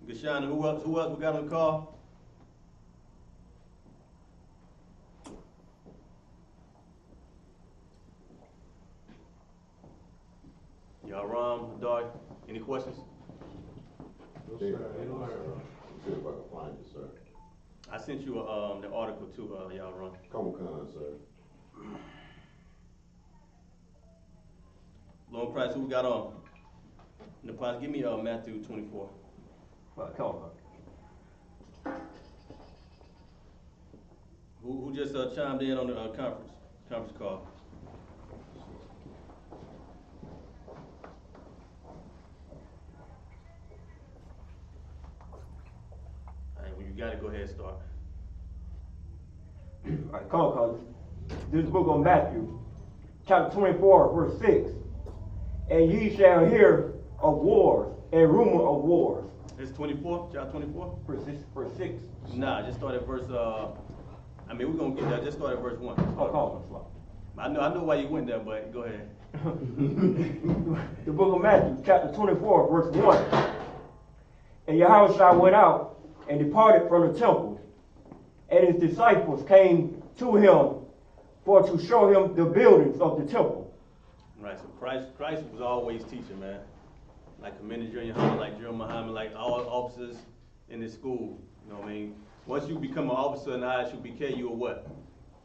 Yahanna, who else we got on the call? Yahanna, Dog, any questions? No, sir. See if I can find it, sir. I sent you the article too, Yahanna. Come on, sir. Lord Christ, who we got on? Napaz, give me Matthew 24. Come on. Who just chimed in on the conference call? All right, when you got it, go ahead and start. All right, come on. This book of Matthew, chapter 24, verse 6. And ye shall hear of wars and rumor of wars. It's 24, chapter 24? Verse 6. Nah, just start at verse, we're going to get that. Just start at verse 1. Oh, come on. I know why you went there, but go ahead. The book of Matthew, chapter 24, verse 1. And Yahushua went out and departed from the temple, and his disciples came to him for to show him the buildings of the temple. Right, so Christ was always teaching, man. Like Commander Yahanna, like General Muhammad, like all officers in this school. You know what I mean? Once you become an officer in I.S.U.P.K, you are what?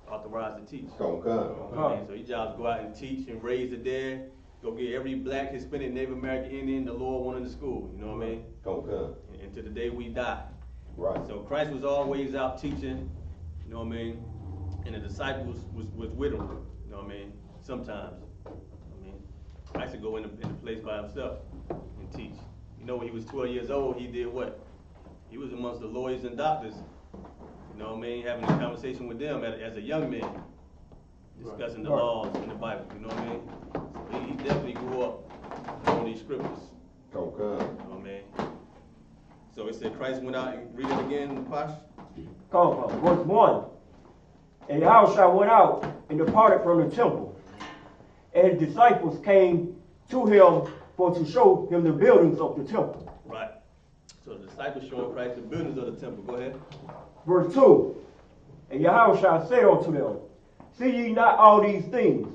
Authorized to teach. Come. So your job is to go out and teach and raise the dead. Go get every black, Hispanic, Native American, Indian the Lord wanted in the school. You know what I mean? Come. And to the day we die. Right. So Christ was always out teaching. You know what I mean? And the disciples was with him. You know what I mean? Sometimes. Christ would go in the place by himself and teach. You know, when he was 12 years old, he did what? He was amongst the lawyers and doctors, you know what I mean, having a conversation with them as a young man, discussing the laws in the Bible, you know what I mean? So he definitely grew up on these scriptures. Come. You know what I mean? So it said Christ went out and read it again, Pash? Come, verse 1. And Yahushua went out and departed from the temple, and his disciples came to him for to show him the buildings of the temple. Right. So the disciples showing Christ the buildings of the temple. Go ahead. Verse 2. And Yahushua said unto them, see ye not all these things?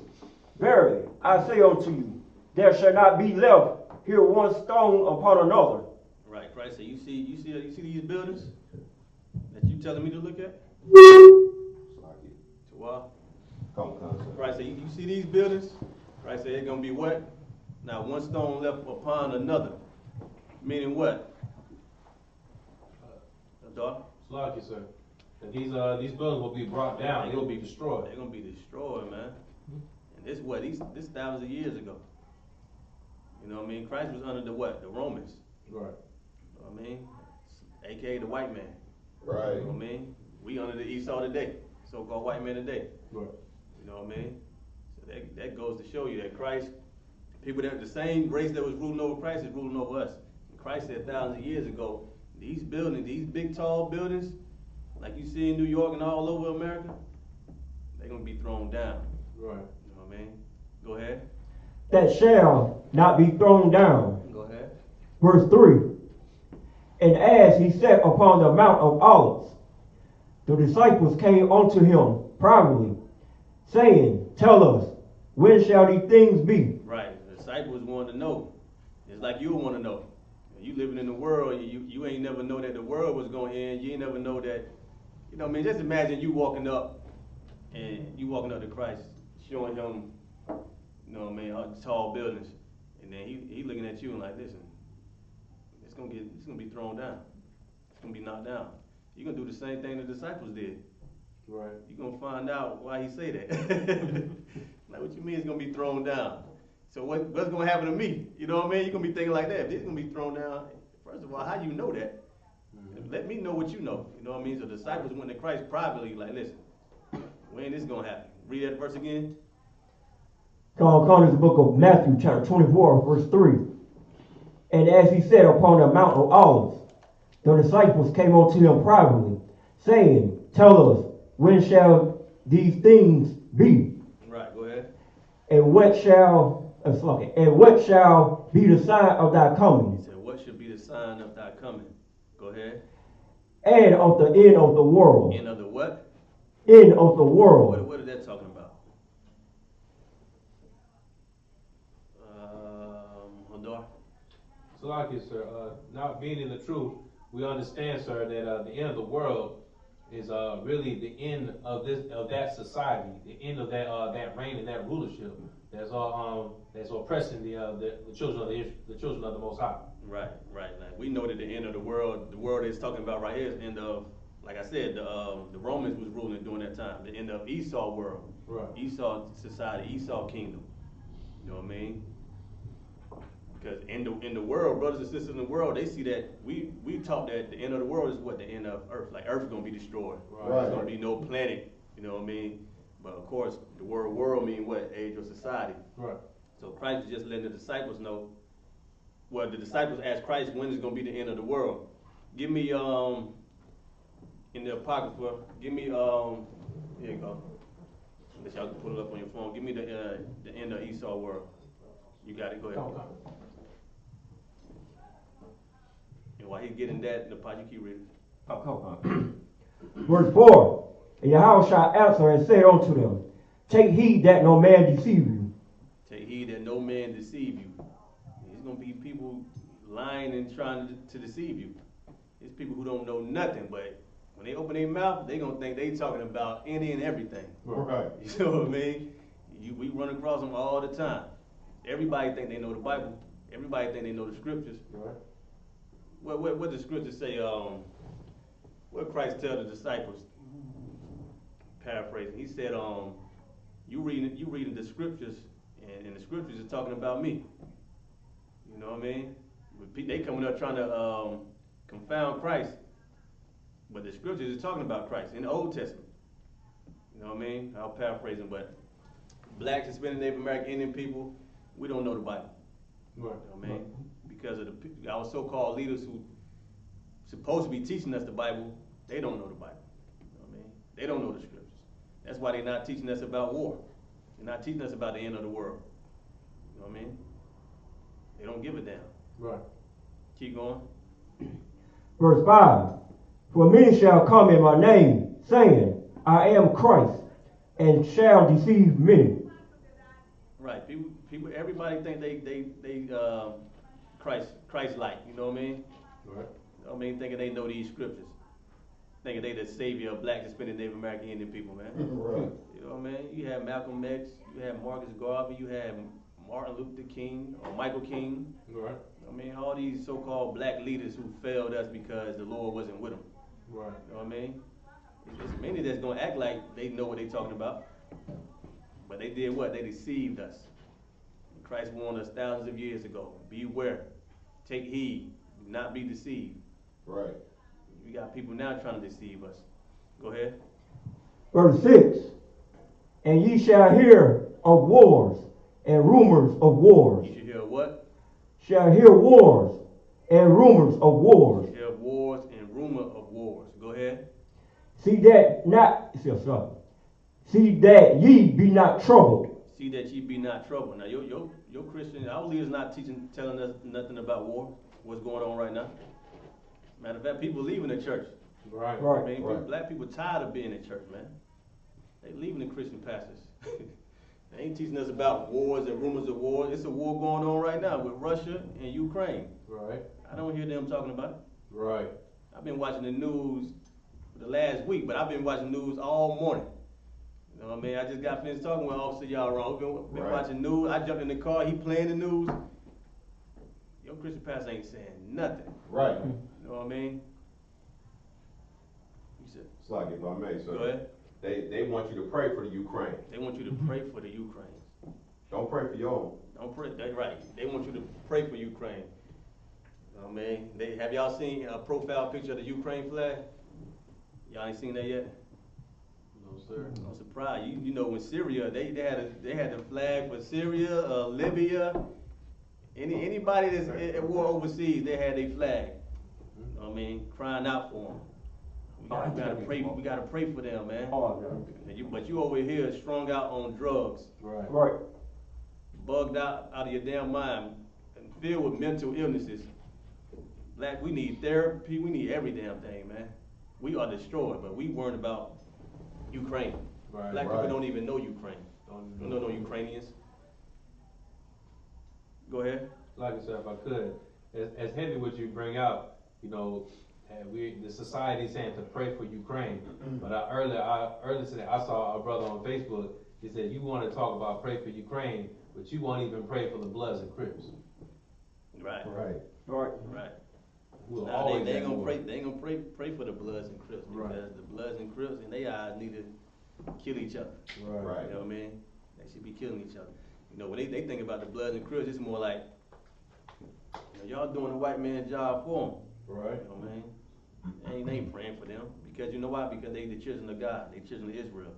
Verily, I say unto you, there shall not be left here one stone upon another. Right. Christ said, you see these buildings that you telling me to look at? Come. Christ said, you see these buildings? Christ said, it's going to be what? Not one stone left upon another. Meaning what? Slug, sir. And these buildings will be brought down. They will be destroyed. They're going to be destroyed, man. And this what? This thousands of years ago. You know what I mean? Christ was under the what? The Romans. Right. You know what I mean? AKA the white man. Right. You know what I mean? We under the Esau today. So-called white man today. Right. You know what I mean? So that goes to show you that Christ, people that the same race that was ruling over Christ is ruling over us. And Christ said thousands of years ago, these buildings, these big tall buildings, like you see in New York and all over America, they're gonna be thrown down. Right. You know what I mean? Go ahead. That shall not be thrown down. Go ahead. Verse 3. And as he sat upon the Mount of Olives, the disciples came unto him privately, saying, tell us, when shall these things be? Right. The disciples wanted to know. It's like you want to know. You living in the world, you ain't never know that the world was going to end. You ain't never know that, you know what I mean? Just imagine you walking up to Christ, showing him, you know what I mean, tall buildings. And then he looking at you and like, listen, it's gonna be thrown down. It's gonna be knocked down. You're gonna do the same thing the disciples did. Right. You're gonna find out why he say that. Like, what you mean it's gonna be thrown down? So what's gonna happen to me? You know what I mean? You're gonna be thinking like that. If it's gonna be thrown down, first of all, how you know that? Mm-hmm. Let me know what you know. You know what I mean? So the disciples went to Christ privately, like, listen, when this gonna happen? Read that verse again. Come is the book of Matthew, chapter 24, verse 3. And as he sat upon the Mount of Olives, the disciples came unto him privately, saying, tell us, when shall these things be? Right, go ahead. And what shall be the sign of thy coming? He said, what should be the sign of thy coming? Go ahead. And of the end of the world. End of the what? End of the world. What is that talking about? Hodor? So like it, sir, not being in the truth, we understand, sir, that the end of the world is really the end of that society, the end of that reign and that rulership that's oppressing the children of the children of the Most High. Right. Like we know that the end of the world is talking about right here is end of, like I said, the Romans was ruling during that time. The end of Esau world, Right. Esau society, Esau kingdom. You know what I mean? Because in the world, brothers and sisters in the world, they see that we taught that the end of the world is what? The end of Earth. Like Earth is gonna be destroyed. Right. There's gonna be no planet. You know what I mean? But of course, the word world mean what? Age or society. Right. So Christ is just letting the disciples know. Well, the disciples asked Christ, when is gonna be the end of the world? Give me in the Apocrypha. Give me here you go. Unless y'all can put it up on your phone. Give me the end of Esau world. You got it. Go ahead. Okay. And while he's getting that, the part you keep reading. Verse 4. And Yahushua answered and said unto them, take heed that no man deceive you. Take heed that no man deceive you. There's going to be people lying and trying to deceive you. It's people who don't know nothing, but when they open their mouth, they're going to think they talking about any and everything. Right. You know what I mean? We run across them all the time. Everybody think they know the Bible. Everybody think they know the scriptures. Right. What the scriptures say, what Christ tell the disciples, paraphrasing, he said, you reading the scriptures, and the scriptures is talking about me. You know what I mean? They coming up trying to confound Christ, but the scriptures is talking about Christ in the Old Testament. You know what I mean? I'll paraphrasing, but blacks, Hispanic, Native American, Indian people, we don't know the Bible. Right. You know what I mean? Because of our so-called leaders who supposed to be teaching us the Bible, they don't know the Bible. You know what I mean? They don't know the scriptures. That's why they're not teaching us about war. They're not teaching us about the end of the world. You know what I mean? They don't give a damn. Right. Keep going. Verse 5. For many shall come in my name, saying, I am Christ, and shall deceive many. Right. People. Everybody think they Christ-like. You know what I mean? Right. You know what I mean? Thinking they know these scriptures. Thinking they the savior of black, Hispanic, Native American, Indian people, man. Right. You know what I mean? You had Malcolm X, you had Marcus Garvey, you had Martin Luther King or Michael King. Right. I mean, all these so-called black leaders who failed us because the Lord wasn't with them. Right. You know what I mean? It's many that's gonna act like they know what they're talking about, but they did what? They deceived us. Christ warned us thousands of years ago. Beware, take heed, do not be deceived. Right. We got people now trying to deceive us. Go ahead. Verse 6. And ye shall hear of wars and rumors of wars. You should hear what? Shall hear wars and rumors of wars. You hear of wars and rumor of wars. Go ahead. See that ye be not troubled. See that ye be not troubled. Now, your Christian, our leaders not telling us nothing about war, what's going on right now. Matter of fact, people leaving the church. Right. Right. I mean, Right. black people tired of being in church, man. They leaving the Christian pastors. They ain't teaching us about wars and rumors of war. It's a war going on right now with Russia and Ukraine. Right. I don't hear them talking about it. Right. I've been watching the news for the last week, but I've been watching news all morning. You know what I mean? I just got finished talking with Officer Yahanna. We've been Right. watching news. I jumped in the car. He playing the news. Your Christian pastor ain't saying nothing. Right. You know what I mean? You said, It's like, if I may, sir. go ahead. They want you to pray for the Ukraine. They want you to pray for the Ukraine. Don't pray for your own. Don't pray. That's right. They want you to pray for Ukraine. You know what I mean? Have y'all seen a profile picture of the Ukraine flag? Y'all ain't seen that yet? No, sir. I'm surprised. You know, when Syria, they had the flag for Syria, Libya, anybody that's at war overseas, they had their flag. You know what I mean? Crying out for them. We gotta pray for them, man. But you over here strung out on drugs, Right. Right. bugged out of your damn mind, and filled with mental illnesses. Black, we need therapy, we need every damn thing, man. We are destroyed, but we worried about Ukraine. Right. Black Right. people don't even know Ukraine. Don't know no Ukrainians. Go ahead. Like I said, if I could, as heavy what you bring out, you know, the society saying to pray for Ukraine. But earlier today, I saw a brother on Facebook. He said, "You want to talk about pray for Ukraine, but you won't even pray for the Bloods and Crips." Right. Right. Right. Right. We'll Nah, always they ain't have gonna war. pray. They ain't gonna pray for the Bloods and Crips because Right. the Bloods and Crips in their eyes need to kill each other. Right. You know what I mean? They should be killing each other. You know, when they think about the Bloods and Crips, it's more like, you know, y'all doing the white man's job for them. Right. You know what I mean? They ain't praying for them because you know why? Because they the children of God. They children of Israel,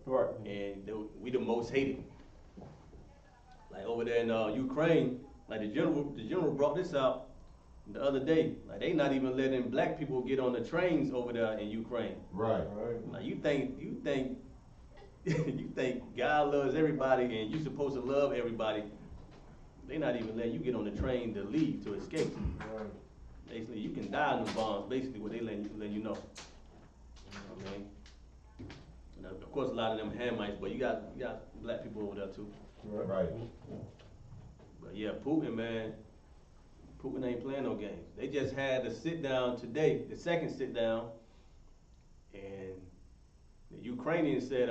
Right. and we the most hated. Like over there in Ukraine, like the general brought this out the other day. Like they not even letting black people get on the trains over there in Ukraine. Right. Like you think you think God loves everybody and you supposed to love everybody. They not even letting you get on the train to leave, to escape. Right. Basically, you can die in the bombs. Basically, what they letting you know. You know what I mean? And of course, a lot of them Hamites, but you got black people over there too. Right. But yeah, Putin, man, Putin ain't playing no games. They just had a sit down today, the second sit down, and the Ukrainians said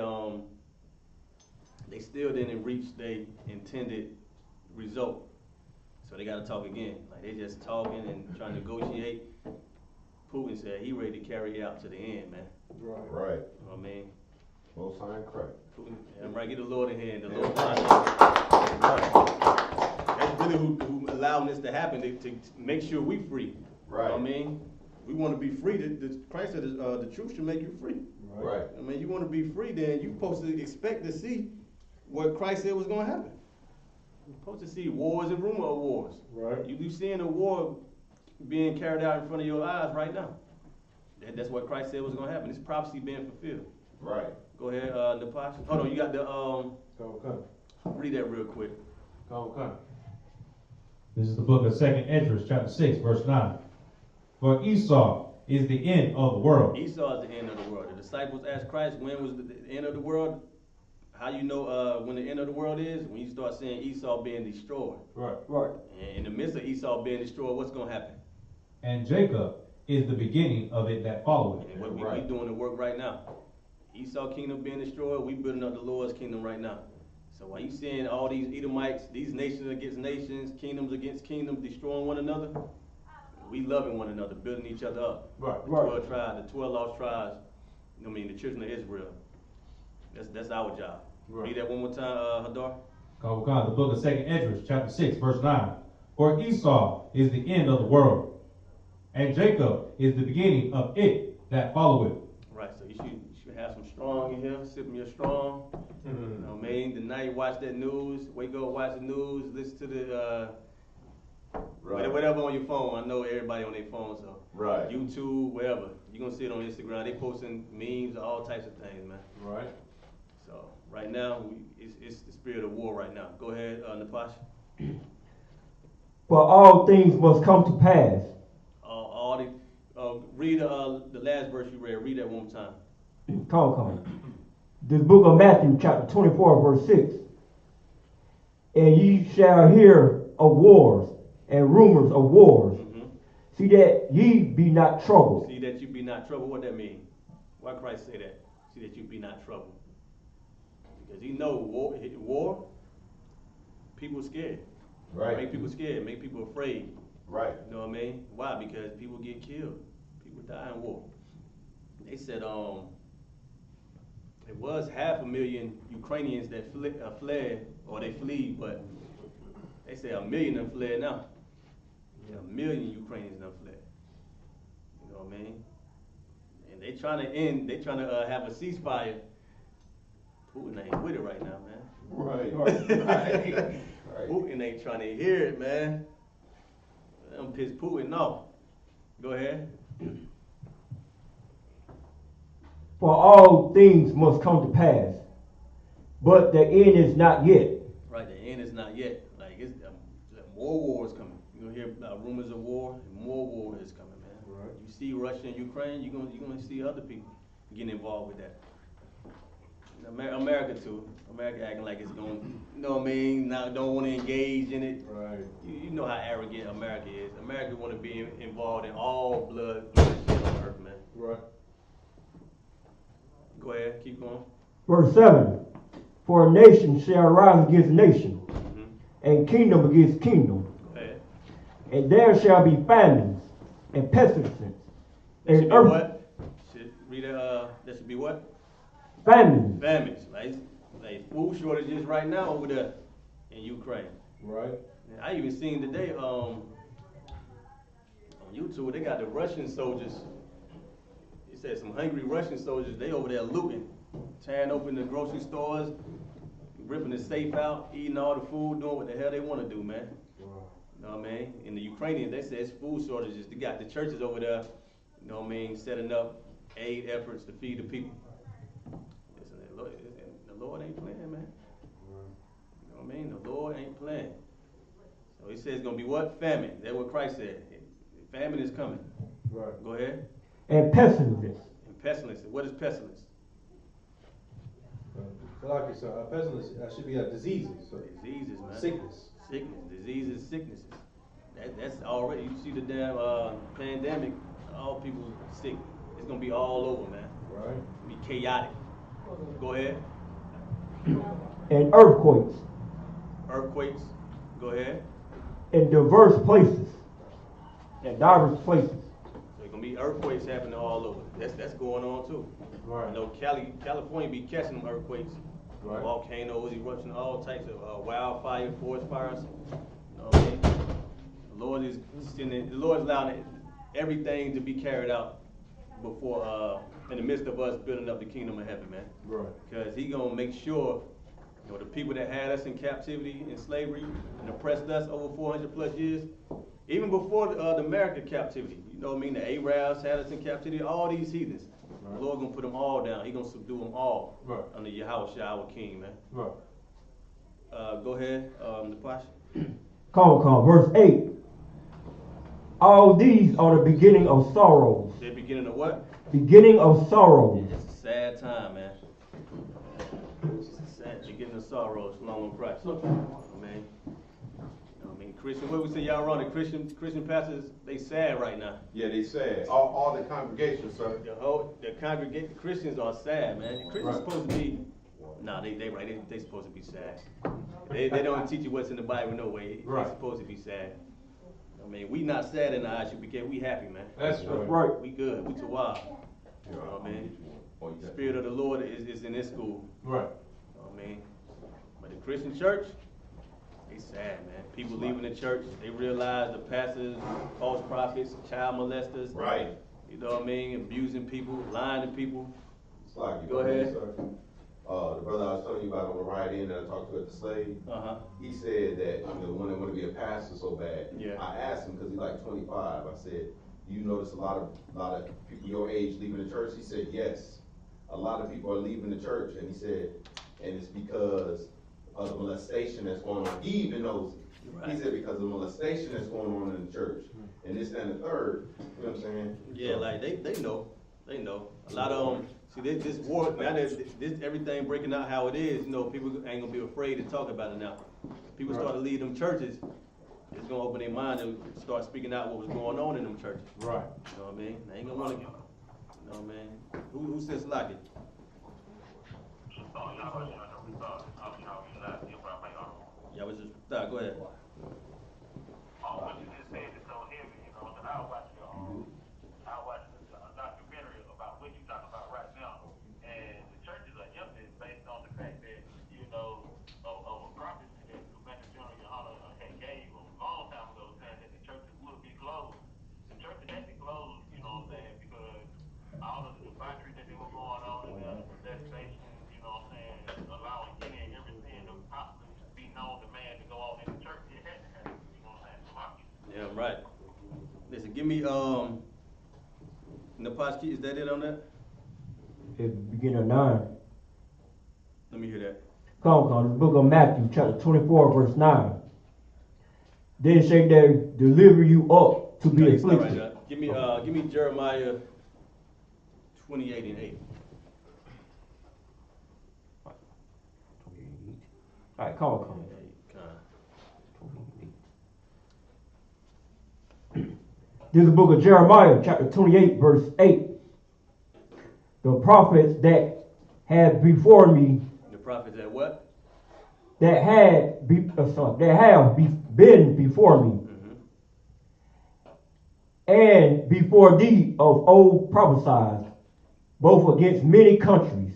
they still didn't reach their intended result. So they got to talk again. Like they just talking and trying to negotiate. Putin said he ready to carry it out to the end, man. Right. You know what I mean? Most high Christ. Putin, I'm right. Get the Lord in hand. The Lord. Right. That's really who allowing this to happen to make sure we free. You know Right. what I mean? We want to be free. Christ said the truth should make you free. Right. I mean, you want to be free, then you're supposed to expect to see what Christ said was going to happen. You're supposed to see wars and rumor of wars. Right. You seeing a war being carried out in front of your eyes right now. That's what Christ said was going to happen. It's prophecy being fulfilled. Right. Go ahead, Napash. Hold on, you got the Come. read that real quick. Come. This is the book of 2nd Esdras, chapter 6, verse 9. For Esau is the end of the world. Esau is the end of the world. The disciples asked Christ, when was the end of the world? How you know when the end of the world is? When you start seeing Esau being destroyed. Right. Right. And in the midst of Esau being destroyed, what's going to happen? And Jacob is the beginning of it that followeth. And what we Right. doing the work right now. Esau kingdom being destroyed, we building up the Lord's kingdom right now. So while you seeing all these Edomites, these nations against nations, kingdoms against kingdoms, destroying one another, we loving one another, building each other up. Right. The 12 tribes, the 12 lost tribes, I mean the children of Israel. That's our job. Right. Read that one more time, Hadar. The book of 2nd Esdras, chapter 6, verse 9. For Esau is the end of the world, and Jacob is the beginning of it that followeth. Right, so you should have some strong in here, sipping your strong. You know what I mean? Tonight, watch that news, wake up, watch the news, listen to the, Right. whatever on your phone. I know everybody on their phone, so. Right. YouTube, wherever. You're gonna see it on Instagram. They posting memes, all types of things, man. Right. So, right now, it's the spirit of war right now. Go ahead, Napash. For all things must come to pass. Read the last verse you read. Read that one more time. Come. This book of Matthew, chapter 24, verse 6. And ye shall hear of wars and rumors of wars. Mm-hmm. See that ye be not troubled. See that you be not troubled. What that mean? Why Christ say that? See that you be not troubled. Because he know war, people scared. Right. Make people scared. Make people afraid. Right. You know what I mean? Why? Because people get killed. People die in war. They said it was 500,000 Ukrainians that fled, or they flee, but they say 1 million of them fled now. 1 million Ukrainians done fled. You know what I mean? And they trying to have a ceasefire. Putin ain't with it right now, man. Right. Right. Putin ain't trying to hear it, man. Them piss Putin off. Go ahead. For all things must come to pass, but the end is not yet. Right, the end is not yet. Like it's more wars coming. You're gonna hear about rumors of war and more war is coming, man. Right. You see Russia and Ukraine, you're gonna see other people getting involved with that. America too. America acting like it's going, you know what I mean? Now don't want to engage in it. Right. You know how arrogant America is. America want to be involved in all bloodshed on earth, man. Right. Go ahead, keep going. Verse 7. For a nation shall rise against nation, and kingdom against kingdom. Go ahead. And there shall be famines and pestilences. That should And be earth what? That should be what? famines. Famines, like food shortages right now over there in Ukraine. Right. And I even seen today on YouTube, they got the Russian soldiers. It said some hungry Russian soldiers, they over there looting, tearing open the grocery stores, ripping the safe out, eating all the food, doing what the hell they want to do, man. Wow. You know what I mean? And the Ukrainians, they say it's food shortages. They got the churches over there, you know what I mean, setting up aid efforts to feed the people. Listen, the Lord ain't playing, man. You know what I mean? The Lord ain't playing. So he says it's going to be what? Famine. That's what Christ said. Famine is coming. Right. Go ahead. And pestilences. And pestilence. What is pestilence? Pestilence should be diseases. So Diseases, man. sickness. Sickness. Diseases, sicknesses. That's already, you see the damn pandemic, all people sick. It's going to be all over, man. Right. Be chaotic. Go ahead. And earthquakes Earthquakes. Go ahead. in diverse places. In diverse places. So it's gonna be earthquakes happening all over. That's going on too. Right. I know California be catching them earthquakes, Right. volcanoes, eruptions, all types of wildfire, forest fires. You know what I mean? The Lord is allowing everything to be carried out before in the midst of us building up the kingdom of heaven, man. Right. Because he gonna make sure, you know, the people that had us in captivity, in slavery, and oppressed us over 400 plus years, even before the American captivity, you know what I mean? The Arabs had us in captivity, all these heathens. Right. The Lord gonna put them all down. He gonna subdue them all Right. under Yahushua, our King, man. Right. Go ahead, Napash. Come. Verse 8. All these are the beginning of sorrows. The beginning of what? Beginning of sorrows. It's a sad time, man. It's a sad beginning of sorrows. Shalom on Christ. Man. I mean, Christian, what we say, y'all wrong, the Christian pastors, they sad right now. Yeah, they sad. All the congregation, sir. The Christians are sad, man. The Christians Right. supposed to be, they right, they supposed to be sad. They don't teach you what's in the Bible, no way. Right. They're supposed to be sad. I mean, we not sad in the I.S.U.P.K, we happy, man. That's That's right. right. We good, we too wild. You know what I mean? The Spirit of the Lord is in this school. Right. You know what I mean? But the Christian church, they sad, man. People leaving the church, they realize the pastors, false prophets, child molesters. Right. You know what I mean? Abusing people, lying to people. It's like, Go ahead. Sir. The brother I was telling you about on the ride in that I talked to at the slave, he said that when they want to be a pastor so bad. Yeah. I asked him because he's like 25. I said, "Do you notice a lot of people your age leaving the church?" He said, "Yes, a lot of people are leaving the church," and he said, "And it's because of the molestation that's going on." He even knows it. Right. He said because of the molestation that's going on in the church, and this and the third. You know what I'm saying? Yeah, like they know. They know. A lot of them, see this war, now that this everything breaking out how it is, you know, people ain't gonna be afraid to talk about it now. People start to leave them churches, it's gonna open their mind and start speaking out what was going on in them churches. Right. You know what I mean? They ain't gonna wanna, you know what I mean? Who says like it? Yeah, was just, go ahead. I watched a documentary about what you're talking about right now, and the churches are empty based on the fact that, of a prophecy that Commander General Yahanna gave a long time ago, saying that the churches would be closed. The churches had to close, you know what I'm saying, because all of the debauchery that they were going on in the molestation, you know what I'm saying, allowing any and everything to possibly be known to man to go on in the church, it had to happen, you know what I'm saying? Yeah, right. Listen, give me, Napaski, is that it on that? It's the beginning of 9. Let me hear that. Come. The book of Matthew, chapter 24, verse 9. Then shall they deliver you up to be No, it's not right afflicted. now. Give me Jeremiah 28 and 8. All right, come on. This is the book of Jeremiah, chapter 28, verse 8. The prophets that had before me, The prophets that what? that have been before me, and before thee of old prophesied, both against many countries,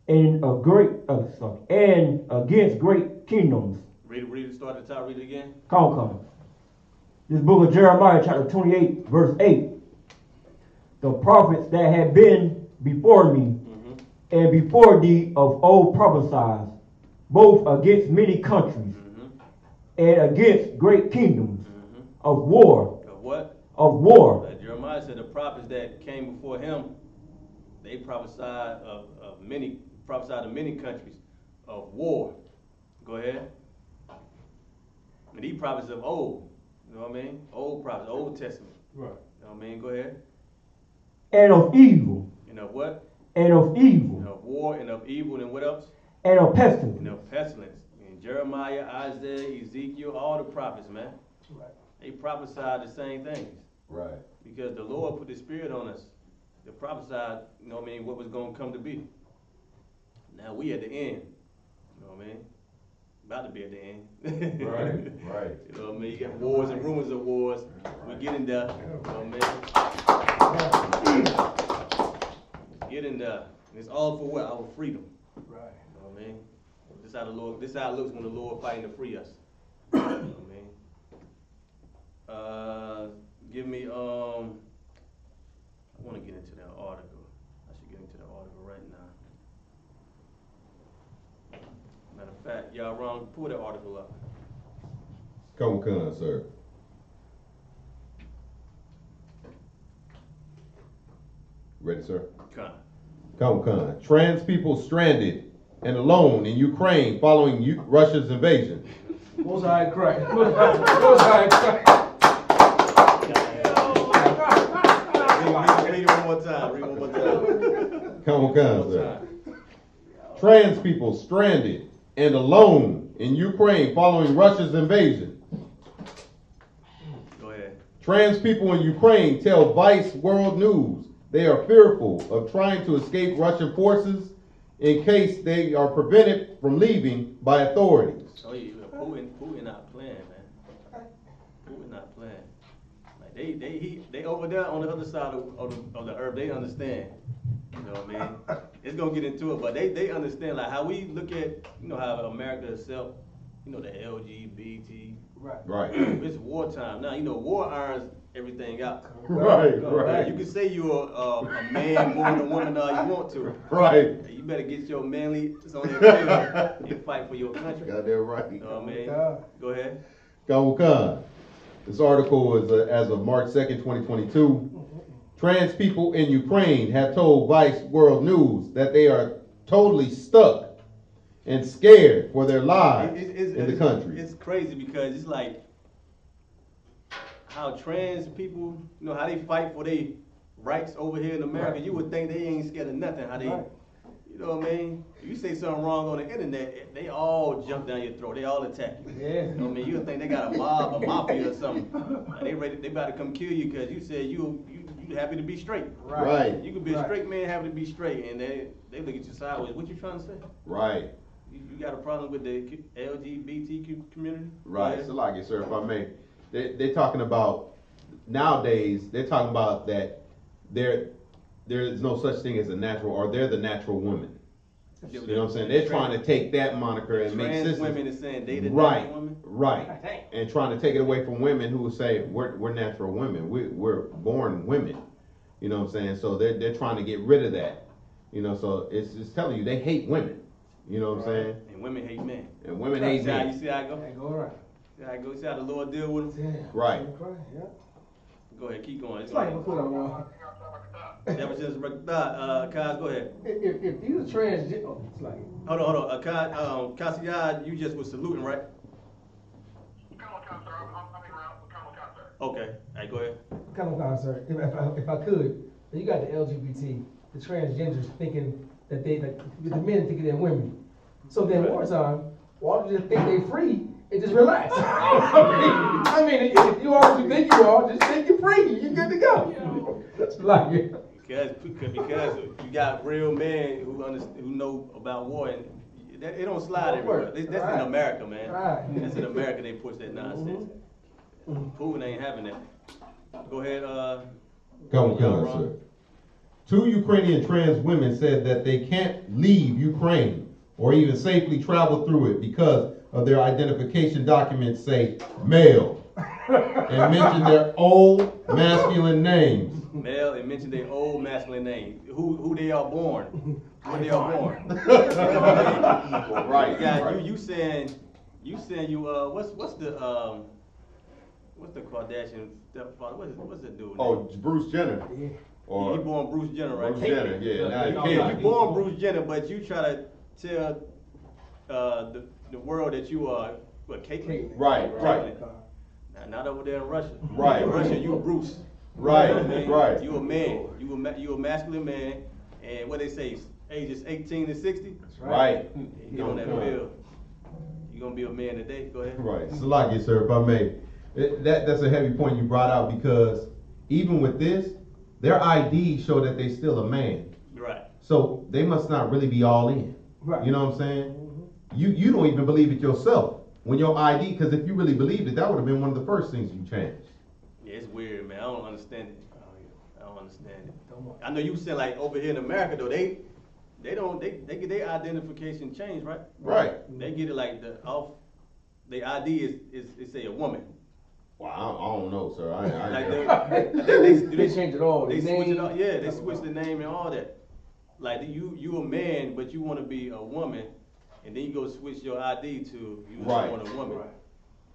and against great kingdoms. Read it, start at the top, read it again. Come. This book of Jeremiah, chapter 28, verse 8. The prophets that had been before me, and before thee of old prophesied, both against many countries, and against great kingdoms, of war. Of what? Of war. Jeremiah said the prophets that came before him, they prophesied of many countries, of war. Go ahead. And these prophets of old. You know what I mean? Old prophets, Old Testament. Right. You know what I mean? Go ahead. And of evil. And of what? And of evil. And of war, and of evil, and what else? And of pestilence. And of pestilence. And Jeremiah, Isaiah, Ezekiel, all the prophets, man. Right. They prophesied the same things. Right. Because the Lord put the Spirit on us. They prophesied, you know what I mean, what was going to come to be. Now we at the end. You know what I mean? About to be at the end. Right. You know what I mean? You got wars and rumors of wars. We're getting there. You know what I mean? Getting there. And it's all for what? Our freedom. Right. You know what I mean? This how it looks when the Lord fighting to free us. You know what I mean? Give me I want to get into that article. I should get into the article right now. Matter of fact, y'all wrong. Pull that article up. Come, sir. Ready, sir? Come. Trans people stranded and alone in Ukraine following Russia's invasion. Most High Christ. Most High Christ. Read it one more time. Come, sir. Trans people stranded and alone in Ukraine following Russia's invasion. Go ahead. Trans people in Ukraine tell Vice World News they are fearful of trying to escape Russian forces in case they are prevented from leaving by authorities. Oh yeah, Putin not playing, man. Putin not playing. Like they over there on the other side of the earth. They understand. You know what I mean? It's gonna get into it, but they understand like how we look at, you know, how America itself, you know, the LGBT. Right. It's wartime now. You know, war irons everything out. Right. You can say you're a man more than a woman all you want to. Right. You better get your manly on that field and fight for your country. Goddamn right. You know what I mean? Go ahead. Kawukan. This article is as of March 2nd, 2022. Trans people in Ukraine have told Vice World News that they are totally stuck and scared for their lives in the country. It's crazy because it's like how trans people, you know, how they fight for their rights over here in America. Right. You would think they ain't scared of nothing. How they, you know what I mean? You say something wrong on the internet, they all jump down your throat. They all attack you. Yeah. You know what I mean? You would think they got a mob, a mafia or something. Like they about to come kill you because you said you happy to be straight. Right. You could be a straight man happy to be straight, and they look at you sideways. What you trying to say? Right. You got a problem with the LGBTQ community? Right. So like it, sir, if I may. They're talking about, nowadays, they're talking about that there is no such thing as a natural, or they're the natural woman. You know what I'm saying? They're trying to take that moniker and make trans sisters. women is saying they the Right, natural woman? right. And trying to take it away from women who say we're natural women. We're born women. You know what I'm saying? So they're trying to get rid of that. You know, so it's telling you they hate women. You know what I'm saying? And women hate men. And women hate See how, men. you see how I go? Go right. See how I go? See how the Lord deal with them? Right. Yeah. Go ahead, keep going. It's like a foot on one. That was just Kaz, go ahead. If these are transgender, it's like. Hold on. Kasiyad, you just was saluting, right? Come on, sir. I'm in route. Come on, sir. Okay, alright, go ahead. Come on, sir. If I could, you got the LGBT, the transgenders thinking that the men thinking they're women. So then wartime, why don't you just think they free and just relax? I mean, if you are what you think you are, just think you're free. You're good to go. Like it. Because you got real men who know about war, and it don't slide everywhere. That's in America, man. Right. That's in America they push that nonsense. Putin ain't having that. Go ahead, Come on, sir. 2 Ukrainian trans women said that they can't leave Ukraine or even safely travel through it because of their identification documents say male and mention their old masculine names. Male and mention their old masculine name. Who they are born. When they are born. Right. Yeah, you saying what's the Kardashian stepfather? What's the dude? Oh, Bruce Jenner. Yeah. Or He born Bruce Jenner, right? Bruce Jenner, yeah. Now he You can't. born Bruce Jenner, but you try to tell the world that you are what, Caitlyn? Right, right. Not over there in Russia. Right. In Russia, you Bruce. Right, You know what I mean? right. You a man. You a masculine man, and what they say, ages 18 to 60. Right. Get on that field. You gonna be a man today. Go ahead. Right. Salaki, sir, if I may. That's a heavy point you brought out because even with this, their ID show that they still a man. Right. So they must not really be all in. Right. You know what I'm saying? You don't even believe it yourself when your ID, because if you really believed it, that would have been one of the first things you changed. Yeah, it's weird, man. I don't understand it. I don't understand it. I know you said like over here in America though, they get their identification changed, right? Right. They get it like their ID is say a woman. Well, I don't know, sir. Like They change it all. They The switch it name. up. Yeah, they switch the name and all that. Like you a man, but you want to be a woman, and then you go switch your ID to you Right. want a woman. Right.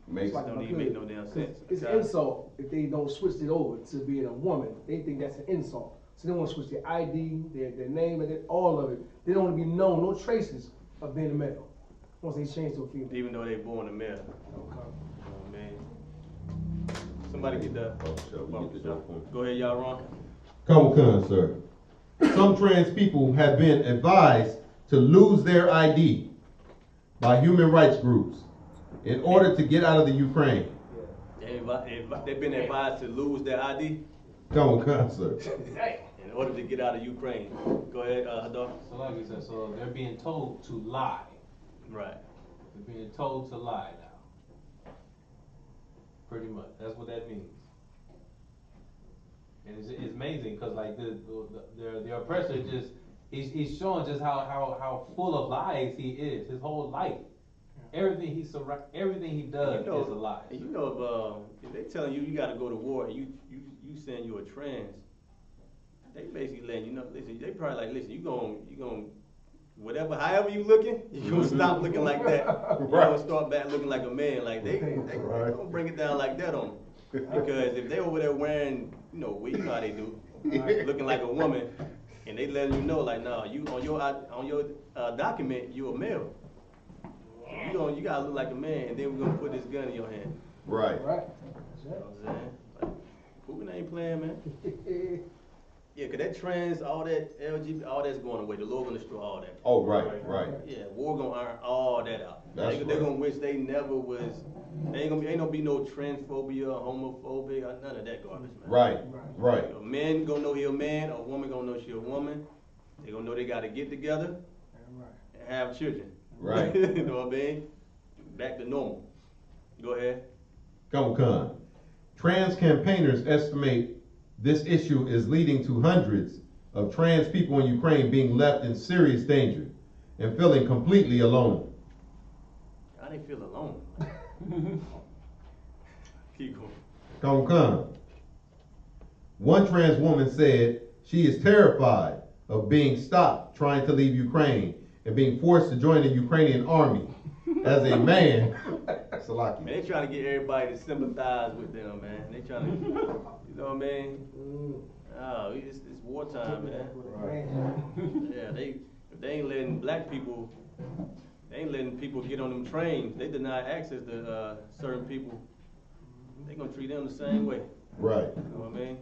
Makes It's like Don't if I even could, make no damn 'cause sense. It's an insult if they don't switch it over to being a woman. They think that's an insult. So they want to switch their ID, their name, and all of it. They don't want to be known, no traces of being a male. Once they change to a female. Even though they born a male. Okay. Oh man. Somebody get that. Oh, sure, we get the joke point. Go ahead, y'all, Ron. Come on, sir. Some trans people have been advised to lose their ID by human rights groups in order to get out of the Ukraine. They've been advised to lose their ID Come on, sir. in order to get out of Ukraine. Go ahead, Hadar. So like you said, so they're being told to lie. Right. They're being told to lie now. Pretty much, that's what that means. And it's amazing because like the oppressor just he's showing just how full of lies he is. His whole life, everything he does is a lie. And you know if they telling you got to go to war and you saying you're a trans, they basically letting you know. Listen, they probably like, listen, you going whatever, however you looking, you gonna stop looking like that. You gonna start back looking like a man. Like they don't bring it down like that on them. Because if they over there wearing, you know how they do, looking like a woman, and they letting you know like, nah, you on your document you a male. You gotta look like a man, and then we're gonna put this gun in your hand. Right. Right. You know what I'm saying? Like, Putin ain't playing, man. Yeah, cause that trans, all that LGBT, all that's going away. The Lord gonna destroy all that. Oh, right. Yeah, war gonna iron all that out. That's They right. gonna wish they never was. Ain't gonna be no transphobia, homophobia, or none of that garbage, man. Right. A man gonna know he a man, a woman gonna know she a woman. They gonna know they gotta get together and have children. Right. You know what I mean? Back to normal. Go ahead. Come on. Trans campaigners estimate this issue is leading to hundreds of trans people in Ukraine being left in serious danger and feeling completely alone. How they feel alone? Keep going. Come. One trans woman said she is terrified of being stopped trying to leave Ukraine and being forced to join the Ukrainian army as a man. Salaki. Man, they trying to get everybody to sympathize with them, man. They trying to, you know what I mean? Oh, it's wartime, man. Yeah, if they ain't letting black people, they ain't letting people get on them trains. They deny access to certain people. they gonna treat them the same way. Right. You know what I mean?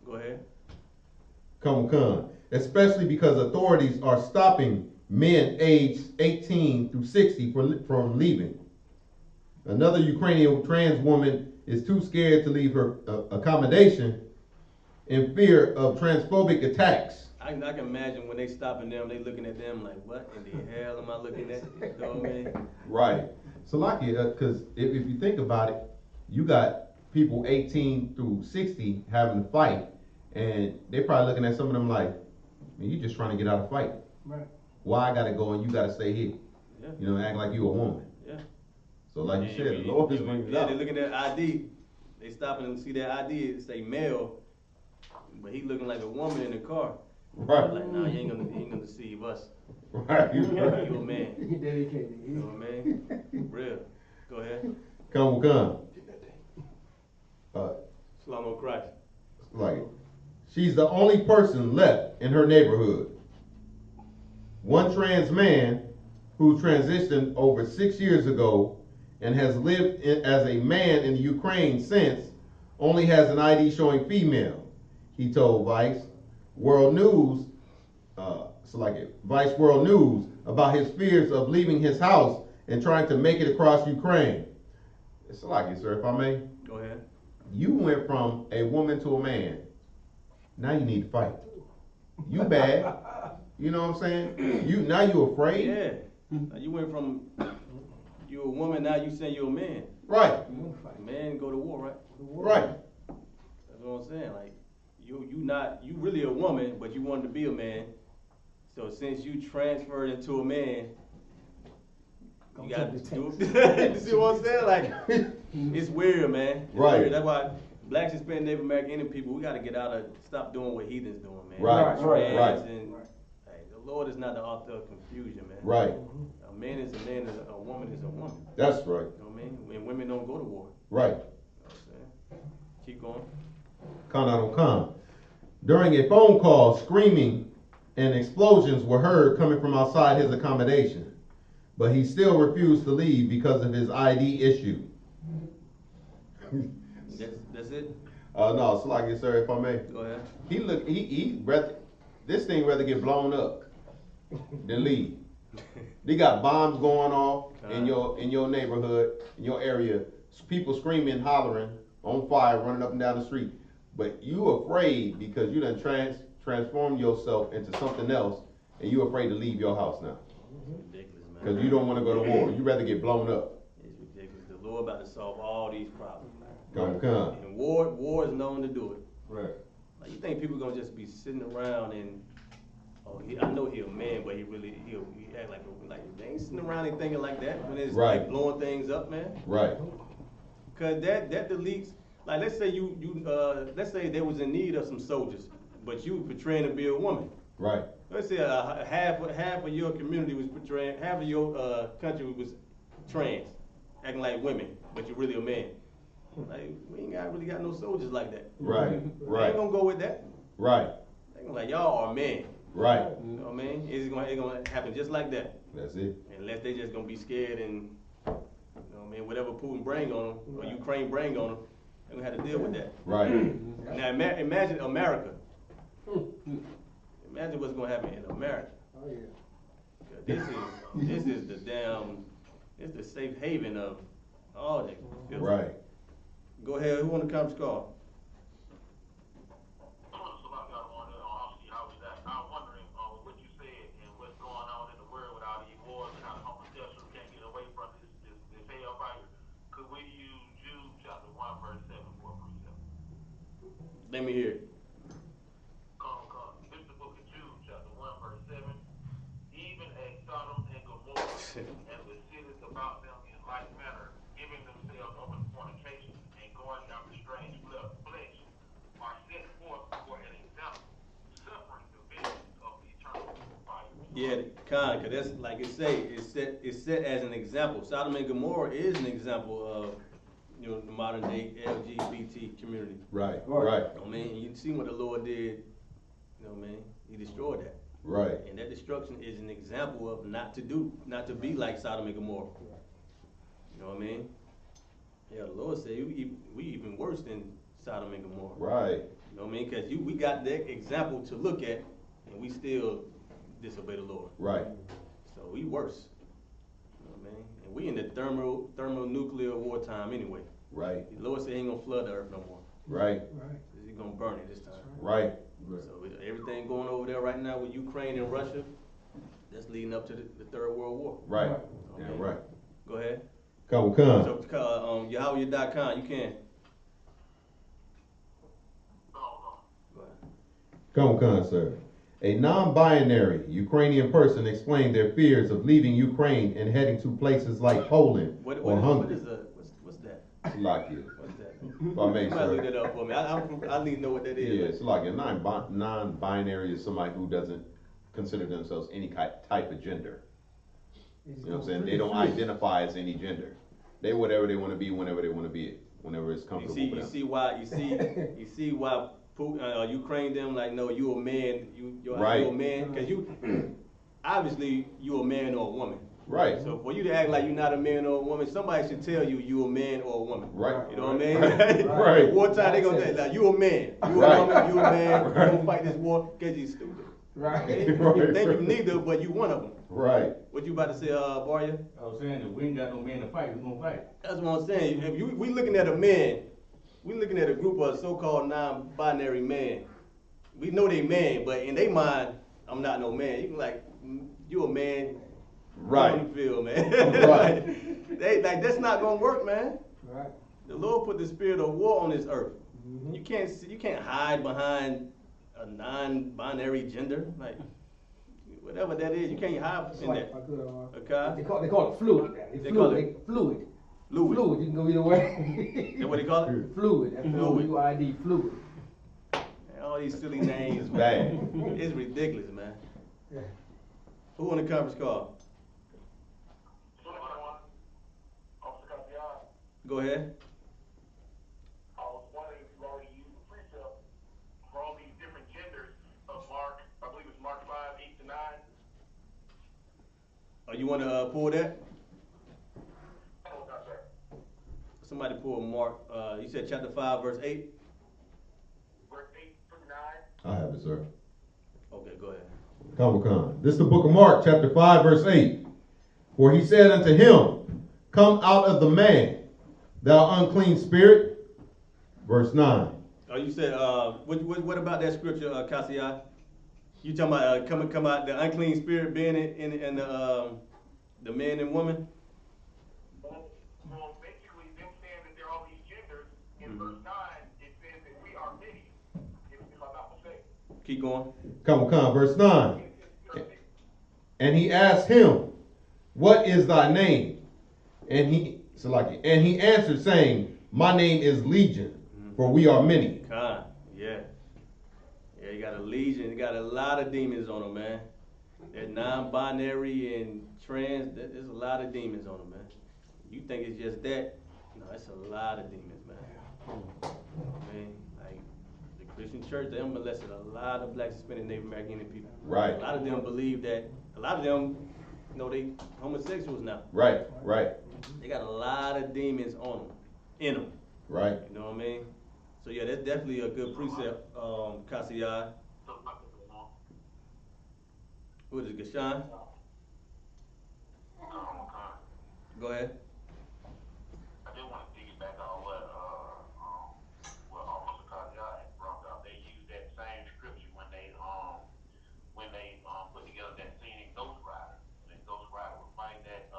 Go ahead. Come. Especially because authorities are stopping men aged 18 through 60 from leaving. Another Ukrainian trans woman is too scared to leave her accommodation in fear of transphobic attacks. I can imagine when they stopping them, they looking at them like, what in the hell am I looking at? You know what I mean? Right. So like because if you think about it, you got people 18 through 60 having to fight, and they probably looking at some of them like, man, you just trying to get out of fight. Right. Why I gotta go and you gotta stay here? Yeah. You know, act like you a woman. Yeah. So like you said, the Lord is bringing it Yeah, out. they looking at ID. They stopping them to see their ID. It say male, but he looking like a woman in the car. Right. Like, nah, you ain't gonna deceive us. Right. You a man. He dedicated. You know what I mean? Real. Go ahead. Come. Shalom Christ. Like, she's the only person left in her neighborhood. One trans man who transitioned over 6 years ago and has lived as a man in Ukraine since only has an ID showing female. He told Vice World News, Vice World News about his fears of leaving his house and trying to make it across Ukraine. It's like it, sir, if I may. Go ahead. You went from a woman to a man. Now you need to fight. You bad. You know what I'm saying? Now you afraid. Yeah. Now you went from you a woman, now you saying you're a man. Right. Man go to war, right? Right. That's what I'm saying. Like you really a woman, but you wanted to be a man. So since you transferred into a man, you got to do it. You see what I'm saying? Like it's weird, man. It's Right. weird. That's why blacks, Hispanic, Native American, Indian people, we got to get out of stop doing what heathens doing, man. Right. Trans Right. And, hey, the Lord is not the author of confusion, man. Right. A man is a man, a woman is a woman. That's right. You know what I mean? And women don't go to war. Right. You know what I'm saying? Keep going. Con. During a phone call, screaming and explosions were heard coming from outside his accommodation, but he still refused to leave because of his ID issue. That's it? No, it's like it, sir, if I may. Go ahead. He rather, this thing rather get blown up than leave. They got bombs going off in your neighborhood, in your area. People screaming, hollering, on fire, running up and down the street. But you afraid because you done transformed yourself into something else, and you afraid to leave your house now. Ridiculous, man. Because you don't want to go to war. You rather get blown up. It's ridiculous. The Lord about to solve all these problems, man. Come. And war is known to do it. Right. Like, you think people gonna just be sitting around and, I know he a man, but he act like they ain't sitting around and thinking like that when it's Right. like blowing things up, man. Right. Cause that deletes, like let's say let's say they was in need of some soldiers, but you portraying to be a woman. Right. Let's say half of your community was portraying, half of your country was trans, acting like women, but you're really a man. Like, we ain't really got no soldiers like that. Right. They Right. ain't gonna go with that. Right. They gonna like, y'all are men. Right. You know what I mean? It's gonna happen just like that. That's it. Unless they just gonna be scared and, you know what I mean, whatever Putin bring on them, or Ukraine bring on them, they're gonna have to deal with that. Right. Now imagine America. Imagine what's gonna happen in America. Oh yeah. This is it's the safe haven of all that. Right. Go ahead, who on the conference call? I'm wondering what you said and what's going on in the world with all these wars and how the homosexuals can't get away from this hellfire. Could we use Jude chapter 1 verse 7 for a precept? Let me hear it. Come. This is the book of Jude chapter 1 verse 7. Even as Sodom and Gomorrah and the cities about them in like manner, giving themselves over to fornication and going after strange flesh, are set forth for an example, suffering the vengeance of the eternal fire. Yeah, cause that's like it's set as an example. Sodom and Gomorrah is an example of, the modern day LGBT community. Right. Right. Right. You know what I mean? You see what the Lord did, you know what I mean? He destroyed that. Right. And that destruction is an example of not to be like Sodom and Gomorrah. You know what I mean? Yeah, the Lord said we even worse than Sodom and Gomorrah. Right. You know what I mean? Because we got that example to look at, and we still disobey the Lord. Right. So we worse. You know what I mean? And we in the thermonuclear wartime anyway. Right. The Lord said he ain't gonna flood the earth no more. Right. He's gonna burn it this time. Right. So everything going over there right now with Ukraine and Russia, that's leading up to the Third World War. Right. Okay. Yeah, right. Go ahead. Come on. So, Yahweh.com, you can. Go ahead. Come, sir. A non-binary Ukrainian person explained their fears of leaving Ukraine and heading to places like Poland or Hungary. What's that? Slovakia. What's that? If I make Somebody look sure. that up for me. I need to know what that is. Yeah, Slovakia. Non-binary is somebody who doesn't consider themselves any type of gender. You know what I'm saying? They don't identify as any gender. They whatever they want to be whenever they want to be it. Whenever it's comfortable for them. You see why Putin, Ukraine them like, no, you a man, you're a man, because obviously you a man or a woman. Right. So for you to act like you're not a man or a woman, somebody should tell you a man or a woman. Right. You know what I mean? Right. Wartime they gonna say like, you a man, you a woman, you a man, you don't fight this war because you stupid. Right. You think you neither, but you one of them. Right. What you about to say, Barya? I was saying if we ain't got no man to fight, we gonna fight. That's what I'm saying. If we looking at a man, we looking at a group of so-called non-binary men. We know they man, but in their mind, I'm not no man. You can like, you a man. Right. How you feel, man? Right. They like that's not gonna work, man. Right. The Lord put the spirit of war on this earth. Mm-hmm. You can't hide behind a non-binary gender, like whatever that is. You can't hide It's in like that. they Okay. call it fluid. They call it fluid. Fluid. Fluid. You can go either way. That's what they call it. Fluid. Fluid. F-L-U-I-D. Fluid. Man, all these silly names, It's man. bad. It's ridiculous, man. Yeah. Who on the conference call? Go ahead. I was wondering if you already used the precept for all these different genders of Mark, I believe it's Mark 5, 8 to 9. Oh, you want to pull that? Oh, no, sir. Somebody pull Mark. You said chapter 5, verse 8. Verse 8 through 9. I have it, sir. Okay, go ahead. Come. This is the book of Mark, chapter 5, verse 8. For he said unto him, come out of the man, thou unclean spirit. Verse 9. Oh, you said, what about that scripture, Cassiah? You talking about come out, the unclean spirit being in the man and woman? Well, basically, them saying that there are all these genders, in verse 9, it says that we are many, if I'm not mistaken. Keep going. Come. Verse 9. And he asked him, what is thy name? And he answered, saying, my name is Legion, for we are many. God, yeah. Yeah, you got a legion, you got a lot of demons on them, man. That non-binary and trans, there's a lot of demons on them, man. You think it's just that? No, it's a lot of demons, man. Man, like the Christian church, they molested a lot of Black, Hispanic, Native American people. Right. A lot of them believe that, a lot of them, they homosexuals now. Right. They got a lot of demons on them, in them. Right. You know what I mean? So yeah, that's definitely a good precept, Cassiah. Who is it, Gashan? Go ahead. I just want to piggyback on what Officer Kaja had brought up. They used that same scripture when they put together that scene in Ghost Rider. When Ghost Rider was fighting that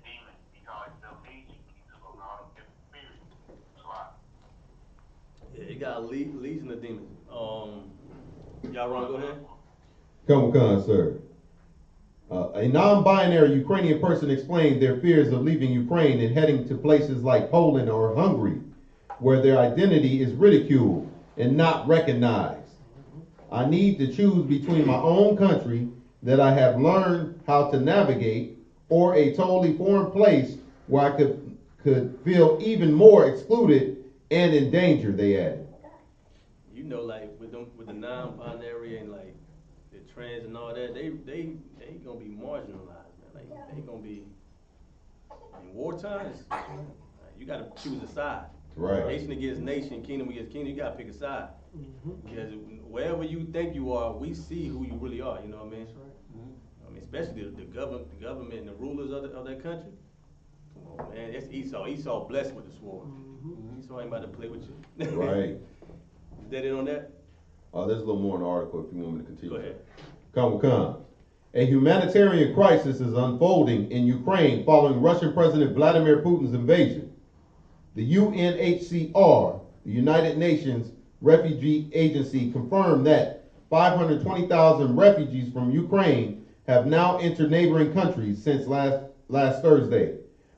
demon, he called himself Legion. He took over all them different spirits. Yeah, you got a legion of demons. Y'all wrong, go ahead. Come, sir. A non-binary Ukrainian person explained their fears of leaving Ukraine and heading to places like Poland or Hungary, where their identity is ridiculed and not recognized. I need to choose between my own country that I have learned how to navigate or a totally foreign place where I could feel even more excluded and in danger, they added. You know, like with the non-binary and like the trans and all that, they gonna be marginalized, man. Like they gonna be In war times, you gotta choose a side. Right. Nation against nation, kingdom against kingdom, you gotta pick a side. Because wherever you think you are, we see who you really are, you know what I mean? I mean, especially the government and the rulers of that country. Come on, man, that's Esau. Esau blessed with the sword. Esau ain't about to play with you. Right. Is that it on that? There's a little more in the article if you want me to continue. Go ahead. Come. A humanitarian crisis is unfolding in Ukraine following Russian President Vladimir Putin's invasion. The UNHCR, the United Nations Refugee Agency, confirmed that 520,000 refugees from Ukraine have now entered neighboring countries since last Thursday,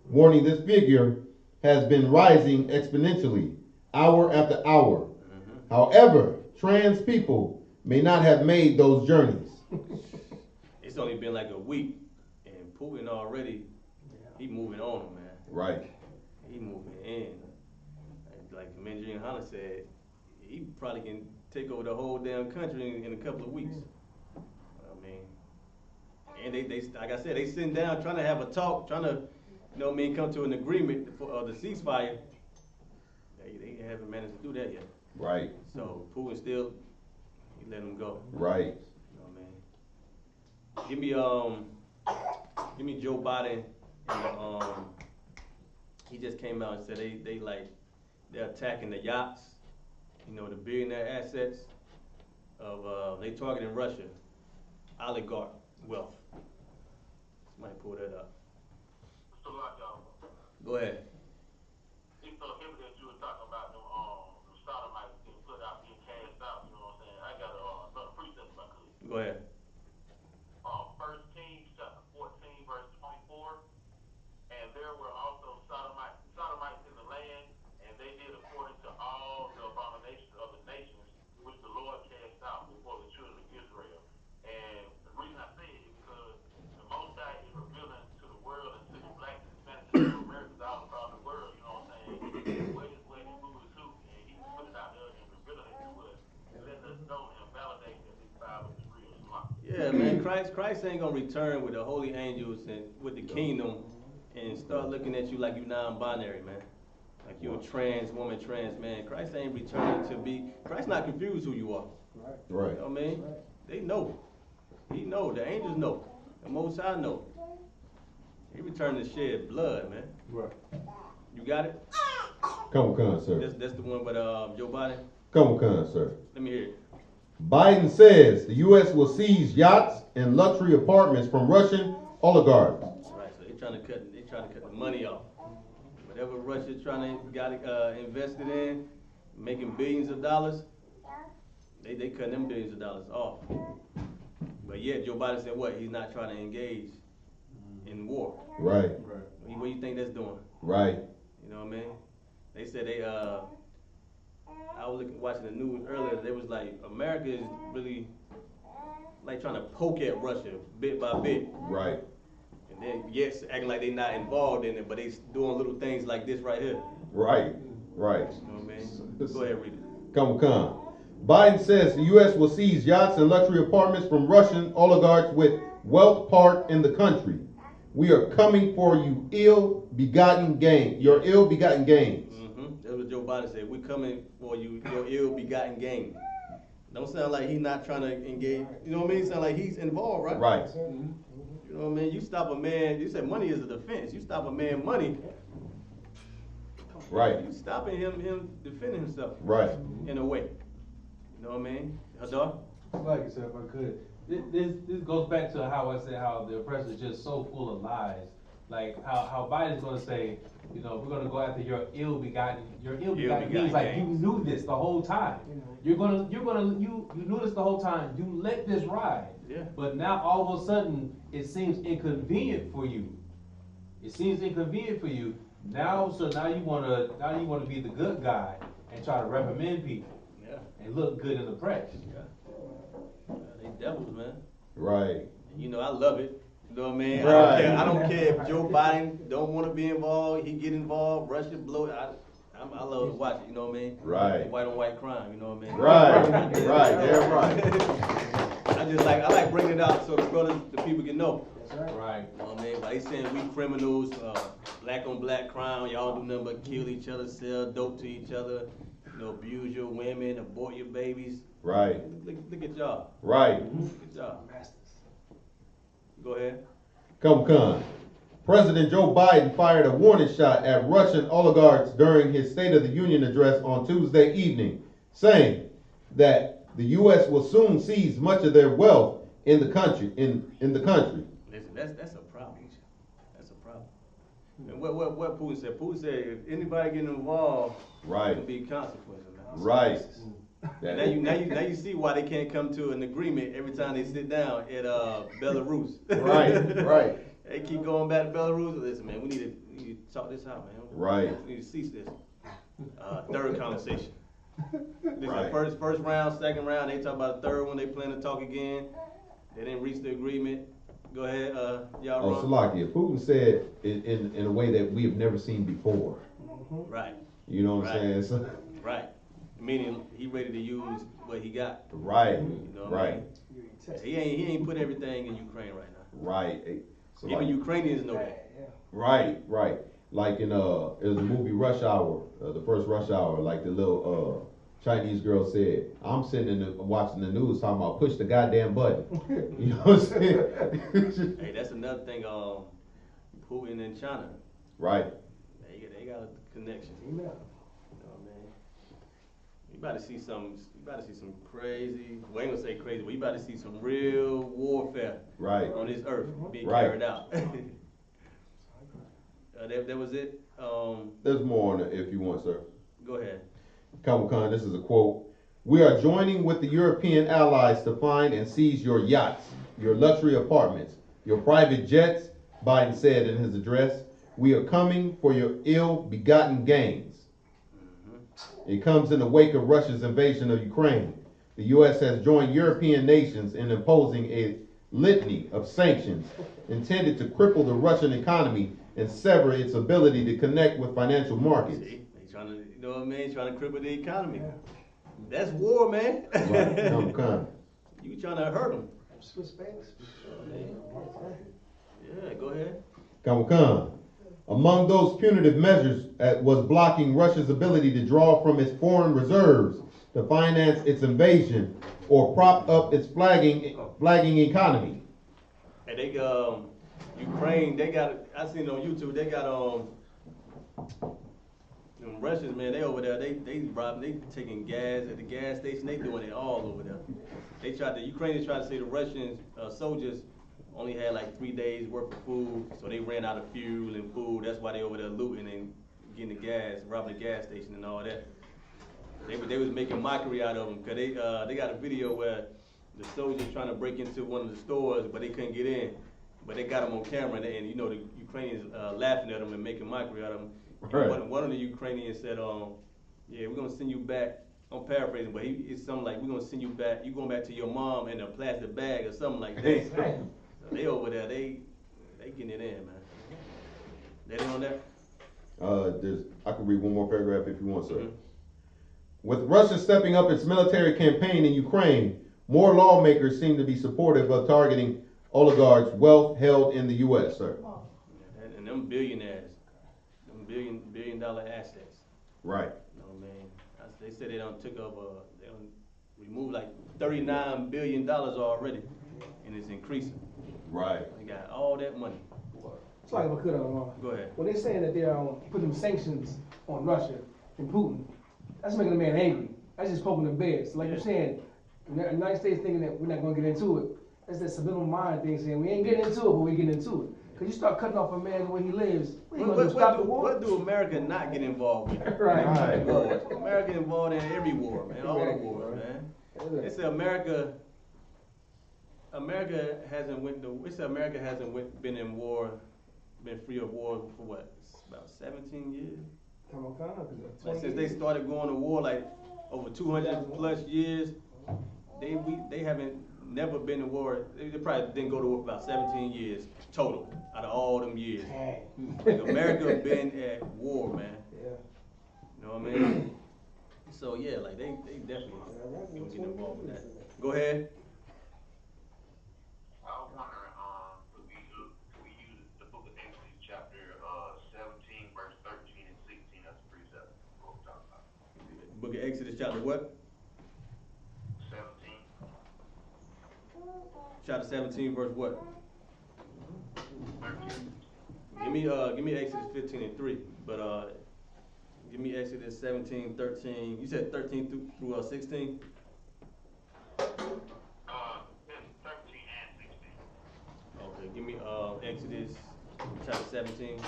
warning this figure has been rising exponentially, hour after hour. However, trans people may not have made those journeys. It's only been like a week, and Putin already, he moving on them, man. Right. He moving in. Like Commander Yahanna said, he probably can take over the whole damn country in a couple of weeks. I mean, and they like I said, they sitting down trying to have a talk, trying to, you know what I mean, come to an agreement for the ceasefire. They haven't managed to do that yet. Right. So Putin still, he let him go. Right. You know what I mean? Give me Joe Biden and he just came out and said they're attacking the yachts, you know, the billionaire assets of they targeting Russia, oligarch wealth. Somebody pull that up. So like, Go ahead. it's so heavy that you were talking about them sodomites being put out, being cast out, you know what I'm saying? I got another precept if I could. Go ahead. 1 Kings chapter 14, verse 24. And there were also sodomites in the land, and they did according to all the abominations of the nations which the Lord cast out before the children of Israel. And the reason I say it is because the Most High is revealing to the world and to the blacks and Hispanics and Americans all around the world, you know what I'm saying, what is what and who is who, and he's putting it out there and revealing it to us and letting us know and validating that this Bible is real. Yeah, man, Christ ain't gonna return with the holy angels and with the kingdom and start looking at you like you non-binary, man. Like you're a trans woman, trans man. Christ ain't returning to be, Christ not confused who you are. Right. You know what I mean? They know. He know, the angels know. The Most High know. He returned to shed blood, man. Right. You got it? Come on, sir. That's the one with Joe Biden? Come on, sir. Let me hear it. Biden says the U.S. will seize yachts and luxury apartments from Russian oligarchs. Right, so they trying to cut the money off. Whatever Russia's got invested in, making billions of dollars, they cutting them billions of dollars off. But yet Joe Biden said what? He's not trying to engage in war. Right. What do you think that's doing? Right. You know what I mean? They said I was watching the news earlier, they was like, America is really like trying to poke at Russia bit by bit. Right. And then, yes, acting like they not involved in it, but they doing little things like this right here. Right. You know what I mean? Go ahead, read it. Come. Biden says the U.S. will seize yachts and luxury apartments from Russian oligarchs with wealth parked in the country. We are coming for you ill-begotten gain. Your ill-begotten gains. That's what Joe Biden said. We're coming for you, your ill-begotten gain. Don't sound like he's not trying to engage. You know what I mean? Sound like he's involved, right? Right. You know what I mean? You stop a man. You said money is a defense. You stop a man money. Right. You stopping him defending himself. Right. In a way. You know what I mean? Hadar? Like I said, if I could, this goes back to how I said how the oppressor is just so full of lies. Like how Biden's gonna say, you know, we're gonna go after your ill-begotten means like you knew this the whole time. You knew this the whole time. You let this ride. Yeah. But now all of a sudden it seems inconvenient for you. It seems inconvenient for you. Now you wanna be the good guy and try to reprimand people. Yeah. And look good in the press. Yeah, they devils, man. Right. And you know, I love it. You know what I mean? Right. I don't care if Joe Biden don't want to be involved, he get involved, Russia blow it. I love to watch it, you know what I mean? Right. White on white crime, you know what I mean? Right. Right. They're right. I like bringing it out so the brothers, the people can know. That's right. Right. You know what I mean? But they saying we criminals, black on black crime, y'all do nothing but kill each other, sell dope to each other, you know, abuse your women, abort your babies. Right. Look at y'all. Right. Look at y'all. Go ahead. Come. President Joe Biden fired a warning shot at Russian oligarchs during his State of the Union address on Tuesday evening, saying that the U.S. will soon seize much of their wealth in the country. In the country. Listen, that's a problem. That's a problem. And what Putin said? Putin said if anybody getting involved, Right. there'll be consequences, man. Right. Now you see why they can't come to an agreement every time they sit down at Belarus. Right. They keep going back to Belarus. Listen, man, we need to talk this out, man. Right. We need to cease this. Third conversation. This Right. is first round, second round. They talk about the third one. They plan to talk again. They didn't reach the agreement. Go ahead, y'all. Oh, Salakia. Putin said in a way that we have never seen before. Right. You know what Right. I'm saying? So, Right. Meaning he ready to use what he got. right. You know what I Right. mean? He ain't put everything in Ukraine right now. Right. So Even Ukrainians know that. Right. Like in it was the movie Rush Hour, the first Rush Hour. Like the little Chinese girl said, "I'm sitting watching the news talking about push the goddamn button." You know what I'm saying? Hey, that's another thing. Putin and China, Right. they got a connection. Amen. You know what I mean? You about to see some crazy. Well, I ain't gonna say crazy, but you about to see some real warfare Right. on this earth being Right. carried out. That was it. There's more on it if you want, sir. Go ahead. Khan, this is a quote. "We are joining with the European allies to find and seize your yachts, your luxury apartments, your private jets," Biden said in his address. "We are coming for your ill-begotten gains." It comes in the wake of Russia's invasion of Ukraine. The U.S. has joined European nations in imposing a litany of sanctions intended to cripple the Russian economy and sever its ability to connect with financial markets. See, they trying to, you know what I mean? Trying to cripple the economy. That's war, man. Right. Khan. You trying to hurt them. Swiss banks. Yeah, go ahead. Khan. Among those punitive measures was blocking Russia's ability to draw from its foreign reserves to finance its invasion or prop up its flagging economy. And they Ukraine, they got, I seen it on YouTube, they got them Russians, man, they over there, they robbing, they taking gas at the gas station, they doing it all over there. Ukrainians tried to say the Russians soldiers only had like 3 days worth of food, so they ran out of fuel and food. That's why they over there looting and getting the gas, robbing the gas station and all that. They was making mockery out of them, cause they got a video where the soldiers trying to break into one of the stores, but they couldn't get in. But they got them on camera, and you know the Ukrainians laughing at them and making mockery out of them. Right. One of the Ukrainians said, "Yeah, we're gonna send you back." I'm paraphrasing, but it's something like, "We're gonna send you back. You going back to your mom in a plastic bag or something like that." So they over there, they getting it in, man. They on that? I can read one more paragraph if you want, sir. Mhm. With Russia stepping up its military campaign in Ukraine, more lawmakers seem to be supportive of targeting oligarchs' wealth held in the U.S., sir. And them billionaires, them billion dollar assets. Right. You know what I mean? They said they done took up, they done removed like $39 billion already, and it's increasing. Right. They got all that money. It's like if I could, Go ahead. when they're saying that they're putting sanctions on Russia and Putin, that's making a man angry. That's just poking the bear. So like you're saying, the United States thinking that we're not going to get into it. That's that subliminal mind thing saying we ain't getting into it, but we getting into it. Because you start cutting off a man the way he lives, what are you going to do, stop the war? What do America not get involved with? Right. Wars. America involved in every war, man. All the wars, man. They say America hasn't been in war, been free of war for what? About 17 years. Come on, Like since they started going to war, like over 200 plus years, they haven't never been to war. They probably didn't go to war for about 17 years total out of all them years. Like America been at war, man. Yeah. You know what I mean? So yeah, like they definitely gonna get involved with that. Go ahead. I was wondering, Exodus chapter what? 17. Chapter 17, verse what? 13. Give me Exodus 15 and 3, but give me Exodus 17, 13. You said 13 through 16? 13 and 16. Okay, give me Exodus chapter 17,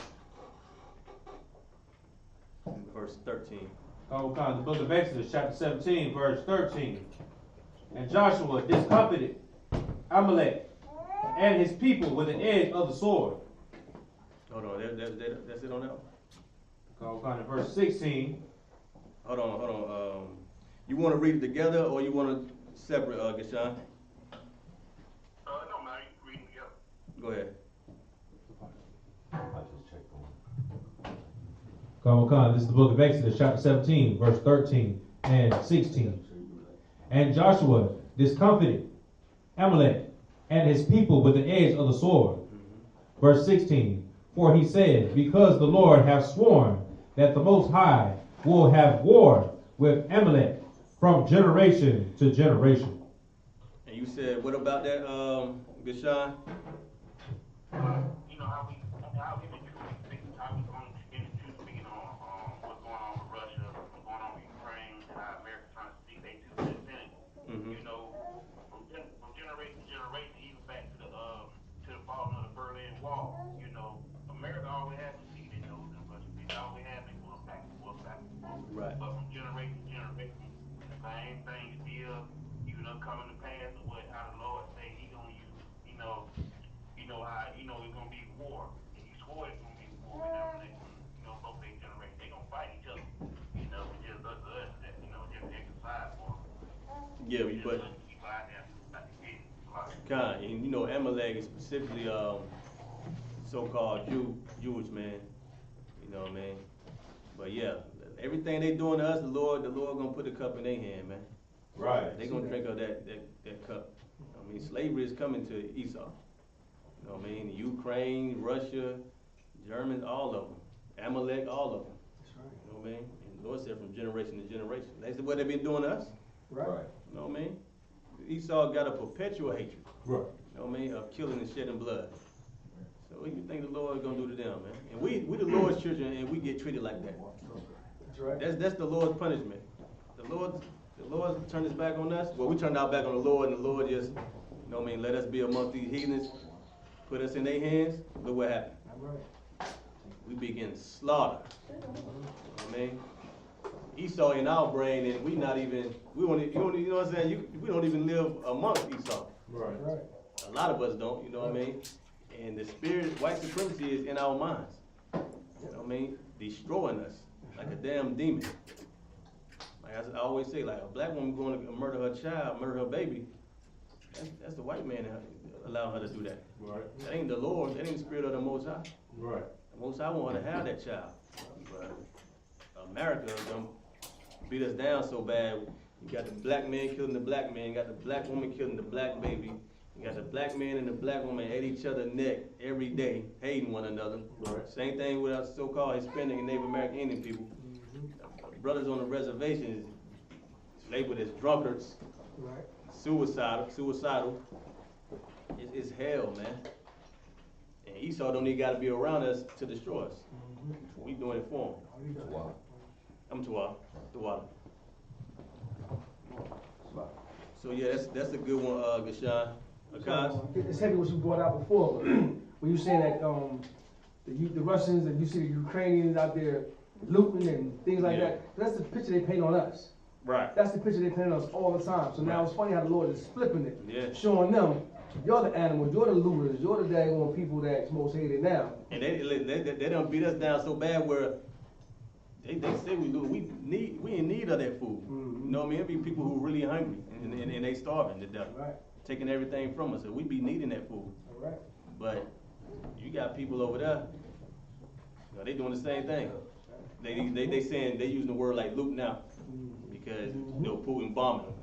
verse 13. The book of Exodus, chapter 17, verse 13. And Joshua discomfited Amalek and his people with the edge of the sword. Hold on, that's it on that one? Verse 16. Hold on. You want to read it together or you want to separate, Gashan? No, man, you can read them together. Go ahead. This is the book of Exodus, chapter 17, verse 13 and 16. And Joshua discomfited Amalek and his people with the edge of the sword. Verse 16. For he said, because the Lord hath sworn that the Most High will have war with Amalek from generation to generation. And you said, what about that, Gashan? You know how we been speaking, how we going in the truth speaking on what's going on with Russia, what's going on with Ukraine, and how America's trying to speak they 2 cents in it. Mm-hmm. You know, from generation to generation, even back to the falling of the Berlin Wall. You know, America always had to see they know them, but they always had been going back and forth, back and forth. Right. But from generation to generation, the same thing still, coming to pass of how the Lord say He gonna use. It's gonna be war, and He swore it's gonna be war whenever they, both they generate. They gonna fight each other. It's just us, just exercise for them. Yeah, but God, and Amalek is specifically so-called Jewish man. You know what I mean? But yeah, everything they doing to us, the Lord gonna put the cup in their hand, man. Right. They gonna drink of that cup. I mean, slavery is coming to Esau. You know what I mean? Ukraine, Russia, Germans, all of them. Amalek, all of them. That's right. You know what I mean? And the Lord said from generation to generation. That's what they've been doing to us. Right. You know what I mean? Esau got a perpetual hatred. Right. You know what I mean? Of killing and shedding blood. So what do you think the Lord is gonna do to them, man? And we the Lord's children, and we get treated like that. That's right. That's the Lord's punishment. The Lord turned his back on us. Well, we turned our back on the Lord, and the Lord just, you know what I mean, let us be amongst these heathens, put us in their hands. Look what happened. All right. We begin slaughtered. You know what I mean? Esau in our brain, and we not even, you know what I'm saying? We don't even live amongst Esau. Right. Right. A lot of us don't, you know what I mean? And the spirit, white supremacy is in our minds. You know what I mean? Destroying us like a damn demon. Like I always say, like a black woman going to murder her child, murder her baby, that's the white man allowing her to do that. Right. That ain't the Lord, that ain't the spirit of the Most High. Right. The Most High want her to have that child. But America done beat us down so bad. You got the black man killing the black man, you got the black woman killing the black baby. You got the black man and the black woman at each other's neck every day, hating one another. Right. Same thing with us so-called Hispanic and Native American Indian people. Brothers on the reservations labeled as drunkards, Right. suicidal. It's hell, man. And Esau don't even got to be around us to destroy us. We doing it for him. Wow. I'm Tuwa, the water. So yeah, that's a good one, Gashan. Akash. It's heavy what you brought out before, but when you saying that the Russians and you see the Ukrainians out there looting and things like Yeah. that, that's the picture they paint on us. Right. That's the picture they paint on us all the time. So now Right. it's funny how the Lord is flipping it, Yeah. showing them you're the animals, you're the looters, you're the daggone people that's most hated now. And they done beat us down so bad where they say we in need of that food. Mhm. You know what I mean? It be people who really hungry and they starving to death, Right. taking everything from us. So we be needing that food. All right. But you got people over there, you know, they doing the same thing. They saying they using the word like loot now because Putin bombing them.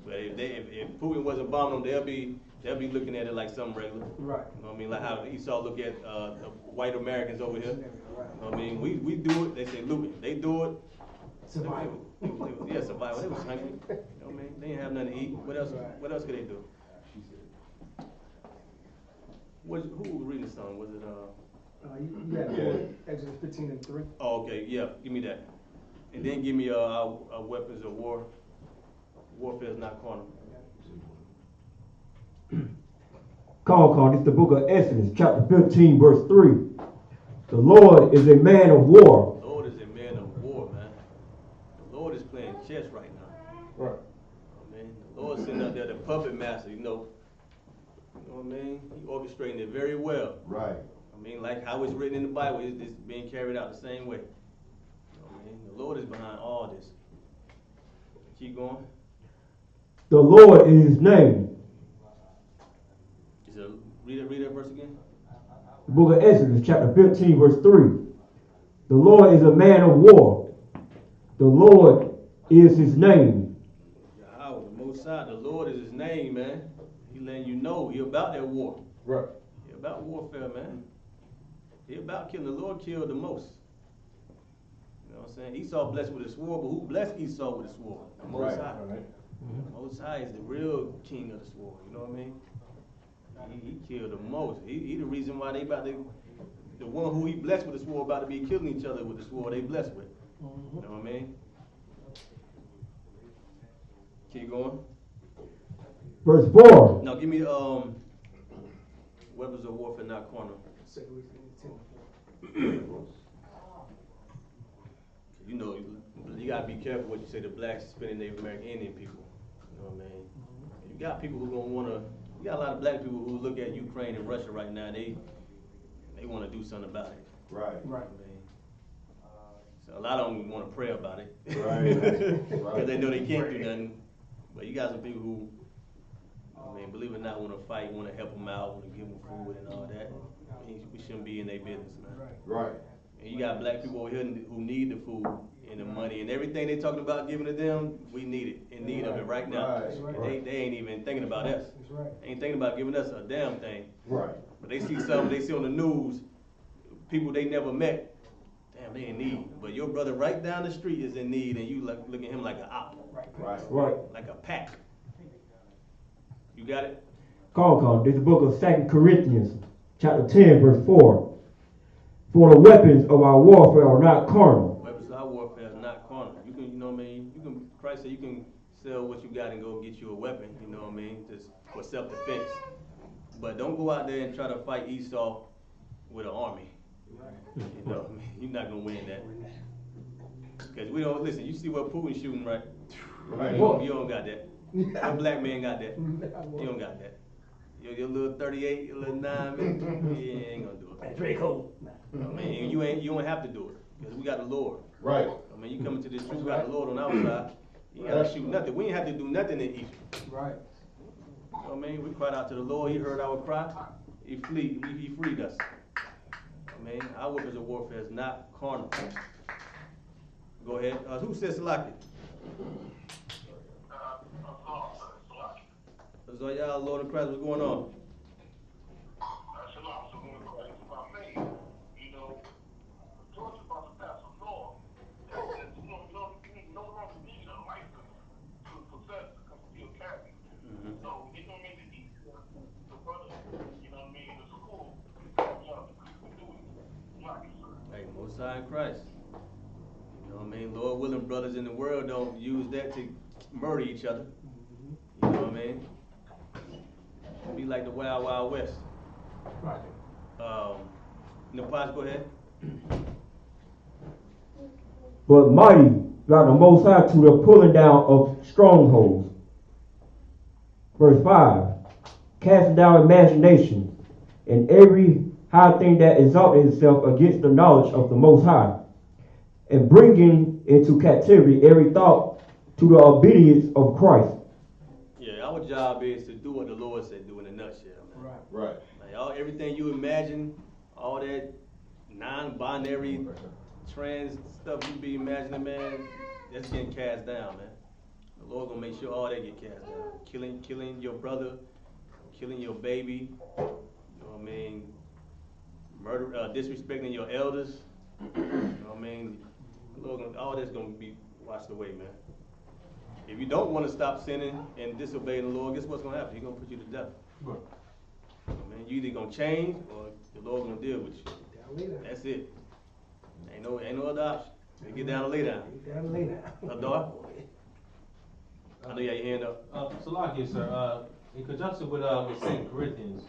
But if Putin wasn't bombing them, they'll be looking at it like something regular. Right. You know what I mean? Like how Esau look at the white Americans over here. Right. You know what I mean? We do it, they say looting. They do it, Survival. Yeah, survival. They was hungry. You know what I mean? They didn't have nothing to eat. What else? What else could they do? Who was reading the song? Was it You got Exodus 15:3. Oh, okay. Yeah. Give me that. And then give me our weapons of war. Warfare is not carnal. Call. This is the book of Exodus, chapter 15, verse 3. The Lord is a man of war. The Lord is a man of war, man. The Lord is playing chess right now. Right. I mean, the Lord's sitting out there, the puppet master, you know what I mean? He orchestrating it very well. Right. I mean, like how it's written in the Bible, it's being carried out the same way. You know what I mean? The Lord is behind all this. Keep going. The Lord is his name. Read that verse again. The book of Exodus, chapter 15, verse 3. The Lord is a man of war. The Lord is his name. Yahweh, the Most High, the Lord is his name, man. He letting you know he about that war. Right. He about warfare, man. He about killing. The Lord killed the most. You know what I'm saying? Esau blessed with a sword, but who blessed Esau with a sword? The Most High. Right. The Most High is the real king of the sword. You know what I mean? He killed the most. He the reason why they about to, the one who he blessed with the sword about to be killing each other with the sword they blessed with. You know what I mean? Keep going. Verse 4. Now give me weapons of warfare not carnal. You know, you gotta be careful what you say to blacks, Hispanic, Native American, Indian people. You know what I mean? You got people who gonna wanna. You got a lot of black people who look at Ukraine and Russia right now. They wanna do something about it. Right. You know what I mean? So a lot of them wanna pray about it. Right. Because they know they can't do nothing. But you got some people who, I mean, believe it or not, wanna fight, wanna help them out, wanna give them food and all that. I mean, we shouldn't be in their business, man. Right. And you got black people over here who need the food and the money and everything they talking about giving to them, we need it, in need of it right now. Right. And they ain't even thinking about us. They ain't thinking about giving us a damn thing. Right. But they see something, they see on the news, people they never met, damn, they in need. But your brother right down the street is in need and you look at him like an op, Right. like a pack. You got it? Call. This is the book of 2 Corinthians, chapter 10, verse 4. For the weapons of our warfare are not carnal. Weapons of our warfare is not carnal. You can, you know what I mean? You can, Christ said you can sell what you got and go get you a weapon, you know what I mean? Just for self-defense. But don't go out there and try to fight Esau with an army. You know what I mean? You're not gonna win that. Because we don't, listen, you see what Putin's shooting, right? Right. You don't got that. No black man got that. You don't got that. Your little 38, your little 9 minutes, you ain't gonna do it. Draco. I mean, you don't have to do it. Because we got the Lord. Right. I mean, you come into this truth, we got the Lord on our side. You gotta shoot nothing. We ain't have to do nothing in Egypt. Right. You know what I mean? We cried out to the Lord. He heard our cry. He freed us. I mean, our weapons of warfare is not carnal. Go ahead. Who says Salaki? So y'all, Lord of Christ, what's going on? Shalom, so one question, if I may, you know, George about to pass a law that says you no longer need a license to possess a concealed carry. So it don't make it easier for brothers, you know what I mean, in the school, you know, to do it. Like, Hey, Most High in Christ. You know what I mean? Lord willing, brothers in the world don't use that to murder each other. You know what I mean? Be like the Wild Wild West. Right. Napash, go ahead. But mighty like the Most High to the pulling down of strongholds. Verse 5. Casting down imagination and every high thing that exalted itself against the knowledge of the Most High, and bringing into captivity every thought to the obedience of Christ. Yeah, our job is to do what the Lord said do in a nutshell, man. Right. Like everything you imagine, all that non-binary trans stuff you be imagining, man, that's getting cast down, man. The Lord gonna make sure all that get cast down. Killing your brother, killing your baby, you know what I mean? Murder, disrespecting your elders, you know what I mean? The Lord all that's gonna be Watch the way, man. If you don't want to stop sinning and disobeying the Lord, guess what's going to happen? He's going to put you to death. Right. Man, you either going to change or the Lord's going to deal with you. That's it. Ain't no other option. You get down and lay down. Get down and lay down. Adar? I know you had your hand up. Salakia, sir. In conjunction with 2 Corinthians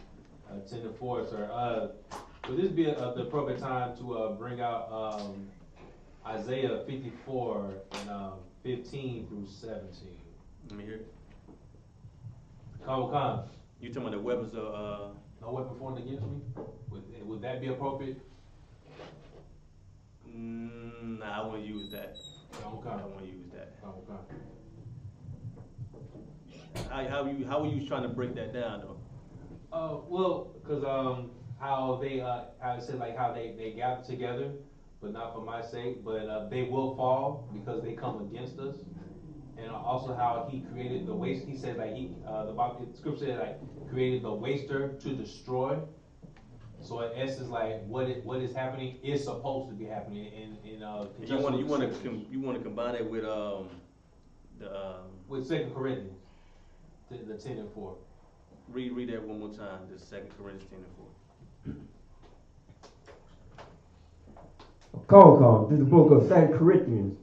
10:4, sir. Would this be the appropriate time to bring out Isaiah 54 and 15 through 17? Let me hear it. Khan. You talking about the weapons of No weapon formed against me? Would that be appropriate? Nah, I wouldn't use that. Okay. I wouldn't use that. Okay. How were you trying to break that down though? Well, because how it said like how they gather together, but not for my sake, but they will fall because they come against us. And also how he created the waste. He said like the scripture said like created the waster to destroy. So in essence, like what is happening is supposed to be happening in you want to combine it with with 2 Corinthians, the 10:4. Read that one more time. This 2 Corinthians 10:4. Call. This is the book of 2 Corinthians,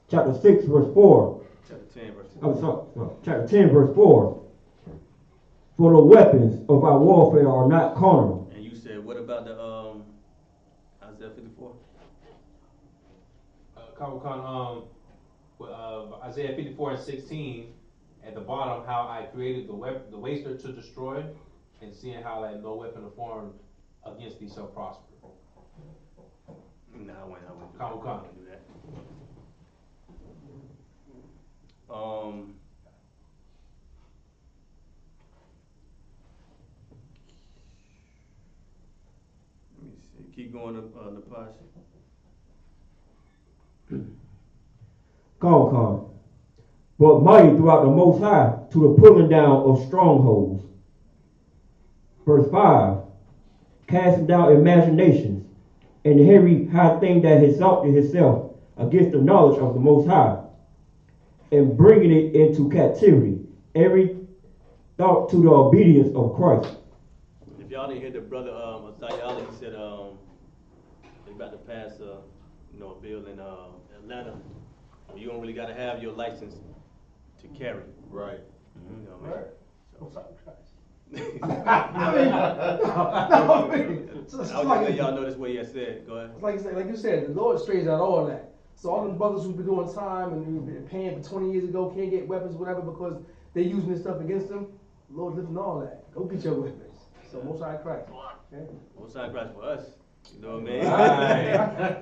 chapter 6, verse 4. Chapter 10, verse 4. I'm sorry, chapter 10, verse 4. For the weapons of our warfare are not carnal. And you said, what about the Isaiah 54? Isaiah 54 and 16, at the bottom, how I created the waster to destroy, and seeing how like no weapon formed against thee shall prosper. No, I wouldn't do that. Let me see. Keep going to the Pash. Call. But mighty throughout the Most High to the pulling down of strongholds. Verse 5. Casting down imaginations and every high thing that has exalted itself against the knowledge of the Most High, and bringing it into captivity, every thought to the obedience of Christ. If y'all didn't hear the brother Isaiah, he said they about to pass a bill in Atlanta. You don't really got to have your license to carry. Right. You know what I mean? So it's I was like, letting y'all know this way you said. Go ahead. like you said, the Lord straightens out all that. So all them brothers who've been doing time and who've been paying for 20 years ago can't get weapons, whatever, because they're using this stuff against them. The Lord lifting all that. Go get your weapons. So Most High Christ. Okay? Most High Christ for us. You know what I mean?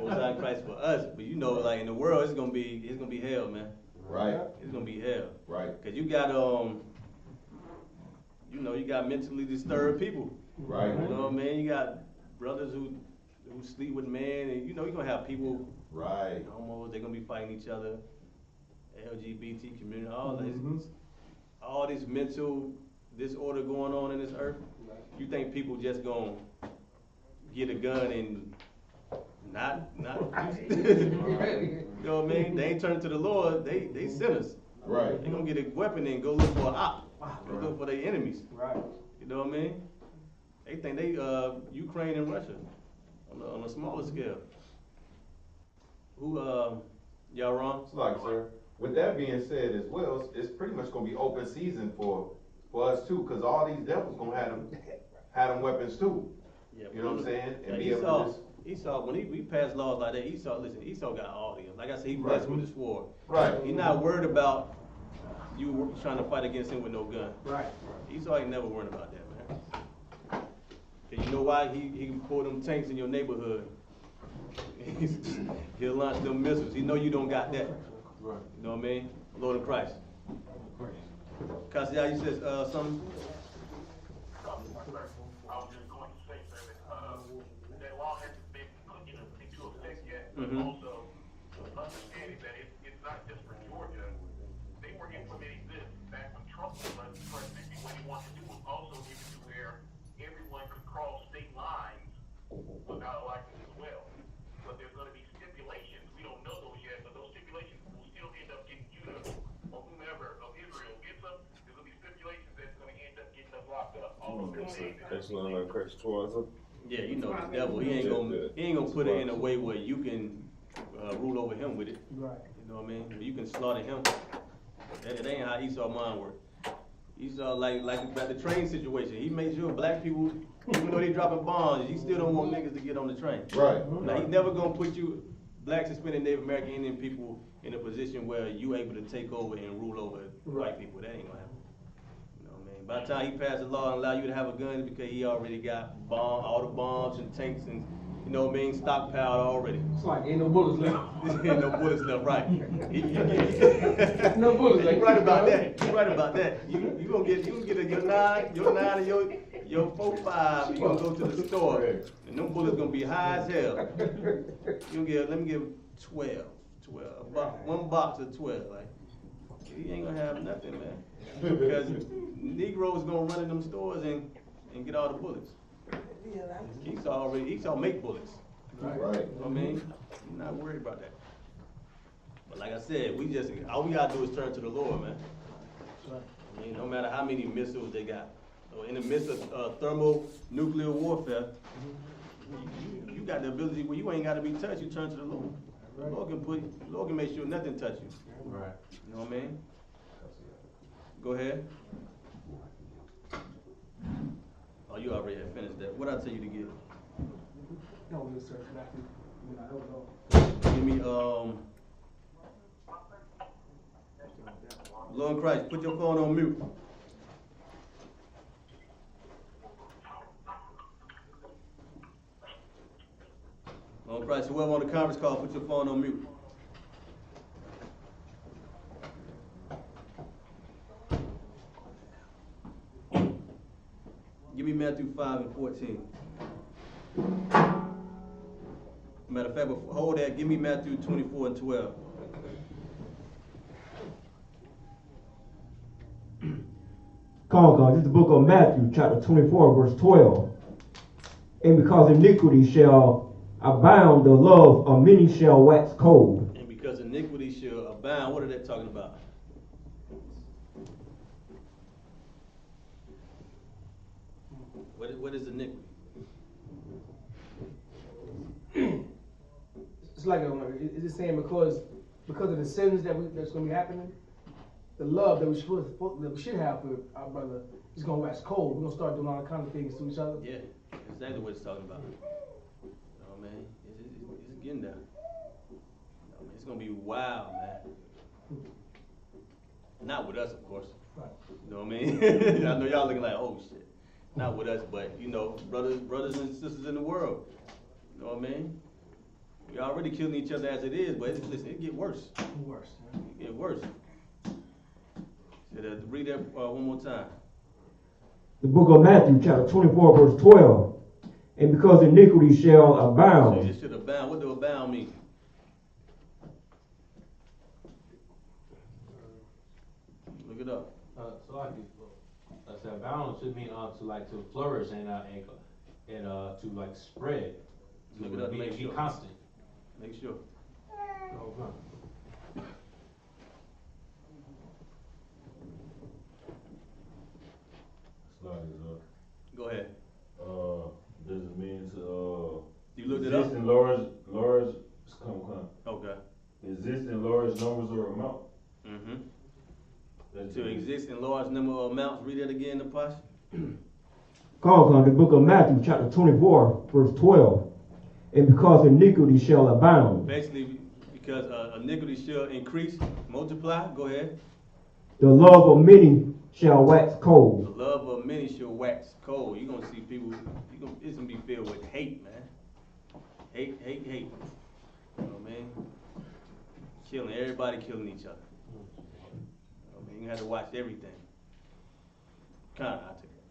Most High Christ for us. But you know, like in the world, it's gonna be hell, man. Right. It's gonna be hell. Right. Cause you got you got mentally disturbed people. Right. You know what I mean? You got brothers who sleep with men, and you're gonna have people. Right. Homos, they're gonna be fighting each other. LGBT community, all this mental disorder going on in this earth. You think people just gonna get a gun and not you know what I mean? They ain't turning to the Lord, they sinners. Right. They gonna get a weapon and go look for an op. Go look for their enemies. Right. You know what I mean? They think they Ukraine and Russia on a smaller scale. Who y'all wrong? It's like, sir. With that being said as well, it's pretty much gonna be open season for us too, cause all these devils gonna have them weapons too. Yeah, You know what I'm saying? And be Esau, able to just, Esau, when we pass laws like that, Esau got all them. Like I said, he blessed with the sword. right. He's not worried about you trying to fight against him with no gun. Right. Esau ain't never worried about that, man. And you know why? He can pull them tanks in your neighborhood. He'll launch them missiles. He know you don't got that. Right. You know what I mean? Lord of Christ. Kasi, you said something? I was just going to say, sir, that law hasn't been put into effect yet. Mhm. Also, understanding that it's not just for Georgia. They were implementing this back when Trump was president, and what he wanted to do was also give it to where everyone could cross state lines without a license as well. But there's going to be stipulations. We don't know those yet, but those stipulations will still end up Excellent Christ towards us. Yeah, you know the devil. He ain't gonna put it in a way where you can rule over him with it. Right. You know what I mean? Where you can slaughter him. That ain't how Esau mind work. Esau like about the train situation. He made sure black people, even though they dropping bombs, you still don't want niggas to get on the train. Right. Now he's never gonna put you black, Hispanic, Native American, Indian people in a position where you able to take over and rule over white people. That ain't gonna happen. You know what I mean? By the time he passed a law and allow you to have a gun, it's because he already got all the bombs and tanks and, you know what I mean, stockpiled already. It's like ain't no bullets left. Ain't no bullets left, right? No bullets left. You right about that. You right about that. You gonna get your 9 and your 4.5. You gonna go to the store and them bullets gonna be high as hell. Let me give 12. One box of 12. Like he ain't gonna have nothing, man. Because Negroes gonna run in them stores and get all the bullets. Esau make bullets. Right. You know what I mean? I'm not worried about that. But like I said, all we gotta do is turn to the Lord, man. I mean, no matter how many missiles they got. So in the midst of thermonuclear warfare, you got the ability where you ain't gotta be touched, you turn to the Lord. The Lord can make sure nothing touch you. Right. You know what I mean? Go ahead. Oh, you already had finished that. What I tell you to get? No, we'll search back. Give me Lord Christ, put your phone on mute. Lord Christ, whoever on the conference call, put your phone on mute. Give me Matthew 5 and 14. Matter of fact, hold that. Give me Matthew 24 and 12. This is the book of Matthew, chapter 24, verse 12. And because iniquity shall abound, the love of many shall wax cold. And because iniquity shall abound, what are they talking about? What is iniquity? It's like it's just saying because of the sins that's going to be happening, the love that we should have for our brother is going to wax cold. We're going to start doing all kind of things to each other. Yeah, exactly what it's talking about. You know what I mean? It's getting there. You know, it's going to be wild, man. Not with us, of course. Right. You know what I mean? I know y'all looking like, oh shit. Not with us, but you know, brothers and sisters in the world. You know what I mean? We already killing each other as it is, but listen, it get worse. Worse. It get worse. Read that one more time. The book of Matthew, chapter 24, verse 12. And because iniquity shall abound. So it should abound. What do abound mean? Look it up. So I said abound should mean to flourish and to like spread. Look it up to make be sure. constant. Make sure. Go ahead. Does it mean to You looked it up? exist in large Okay. exist in large numbers or amount? Mm-hmm. To exist in large number of amounts. Read that again, Napash. The book of Matthew, chapter 24, verse 12. And because iniquity shall abound. Basically, because iniquity shall increase, multiply. Go ahead. The love of many shall wax cold. The love of many shall wax cold. You're gonna see people. It's gonna be filled with hate, man. Hate. You know what I mean? Killing everybody, killing each other. You know what I mean? You have to watch everything. Kinda, I take it.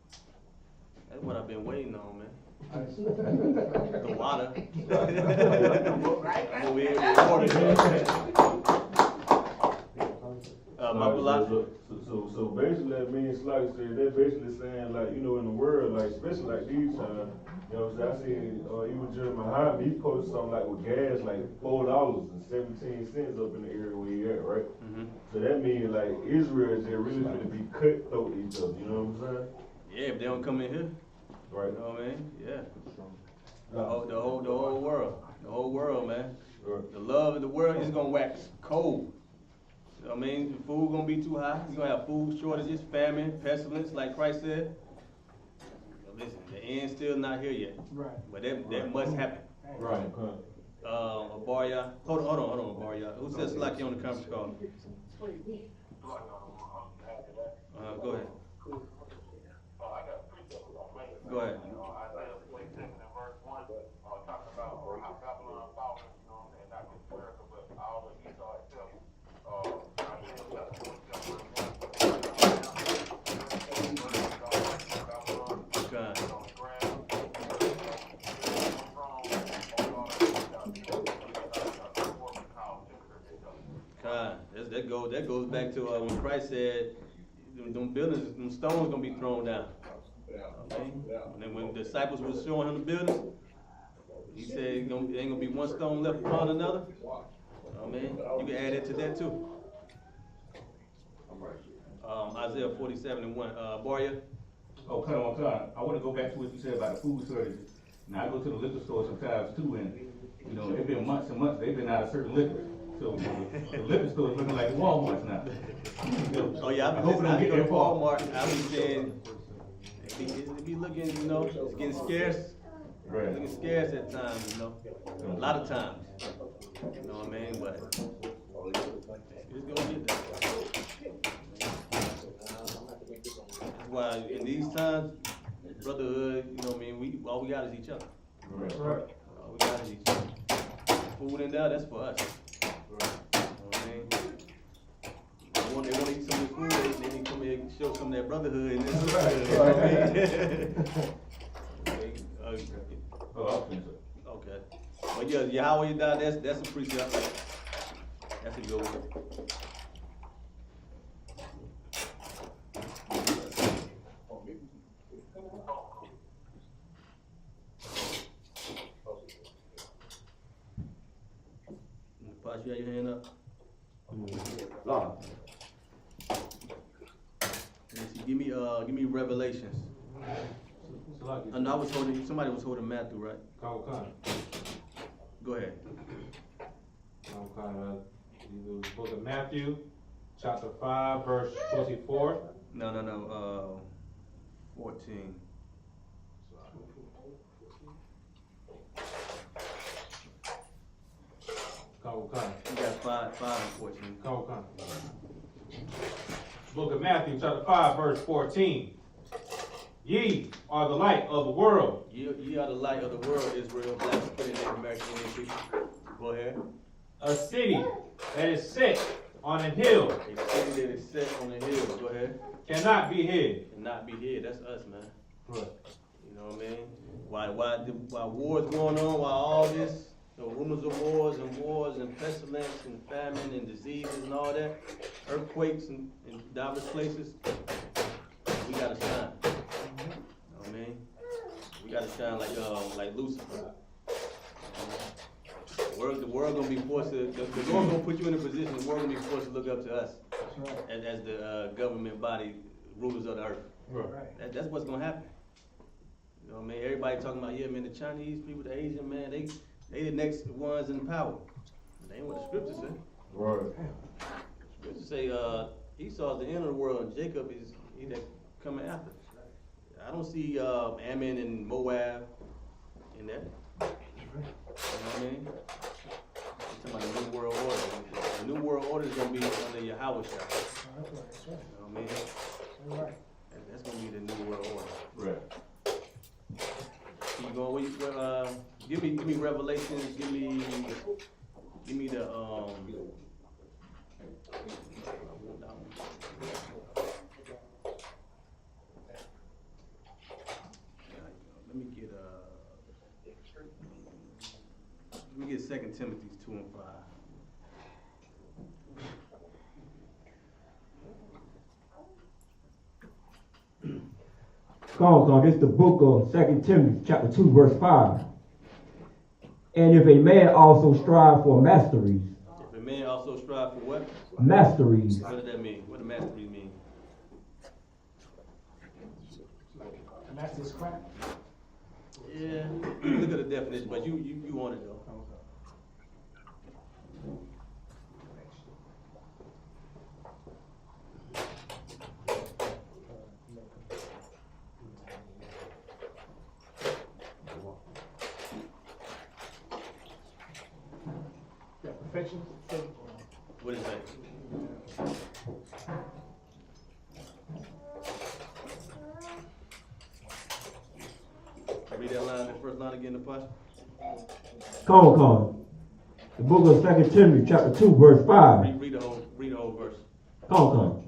That's what I've been waiting on, man. The water. Over here, the water. So basically that means, like I said, they're basically saying, like, you know, in the world, like, especially like these times, you know what I'm saying? I seen even Jeremiah, he posted something like with gas, like $4.17 up in the area where he at, right? Mm-hmm. So that means like Israel is really going to be cutthroat to each other, you know what I'm saying? Yeah, if they don't come in here, Right. you know what I mean? Yeah. The whole world. The whole world, man. Right. The love of the world is gonna wax cold. You know what I mean? The food gonna be too high. You're gonna have food shortages, famine, pestilence, like Christ said. But listen, the end's still not here yet. Right. But that must happen. Right. Abaria, hold on, Abaria. Who says Salaki on the conference call? Go ahead. Go ahead. Isaiah 47 and verse 1, talking about how Babylon fallen, you know, and not just America, but all of Esau itself. Isaiah chapter 47 that goes back to when Christ said, them buildings, them stones gonna be thrown down. Okay? And then when the disciples were showing him the buildings, he said there ain't gonna be one stone left upon another. I mean, you can add that to that too. Isaiah 47 and 1. Baria? Oh, come on. I want to go back to what you said about the food shortages. Now, I go to the liquor store sometimes too, and, you know, it's been months and months, they've been out of certain liquor. So the liquor store is looking like Walmart's now. Oh yeah, I hope I get to Walmart. I be saying, it be looking, you know, it's getting scarce. Right. It's getting scarce at times, you know. A lot of times. You know what I mean? But it's gonna get there. That's why in these times, brotherhood, you know what I mean, all we got is each other. Right. All we got is each other. Food in there, that's for us. You know what I mean? They want to eat some of the food, they need to come here and show some of that brotherhood in this. You know what I mean? Okay. But yeah, Yahweh died, that's a precept. That's a good one. Posh, you have your hand up? Give me Revelations. No, somebody was holding Matthew, right? Go ahead. The book of Matthew, chapter 5, verse 24. No, 14. You got 5 and 14. Book of Matthew, chapter 5, verse 14. Ye are the light of the world. Ye are the light of the world, Israel. Blacks put in Native American Indian people. Go ahead. A city that is set on a hill. A city that is set on a hill. Go ahead. Cannot be hid. Cannot be hid. That's us, man. Right. You know what I mean? Why wars going on? Why all this? The rumors of wars and pestilence and famine and diseases and all that, earthquakes in diverse places. We gotta shine. You know what I mean? We gotta shine like Lucifer. The world gonna be forced to. The Lord gonna put you in a position. The world gonna be forced to look up to us as the government body, rulers of the earth. Right. That's what's gonna happen. You know what I mean? Everybody talking about, yeah, man, the Chinese people, the Asian man, they the next ones in power. That ain't what the scriptures say. Right. Scriptures say Esau is the end of the world and Jacob is he that coming after. I don't see Ammon and Moab in that. You know what I mean? I'm talking about the New World Order. The New World Order is going to be under Yahanna. You know what I mean? That's going to be the New World Order. Right. You go, give me Revelations, give me the let me get 2 Timothy 2 and 5. This is the book of 2 Timothy, chapter 2, verse 5. And if a man also strive for masteries. If a man also strive for what? Masteries. What does that mean? What do masteries mean? Master's craft. Yeah, look at the definition, but you want it though. Yeah, perfection. What is that? Read that line, that first line again, the Pash. Come. The book of 2 Timothy, chapter 2, verse 5. Read the whole verse. Come.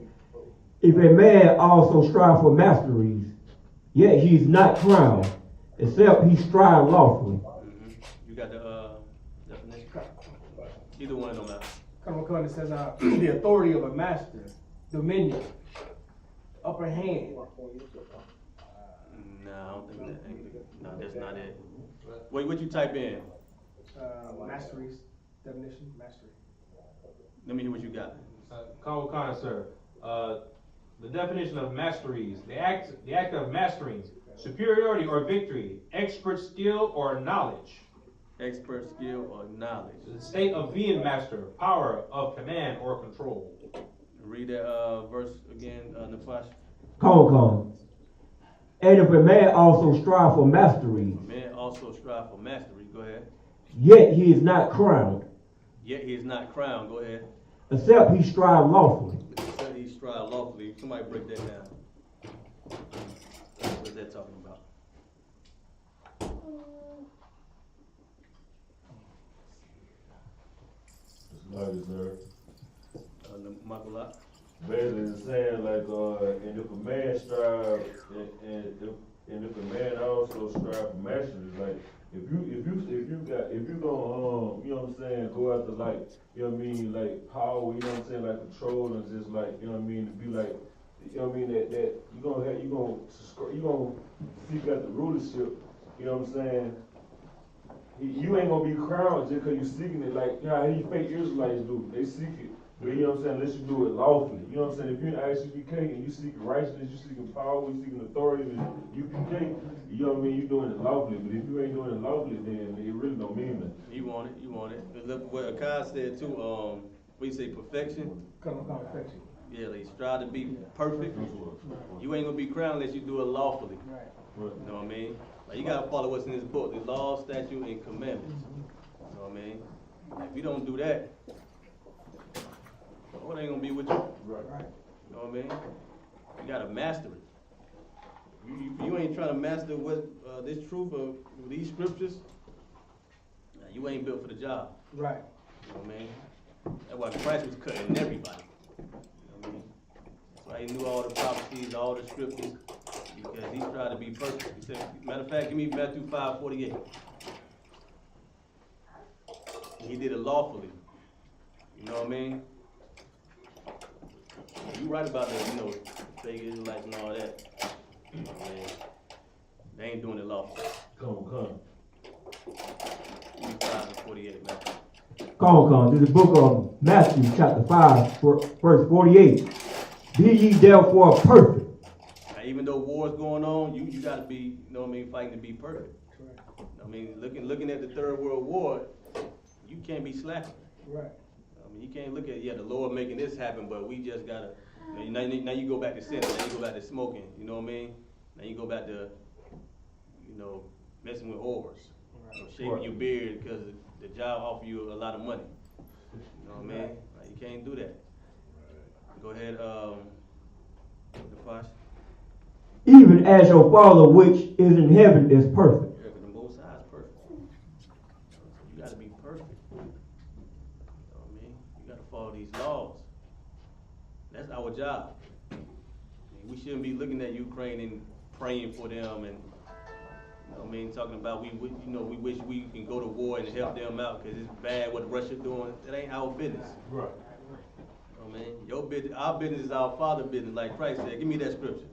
If a man also strive for masteries, yet he is not crowned, except he strive lawfully. Mm-hmm. You got the definition? Either one of them out. Come, it says the authority of a master, dominion, upper hand. No, I don't think that. No, that's not it. Wait, what you type in? Masteries, definition, mastery. Let me hear what you got. Khan, sir. The definition of masteries, the act of mastering, superiority or victory, expert skill or knowledge. Expert skill or knowledge. The state of being master, power of command or control. Read that verse again, Nafash. Come. And if a man also strive for masteries, Man also strive for mastery. Go ahead. yet he is not crowned, Yet he is not crowned. Go ahead. except he strive lawfully. Said he strive lawfully. Somebody break that down. What is that talking about? Like, sir. Michael Locke. Basically, it's saying like, and if a man strive, and if a man also strive for mastery, like, if you gonna, you know what I'm saying, go after like, you know what I mean, like power, you know what I'm saying, like control and just like, you know what I mean, to be like, you know what I mean, that you gonna seek out the rulership, you know what I'm saying. You ain't gonna be crowned just because you seeking it, like, you know how these fake Israelites do, they seek it. But you know what I'm saying, unless you do it lawfully. You know what I'm saying? If you're in I.S.U.P.K and you seeking righteousness, you seeking power, you seeking authority in U.P.K, you know what I mean, you're doing it lawfully. But if you ain't doing it lawfully, then it really don't mean nothing. You want it. Look what Akai said too, what you say, perfection? Perfection. Yeah, they strive to be perfect. You ain't gonna be crowned unless you do it lawfully. Right. You know what I mean? Like, you gotta follow what's in this book, the law, statute, and commandments. You know what I mean? If you don't do that, the Lord ain't gonna be with you. Right. You know what I mean? You gotta master it. You ain't trying to master what this truth of these scriptures, you ain't built for the job. Right. You know what I mean? That's why Christ was cutting everybody. You know what I mean? That's why he knew all the prophecies, all the scriptures, because he tried to be perfect. He said, matter of fact, give me Matthew 5:48. He did it lawfully. You know what I mean? You right about that, you know, fake Israelites and all that. You know what I mean? They ain't doing it lawfully. Come. 5:48, man. Come. This is the book of Matthew, chapter 5, verse 48. Be ye therefore perfect. Now, even though war's going on, you gotta be, you know what I mean, fighting to be perfect. I mean, looking at the Third World War, you can't be slacking. Right. I mean, you can't look at, the Lord making this happen, but we just gotta, now you go back to sin, now you go back to smoking, you know what I mean? Now you go back to, messing with whores, shaving your beard because the job offer you a lot of money. You know what I mean? Like, you can't do that. Go ahead, Nafash. Even as your Father which is in heaven is perfect. Yeah, because the Most High is perfect. You gotta be perfect. You know what I mean? You gotta follow these laws. That's our job. We shouldn't be looking at Ukraine and praying for them and, you know what I mean, talking about we wish we can go to war and help them out because it's bad what Russia doing. That ain't our business. Right. You know what I mean? Your business, our business is our Father's business, like Christ said. Give me that scripture.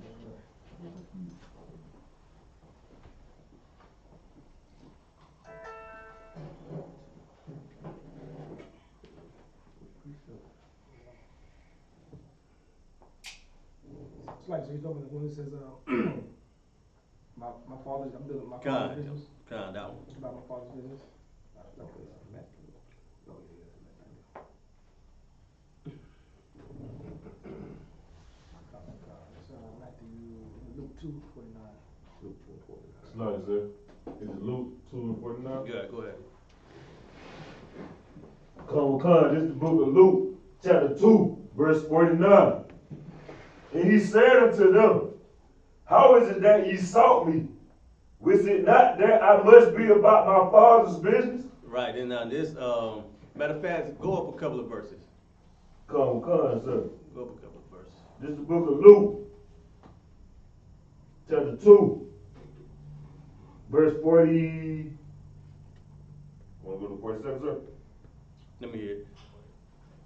It's like, so he's talking about when it says, My father's, I'm dealing with my Con, father's business. con, that one. About my father's business. Luke 2:49. Luke 2:49. No, sir. Is it Luke 2:49? Yeah, go ahead. This is the book of Luke, chapter 2, verse 49. And he said unto them, how is it that ye sought me? Was it not that I must be about my father's business? Right, and now this, matter of fact, go up a couple of verses. Come, sir. Go up a couple of verses. This is the book of Luke, chapter 2, verse 40. Want to go to 47, sir? Let me hear it.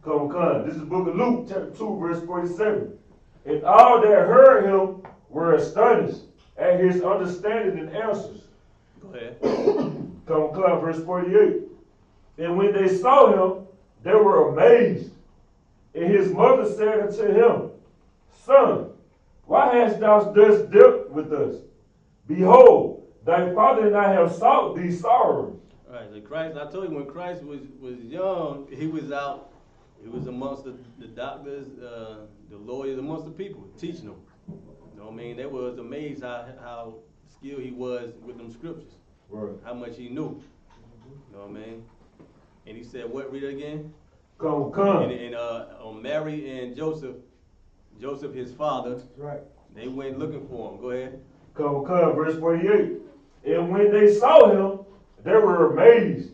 Come. This is the book of Luke, chapter 2, verse 47. And all that heard him were astonished at his understanding and answers. Go ahead. Come, verse 48. And when they saw him, they were amazed. And his mother said unto him, Son, why hast thou thus dealt with us? Behold, thy father and I have sought thee sorrowing. All right, so Christ, I told you when Christ was young, he was out, he was amongst the doctors, the lawyers, amongst the people, teaching them. You know what I mean? They was amazed how skilled he was with them scriptures. Right. How much he knew. You know what I mean? And he said, what, read it again? Come. And on Mary and Joseph, his father, That's right. they went looking for him. Go ahead. Come, verse 48. And when they saw him, they were amazed.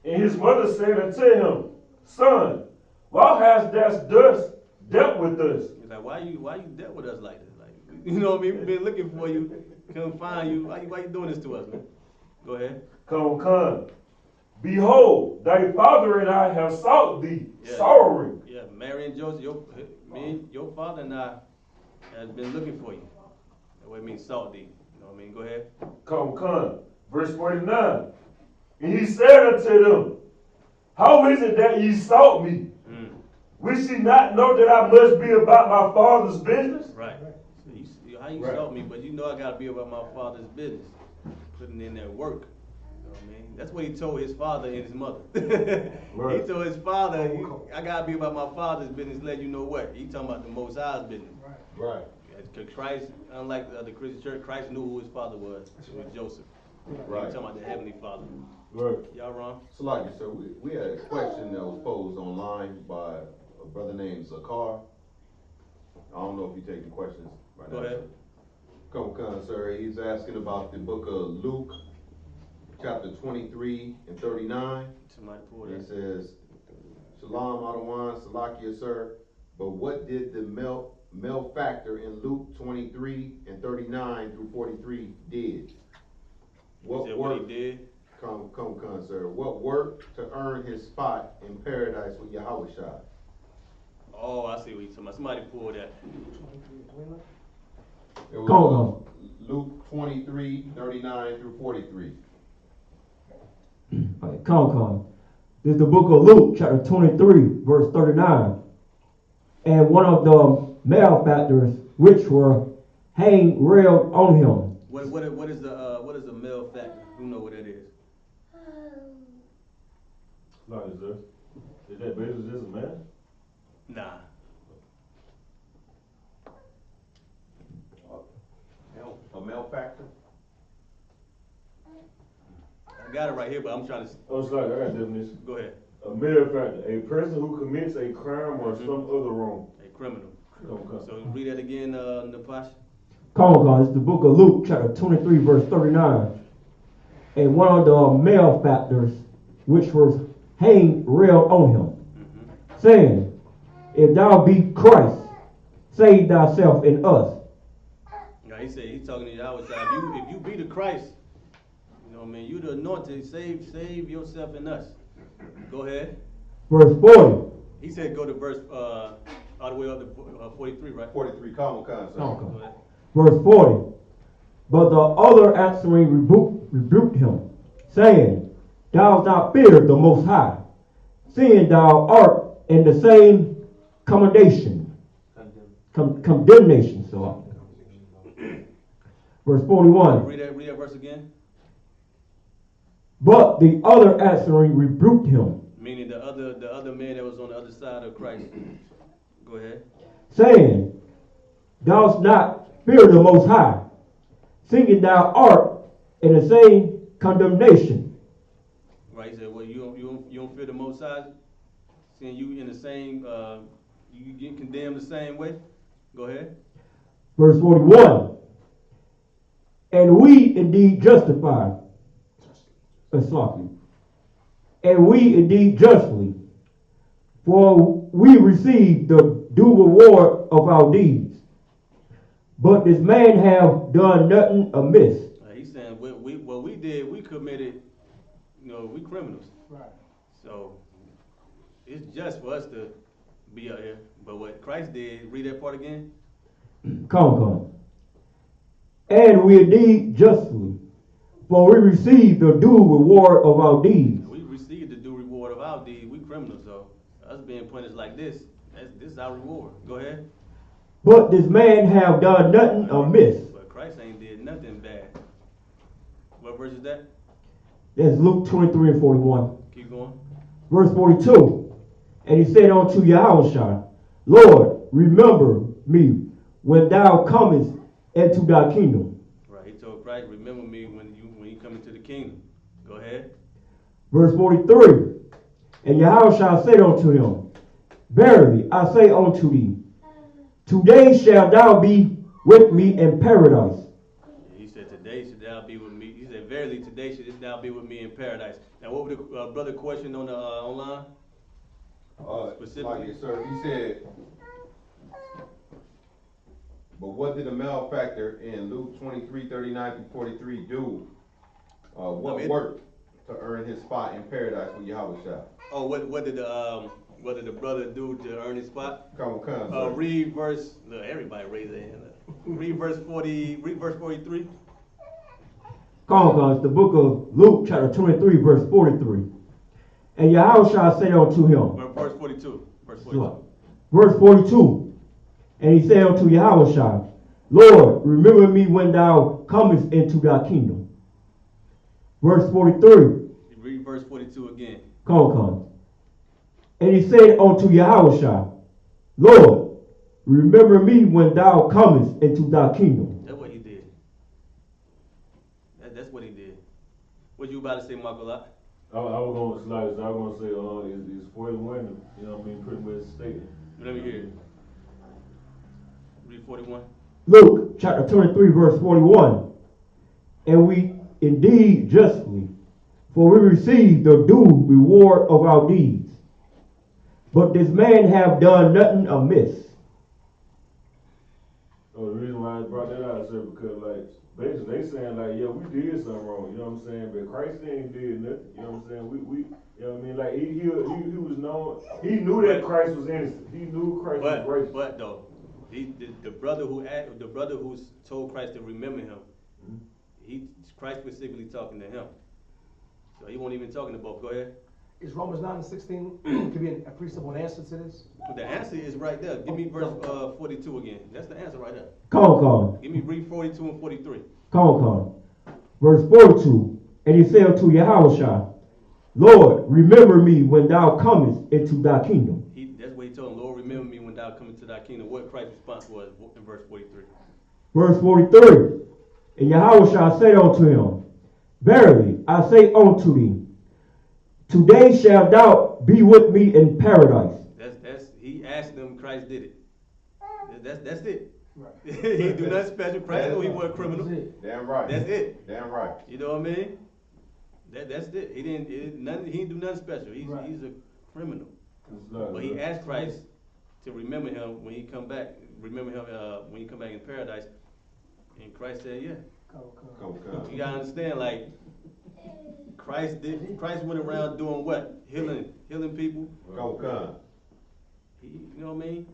And his mother said unto him, Son, why hast thou thus dealt with us? He's like, why you dealt with us like this? Like, you know what I mean? We've been looking for you, couldn't find you. Why you doing this to us, man? Go ahead. Come. Behold, thy father and I have sought thee, sorrowing. Yeah, Mary and Joseph, your father and I has been looking for you. That's what it means, sought thee. You know what I mean? Go ahead. Come. Verse 49. And he said unto them, how is it that ye sought me? Wish ye not know that I must be about my father's business? Right. So how you sought me, but you know I got to be about my father's business. Putting in that work. You know what I mean? That's what he told his father and his mother. Right. He told his father, I got to be about my father's business, let you know what. He talking about the Most High's business. Right. Because Christ, unlike the Christian church, Christ knew who his father was. It was Joseph. Right. He talking about the Heavenly Father. Right. Y'all wrong? So like you said, we had a question that was posed online by a brother named Zakar. I don't know if you're taking questions right now. Go ahead. Come, sir. He's asking about the book of Luke, chapter 23 and 39. Somebody pull It that. says, Shalom, Adawan, Salakia, sir. But what did the malefactor in Luke 23 and 39 through 43 did? What he did? Come, sir. What work to earn his spot in paradise with Yahweh Shai? Oh, I see what you're talking about. Somebody pull that. It was Come. Luke 23, 39 through 43. Right, come. This is the book of Luke, chapter 23, verse 39. And one of the malefactors which were hanged railed on him. What is the malefactor? Who know what that is? Like, sir. Is that basically just a man? Nah. A malefactor? I got it right here, but I'm trying to. Oh, it's like, I got definition. Go ahead. A malefactor, a person who commits a crime or some other wrong. A criminal. Come. So read that again, Napash. Come, it's the book of Luke, chapter 23, verse 39. And one of the malefactors which was hanged railed on him, saying, If thou be Christ, save thyself and us. Yeah, he said he's talking to Yahweh. If you be the Christ, you know what I mean, you the anointed, save yourself and us. Go ahead. Verse 40. He said go to verse all the way up to 43, right? 43, come, sir. Go ahead. Verse 40. But the other answering rebuked him, saying, Thou dost not fear the Most High, seeing thou art in the same condemnation. So Verse 41. Read that verse again. But the other answering rebuked him, Meaning the other man that was on the other side of Christ. Go ahead. saying, Dost not fear the Most High, seeing thou art in the same condemnation. Right. He said, well, you don't fear the Most High, seeing you in the same, you get condemned the same way. Go ahead. Verse 41. And we indeed justify, and we indeed justly, for we receive the due reward of our deeds. But this man have done nothing amiss. He's saying what we did, we committed, we criminals. Right. So it's just for us to be out here. But what Christ did, read that part again. Come. And we indeed justly, for we receive the due reward of our deeds. We received the due reward of our deeds. We criminals, so us being punished like this is our reward. Go ahead. But this man have done nothing amiss. But Christ ain't did nothing bad. What verse is that? That's Luke 23 and 41. Keep going. Verse 42. And he said unto Yahanna, Lord, remember me when thou comest into thy kingdom. Right. He told Christ, remember me when you come into the kingdom. Go ahead. Verse 43. And Yahanna said unto him, Verily I say unto thee, today shalt thou be with me in paradise. He said, today should thou be with me. He said, verily today should thou be with me in paradise. Now what was the brother question on the online? Specifically? Like, sir, he said, but what did the malefactor in Luke 23:39-43 do? What work to earn his spot in paradise with Yahweh? Oh, what did the brother do to earn his spot? Come, sir. Read verse. Look, everybody raise their hand. Read verse 40. Read verse 43. It's the book of Luke, chapter 23, verse 43. And Yahanna said unto him, Verse 42. Verse 42. Verse 42. And he said unto Yahanna, Lord, remember me when thou comest into thy kingdom. Verse 43. Read verse 42 again. Come. And he said unto Yahanna, Lord, remember me when thou comest into thy kingdom. That's what he did. That's what he did. What you about to say, Michael? I was going to slide this. I was going to say, it's 41, pretty much stated. Let me hear it. Read 41. Luke chapter 23, verse 41. And we indeed justly, for we receive the due reward of our deeds. But this man have done nothing amiss. Oh, the reason why I brought that out, sir, because basically they saying yeah, we did something wrong, you know what I'm saying? But Christ ain't did nothing, you know what I'm saying? We you know what I mean? Like he was known, he knew that Christ was innocent. He knew Christ was righteous. But though, the brother who told Christ to remember him, Christ specifically talking to him. So he wasn't even talking to both. Go ahead. Is Romans 9:16 could be a pretty simple answer to this? The answer is right there. Give me verse 42 again. That's the answer right there. Come. Give me read 42 and 43. Come. Verse 42. And he said unto Yahanna, Lord, remember me when thou comest into thy kingdom. That's what he told him. Lord, remember me when thou comest into thy kingdom. What Christ's response was in verse 43. Verse 43. And Yahanna said unto him, Verily I say unto thee, today shalt thou be with me in paradise. That's he asked them. Christ did it. That's it. Right. He didn't do nothing special. Christ knew he wasn't criminal. Damn right. That's it. Damn right. You know what I mean? That's it. He didn't do nothing special. He's a criminal. But he asked Christ to remember him when he come back. Remember him when he come back in paradise. And Christ said, "Yeah." Come. You gotta understand, Christ went around doing what? Healing people. Come. You know what I mean?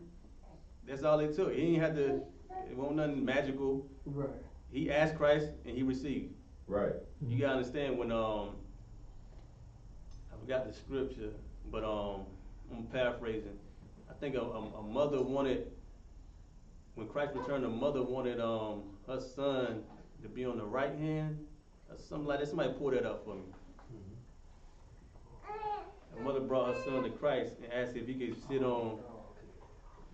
That's all it took. He ain't had to. It wasn't nothing magical. Right. He asked Christ and he received. Right. You gotta understand when I forgot the scripture, but I'm paraphrasing. I think a mother wanted, when Christ returned, a mother wanted her son to be on the right hand, or something like that. Somebody pull that up for me. A mother brought her son to Christ and asked if he could sit on,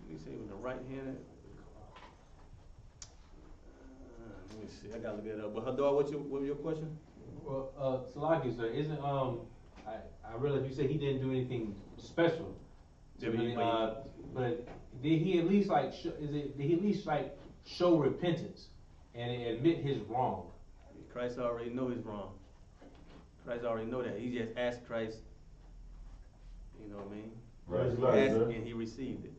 let me say, on the right hand. Let me see, I gotta look that up. But Hadar, what was your question? Well, Salaki, sir, isn't I realize you said he didn't do anything special. Yeah, Really, but did he at least like did he at least like show repentance and admit his wrong? Christ already know his wrong. Christ already know that. He just asked Christ, you know what I mean? Right. Asked and he received it.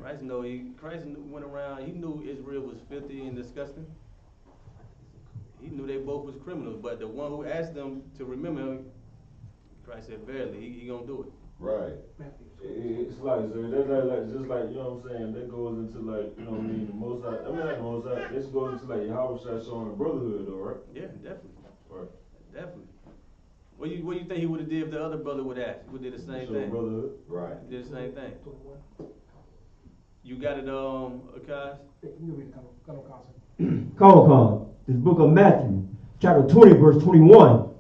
Christ went around, he knew Israel was filthy and disgusting. He knew they both was criminals, but the one who asked them to remember him, Christ said, verily, he gonna do it. Right. It's like, sir, that's like, just like, you know what I'm saying, that goes into like, you know what I mean, the most out, I mean, not the most out, this goes into like Yahanna showing brotherhood though, right? Yeah, definitely. Right. Definitely. What do you think he would have did if the other brother would ask? He would have did the same Show thing. brotherhood. Right. He did the same thing. You got it, Akash? Come, this book of Matthew, chapter 20, verse 21.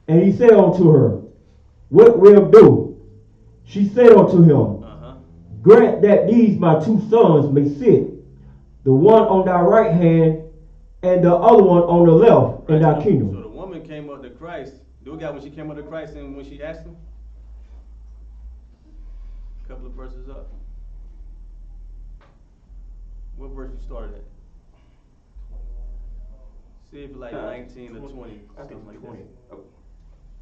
And he said unto her, what will do? She said unto him, grant that these my two sons may sit, the one on thy right hand and the other one on the left in thy kingdom. So the woman came up to Christ. Do we got when she came up to Christ and when she asked him? A couple of verses up. What verse you started at? See if like 19 or 20, something like that.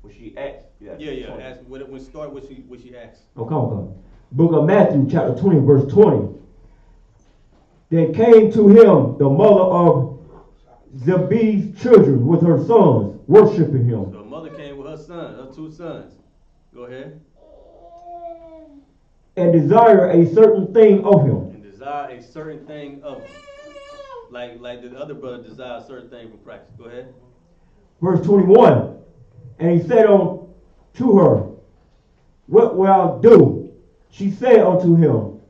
When she asked. Yeah. Ask, when start what she asked. Oh, come. Book of Matthew, chapter 20, verse 20. Then came to him the mother of Zebedee's children with her sons, worshiping him. So a mother came with her two sons. Go ahead. And desire a certain thing of him. And desire a certain thing of him. Like the other brother desired a certain thing from Christ. Go ahead. Verse 21. And he said unto her, what will I do? She said unto him,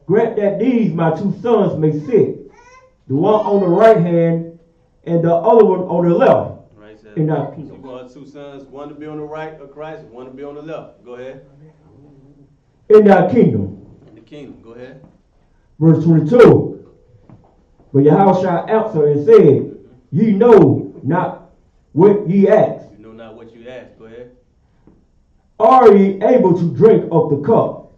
grant that these my two sons may sit, the one on the right hand and the other one on the left. Right, so in thy kingdom. She wanted two sons, one to be on the right of Christ, one to be on the left. Go ahead. In thy kingdom. In the kingdom. Go ahead. Verse 22. But Yahushua answered and said, ye know not what ye ask. You know not what you ask. Go ahead. Are ye able to drink of the cup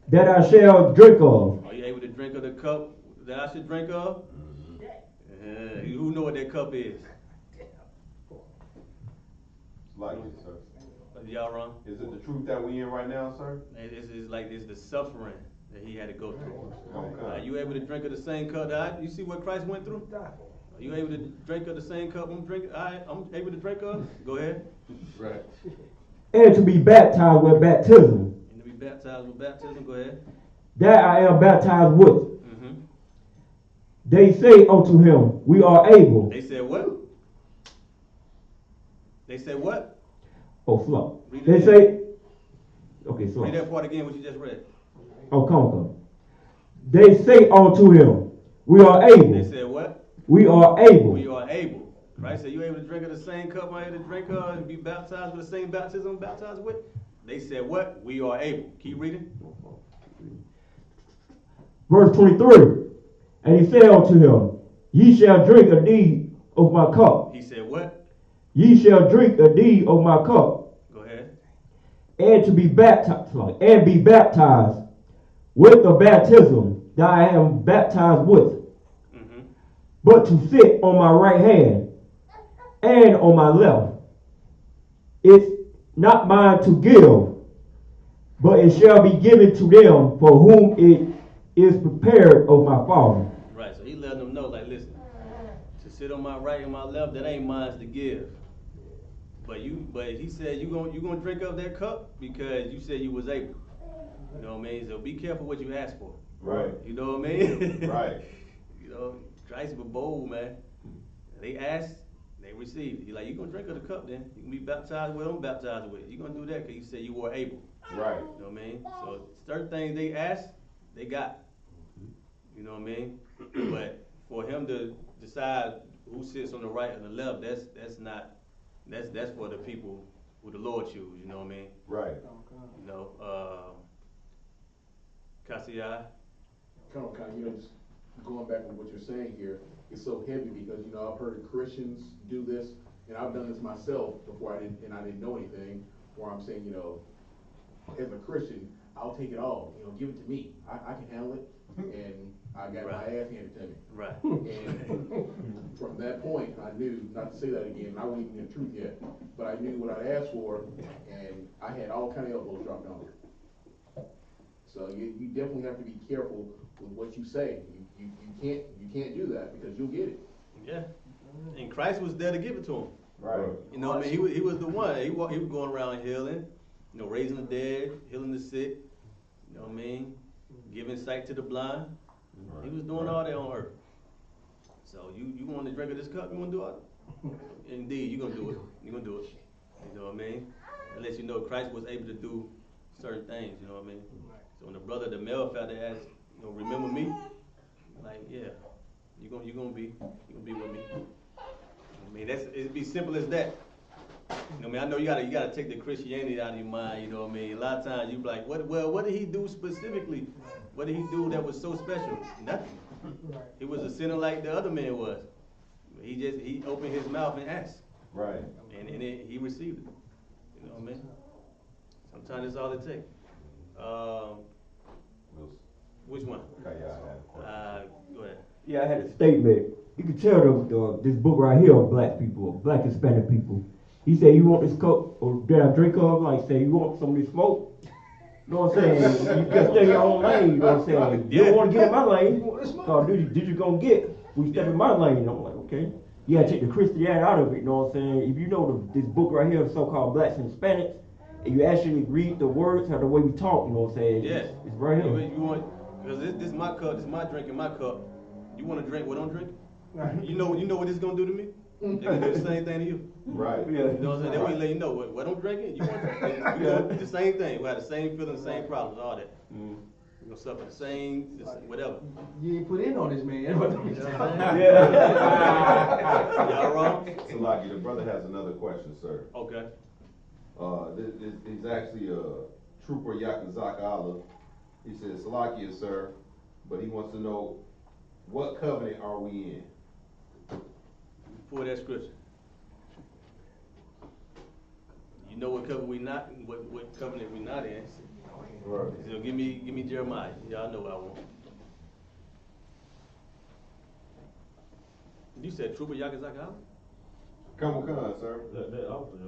that I shall drink of? Are you able to drink of the cup that I should drink of? Who know what that cup is? Like it, sir. Y'all wrong? Is it the truth that we in right now, sir? It's the suffering that he had to go through. Okay. Are you able to drink of the same cup that you see what Christ went through? Are you able to drink of the same cup I'm drinking? I'm able to drink of? Go ahead. Right. And to be baptized with baptism. And to be baptized with baptism? Go ahead. That I am baptized with. They say unto him, we are able. They said what? They said what? Oh, slow. Read They it say, okay, slow. Read that part again, what you just read. Oh, come. They say unto him, we are able. They said what? We are able. We are able. Christ said, you able to drink of the same cup I'm able to drink of and be baptized with the same baptism I'm baptized with? They said what? We are able. Keep reading. Verse 23. And he said unto him, ye shall drink a deed of my cup. He said what? Ye shall drink a deed of my cup. Go ahead. And to be baptized, with the baptism that I am baptized with. But to sit on my right hand and on my left. It's not mine to give, but it shall be given to them for whom it is prepared of my Father. Right, so he letting them know, like, listen, to sit on my right and my left, that ain't mine to give. But he said you gonna drink of that cup because you said you was able. You know what I mean? So be careful what you ask for. Right. You know what I mean? Right. You know, Christ was bold, man. They asked, they received. He like, you gonna drink of the cup then. You can be baptized with them, baptized with it. You gonna do that because you said you were able. Right. You know what I mean? So certain things they asked, they got. You know what I mean? But for him him to decide who sits on the right or the left, that's for the people who the Lord choose, you know what I mean? Right. You know, Cassiai. Just going back on what you're saying here, it's so heavy because, I've heard Christians do this, and I've done this myself before I didn't know anything, where I'm saying, as a Christian, I'll take it all, give it to me. I can handle it, and I got my ass handed to me. Right. And from that point, I knew, not to say that again, I wasn't even in the truth yet, but I knew what I asked for, and I had all kind of elbows dropped on it. So you definitely have to be careful with what you say. You can't do that because you'll get it. Yeah. And Christ was there to give it to him. Right. You know what I mean? He was the one. He was going around healing, raising the dead, healing the sick, you know what I mean? Giving sight to the blind. Right. He was doing all that on earth. So you want to drink of this cup? You want to do it? Indeed, you're going to do it. You're going to do it. You know what I mean? It lets you know Christ was able to do certain things, you know what I mean? So when the male fella asked, remember me? Like, yeah, you're gonna be with me. I mean, it'd be simple as that. I know you gotta take the Christianity out of your mind, you know what I mean? A lot of times you be like, what did he do specifically? What did he do that was so special? Nothing. He was a sinner like the other man was. He opened his mouth and asked. Right. And he received it. You know what I mean? Sometimes that's all it takes. Which one? Go ahead. Yeah, I had a statement. You can tell this book right here of black people, black Hispanic people. He said, you want this cup, or did I drink of? Like, say, you want some of this smoke? You know what I'm saying? You can stay in your own lane, you know what I'm saying? You don't want to get in my lane. Cause did you gonna get? We step in my lane. I'm like, okay. You gotta take the Christianity out of it, you know what I'm saying? If you know this book right here, so-called blacks and Hispanics, and you actually read the words, how the way we talk, you know what I'm saying? Yeah. It's right here. You want, because this is my cup, this is my drink in my cup. You want to drink what I'm drinking? You know what this is going to do to me? It's going to do the same thing to you. Right. Yeah. You know what I'm saying? That way let you know what I'm drinking, you want to drink. We're going to do the same thing. We have the same feelings, the same problems, all that. We're going to suffer the same, whatever. You ain't put in on this, man. Yeah. Y'all wrong? Salaki, the brother has another question, sir. Okay. This is actually Trooper Yakazak Allah. He says, Salakia, sir, but he wants to know, what covenant are we in? Pull that scripture. You know what covenant we not, what covenant we not in. Right. So give me Jeremiah. Y'all know what I want. You said Trooper Yakazak Allah? Come on, sir.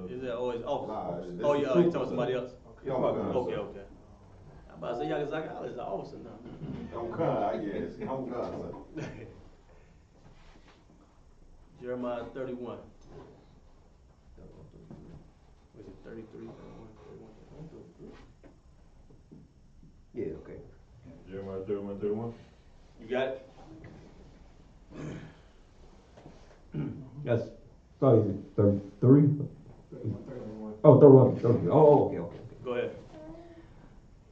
Is that always officer? Nah, Oh, yeah, you talking about somebody else? Come on, okay. I'm about to say Yakazak Allah is an officer now. Come on, I guess. Come on, sir. Jeremiah 31. Was it 33, 31, 31? Yeah, okay. Jeremiah 31. You got it? That's, sorry, is it 33? Oh, 31. Oh, okay. Go ahead.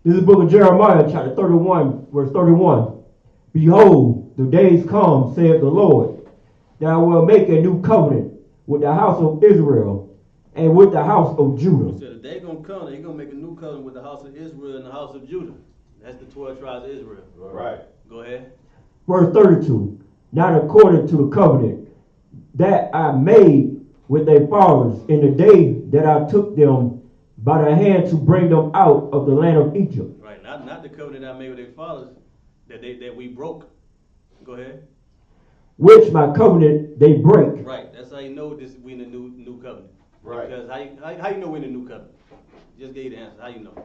This is the book of Jeremiah, chapter 31, verse 31. Behold, the days come, saith the Lord, that I will make a new covenant with the house of Israel and with the house of Judah. So the day gonna come, they're gonna make a new covenant with the house of Israel and the house of Judah. That's the 12 tribes of Israel. Right. Go ahead. Verse 32. Not according to the covenant that I made with their fathers in the day that I took them by the hand to bring them out of the land of Egypt. Right. Not the covenant I made with their fathers that we broke. Go ahead. Which my covenant they break. Right. That's how you know we in the new covenant. Right. Because how you know we in the new covenant? Just gave you the answer. How you know?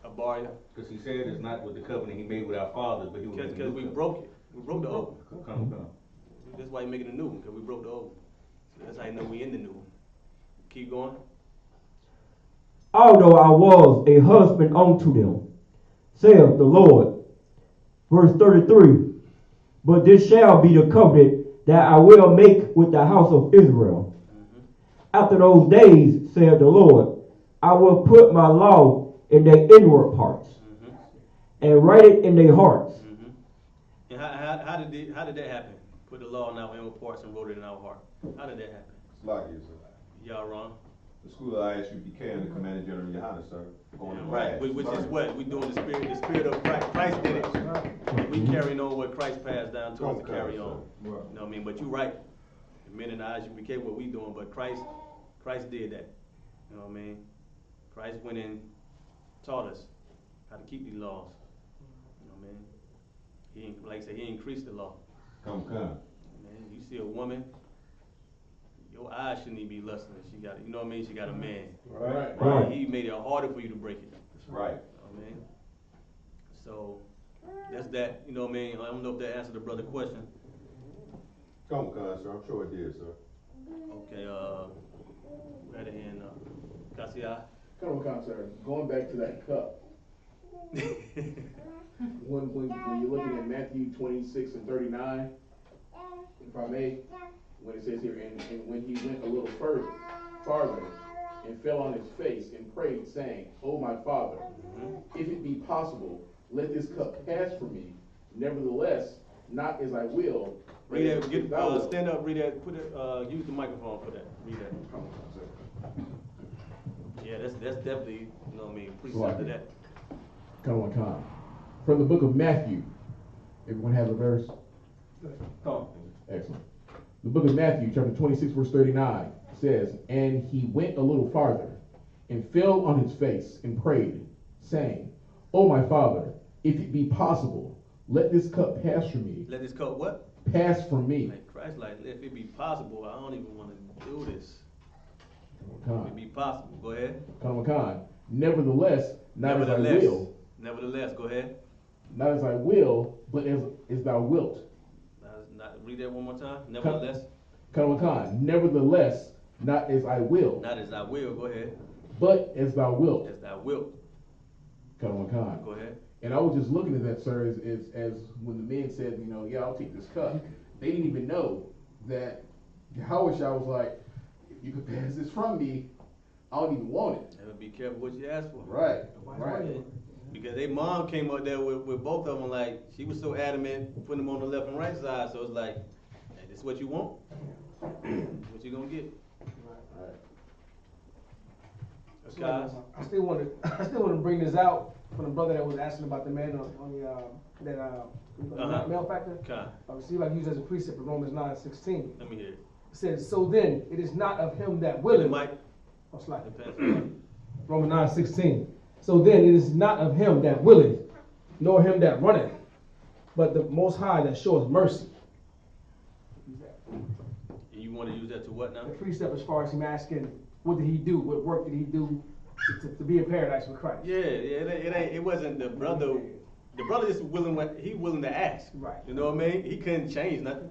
Abaria. Because he said it's not with the covenant he made with our fathers, but he was Because we broke it. We broke the old. Come. That's why you're making a new one, because we broke the old. So that's how you know we in the new one. Keep going. Although I was a husband unto them, saith the Lord. Verse 33. But this shall be the covenant that I will make with the house of Israel. After those days, saith the Lord, I will put my law in their inward parts and write it in their hearts. And how how did that happen? Put the law in our inward parts and wrote it in our heart. How did that happen? Slocky, sir. Y'all wrong. The school of I.S.U.P.K and the Commander General Yahanna, sir. Going to Right, class. which is what? We doing the spirit of Christ. Christ did it. We carrying on what Christ passed down to us to carry on. You know what I mean? But you're right. The men in the I.S.U.P.K what we doing, but Christ did that. You know what I mean? Christ went and taught us how to keep these laws. You know what I mean? Like I said, he increased the law. Come. Man, you see a woman, your eyes shouldn't even be lusting. She got, you know what I mean? She got a man. Right. He made it harder for you to break it. Right. You know what I mean? So that's that. You know what I mean? I don't know if that answered the brother question. Come, sir. I'm sure it did, sir. Okay. Right in. Kasia. Come on, sir. Going back to that cup. When you're looking at Matthew 26 and 39, if I may, when it says here, and when he went a little farther, and fell on his face and prayed, saying, "O my Father, if it be possible, let this cup pass from me. Nevertheless, not as I will." Read that. Stand up. Read that. Put it. Use the microphone for that. Read that. Come on, sir. Yeah, that's definitely. You know what I mean? Precept to that. Come on. From the book of Matthew. Everyone has a verse? Excellent. The book of Matthew, chapter 26, verse 39 says, "And he went a little farther, and fell on his face, and prayed, saying, O my Father, if it be possible, let this cup pass from me." Let this cup what? Pass from me. Like Christ, like if it be possible, I don't even want to do this. Come If it be possible, go ahead. on. Nevertheless, not as I will. Nevertheless, go ahead. Not as I will, but as thou wilt. Read that one more time. Nevertheless. Nevertheless, not as I will. Not as I will. Go ahead. But as thou wilt. As thou wilt. Go ahead. And I was just looking at that, sir, as when the men said, yeah, I'll take this cup. They didn't even know that Yahweh was like, if you could pass this from me, I don't even want it. Never be careful what you ask for. Right. Because their mom came up there with both of them, like, she was so adamant, putting them on the left and right side, so it's like, hey, this is what you want? What you gonna get? Right. Guys? I still want to bring this out from the brother that was asking about the man on the male factor. Okay. See, like used as a precept in Romans 9:16. Let me hear it. It says, "So then it is not of him that willeth." Oh, slide. Romans 9:16. "So then it is not of him that willeth, nor him that runneth, but the Most High that showeth mercy." You want to use that to what now? The precept as far as him asking, what did he do? What work did he do to be in paradise with Christ? Yeah, it wasn't the brother. The brother is willing to ask. Right. You know what I mean? He couldn't change nothing.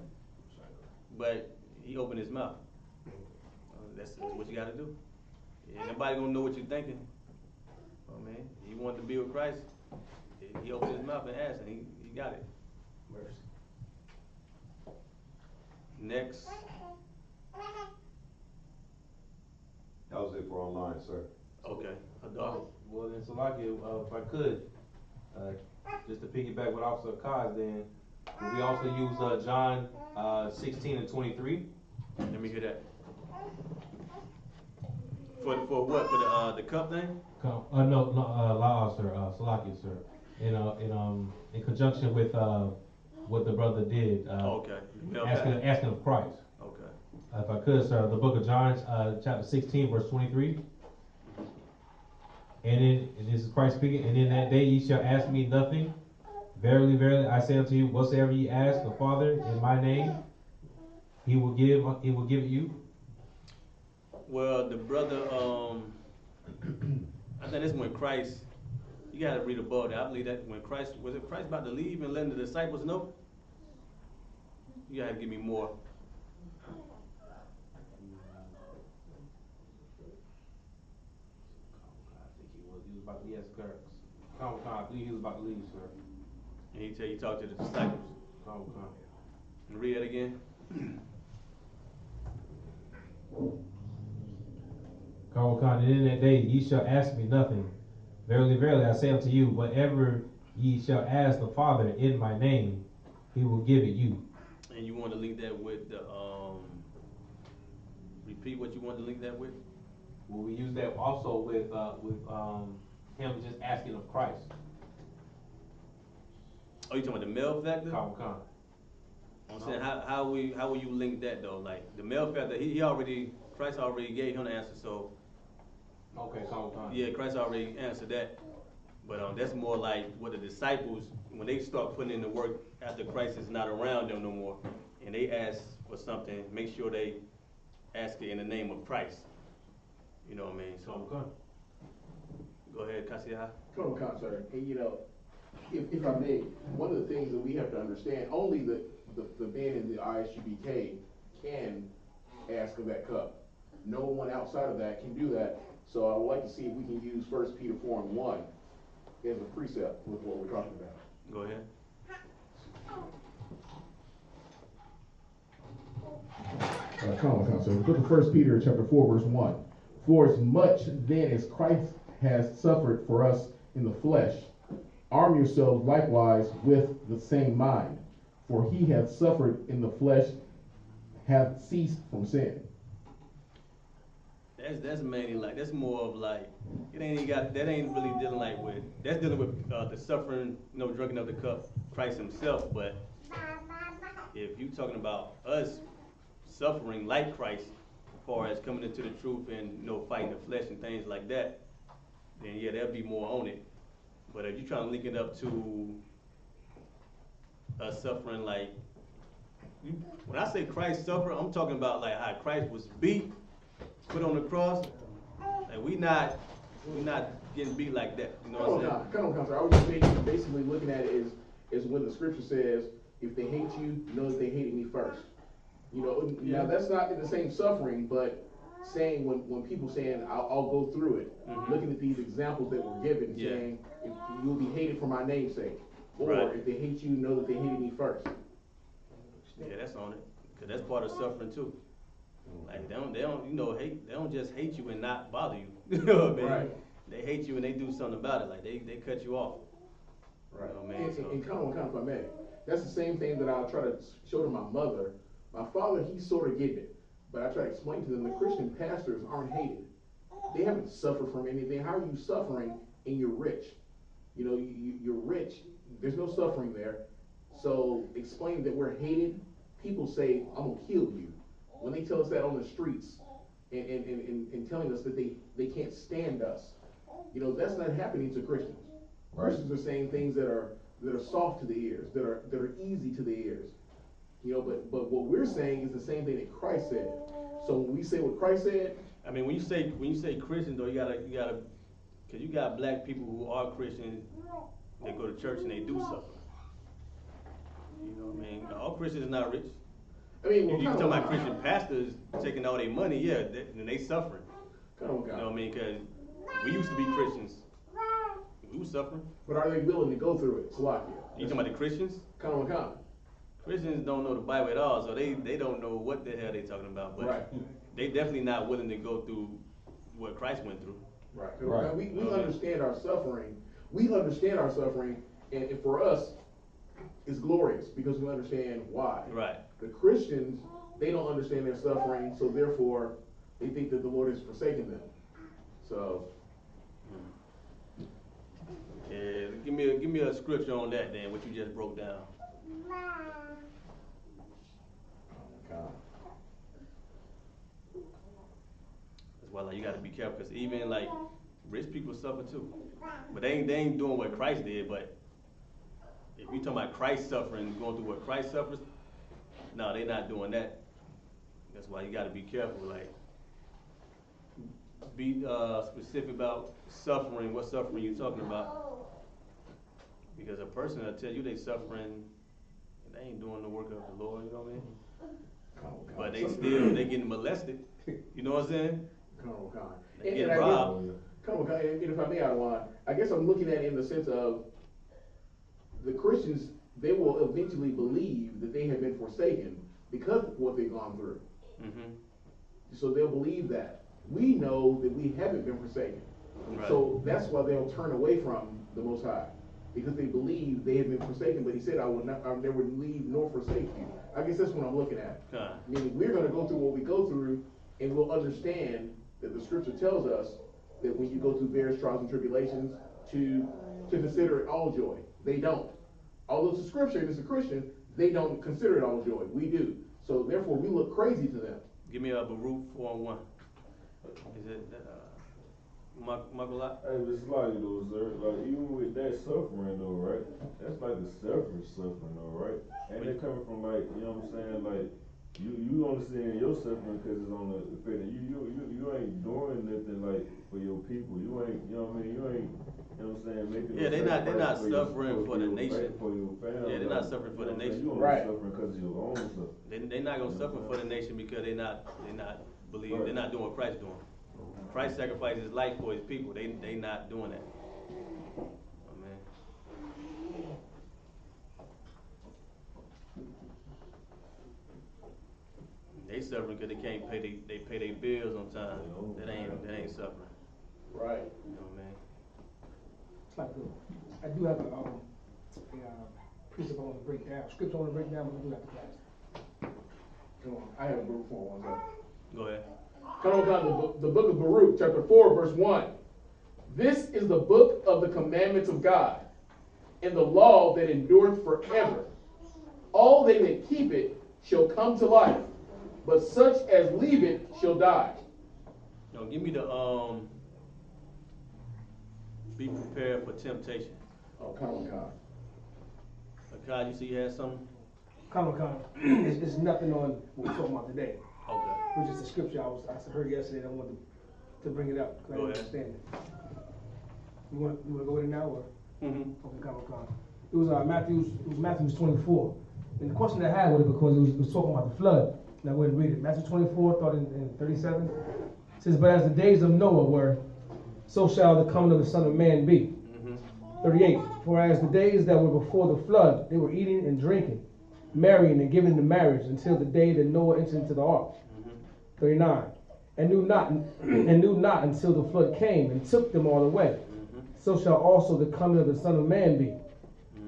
But he opened his mouth. That's what you got to do. Yeah, nobody gonna know what you're thinking. Oh man, he wanted to be with Christ. He opened his mouth and asked, and he got it. Mercy. Next. That was it for online, sir. Okay. Well, then, Salakia, if I could, just to piggyback with Officer Kaz, then we also use John 16 and 23. Let me hear that. For what? For the cup thing? No, law, sir, Salakia, sir. In conjunction with what the brother did. Okay. Asking of Christ. Okay. If I could, sir, the book of John, chapter 16, verse 23. And this is Christ speaking. "And in that day ye shall ask me nothing. Verily, verily, I say unto you, whatsoever ye ask the Father in my name, he will give it you." Well, the brother, I think that's when Christ, you gotta read above that. I believe that when Christ about to leave and letting the disciples know? You gotta give me more. He was about to leave, I believe he was about to leave, sir. And he talked to the disciples. And read that again. And in that day ye shall ask me nothing. Verily, verily, I say unto you, whatever ye shall ask the Father in my name, he will give it you. And you want to link that with the, repeat what you want to link that with? Well, we use that also with him just asking of Christ. Oh, you talking about the male factor? Come. I'm saying, how will you link that though? Like, the male factor, Christ already gave him the answer, so. Okay, come. Yeah, Christ already answered that. But that's more like what the disciples, when they start putting in the work after Christ is not around them no more, and they ask for something, make sure they ask it in the name of Christ. You know what I mean? So, Come. go ahead, Kasiha. Come on, sir. And you know, if I may, one of the things that we have to understand, only the men in the I.S.U.P.K can ask of that cup. No one outside of that can do that. So I would like to see if we can use 1 Peter 4:1 as a precept with what we're talking about. Go ahead. Come on, so look at 1 Peter chapter 4, verse 1. For as much then as Christ has suffered for us in the flesh, arm yourselves likewise with the same mind. For he hath suffered in the flesh, hath ceased from sin. That's mainly like, that's more of like, that ain't really dealing like with, that's dealing with the suffering, drinking of the cup, Christ himself. But if you talking about us suffering like Christ, as far as coming into the truth and, fighting the flesh and things like that, then yeah, there'll be more on it. But if you're trying to link it up to us suffering like, when I say Christ suffered, I'm talking about like how Christ was beat, put on the cross. Like we're not getting beat like that. You know what I'm saying? Come on, sir. I was just basically looking at it is when the scripture says, if they hate you, know that they hated me first. Now that's not in the same suffering, but saying when people saying I'll go through it, looking at these examples that were given, saying if you'll be hated for my name's sake, or if they hate you, know that they hated me first. Yeah, that's on it, cause that's part of suffering too. Like they don't just hate you and not bother you. You know what I mean? Right. They hate you and they do something about it. Like they cut you off. Right. You know what I mean? And come on, if I may. That's the same thing that I'll try to show to my mother. My father, he sort of getting it, but I try to explain to them the Christian pastors aren't hated. They haven't suffered from anything. How are you suffering and you're rich? You're rich. There's no suffering there. So explain that we're hated. People say, I'm gonna kill you. When they tell us that on the streets and telling us that they can't stand us, that's not happening to Christians. Right. Christians are saying things that are soft to the ears, that are easy to the ears. But what we're saying is the same thing that Christ said. So when we say what Christ said, I mean, when you say Christians, though, you gotta, cause you got black people who are Christians, they go to church and they do suffer. You know what I mean? All Christians are not rich. I mean, if you talking about Christian pastors taking all their money, then they suffering. Come on, God. You know what I mean? Cause we used to be Christians. We were suffering. But are they willing to go through it? Slovakia. You talking about the Christians? Come on. Christians don't know the Bible at all, so they don't know what the hell they talking about. But they definitely not willing to go through what Christ went through. Right. We understand our suffering. We understand our suffering, and for us, it's glorious because we understand why. Right. The Christians, they don't understand their suffering, so therefore, they think that the Lord has forsaken them. So. Yeah, give me a scripture on that then, what you just broke down. That's why you gotta be careful, because even like rich people suffer too. But they ain't doing what Christ did. But if you talking about Christ suffering, going through what Christ suffers, no, they're not doing that. That's why you gotta be careful, like be specific about suffering, what suffering you talking about. Because a person will tell you they suffering, and they ain't doing the work of the Lord, you know what I mean? But they getting molested. You know what I'm saying? They getting robbed. And if I may, I guess I'm looking at it in the sense of the Christians, they will eventually believe that they have been forsaken because of what they've gone through. So they'll believe that. We know that we haven't been forsaken. Right. So that's why they'll turn away from the Most High. because they believe they have been forsaken, but he said, I will never leave nor forsake you. I guess that's what I'm looking at. Meaning we're going to go through what we go through, and we'll understand that the scripture tells us that when you go through various trials and tribulations, to consider it all joy. They don't. Although it's a scripture and it's a Christian, they don't consider it all joy. We do. So therefore, we look crazy to them. Give me a Baruch 4:1. Is it Magalot? Hey, it's like though, sir. Like even with that suffering though, right? That's like the selfish suffering though, right? And they coming from like, you know what I'm saying? Like you understand your suffering because it's on the fact that you ain't doing nothing like for your people. You ain't, you know what I mean? You ain't, you know what I'm saying? Making Yeah, they're not suffering for the nation. For your family. Yeah, they're not suffering for the nation. You only suffering because of your own stuff. They're not gonna suffer for the nation because they're not believing. They're not doing what Christ doing. Christ sacrificed his life for his people. They not doing that. Amen. They suffering because they can't pay their bills on time. That ain't suffering. Right. You know what I mean? It's like I do have a precept I want to break down, scripture I want to break down, but we do have to class. Come on. I have a Baruch 4:1. Go ahead. Come on, the book of Baruch, chapter 4, verse 1. This is the book of the commandments of God, and the law that endureth forever. All they that keep it shall come to life, but such as leave it shall die. Now give me the be prepared for temptation. Oh, come on, God. God, you see you had something? Come. It's nothing on what we're talking about today. Okay. Which is the scripture I heard yesterday and I wanted to bring it up because I didn't understand it. You want to go with it now or? Mm-hmm. Okay, come. It was Matthew 24. And the question I had with it because it was talking about the flood. And I went and read it. Matthew 24, thought in 37. It says, but as the days of Noah were, so shall the coming of the Son of Man be. 38. For as the days that were before the flood, they were eating and drinking, marrying and giving in marriage until the day that Noah entered into the ark. 39. And knew not until the flood came and took them all away. So shall also the coming of the Son of Man be.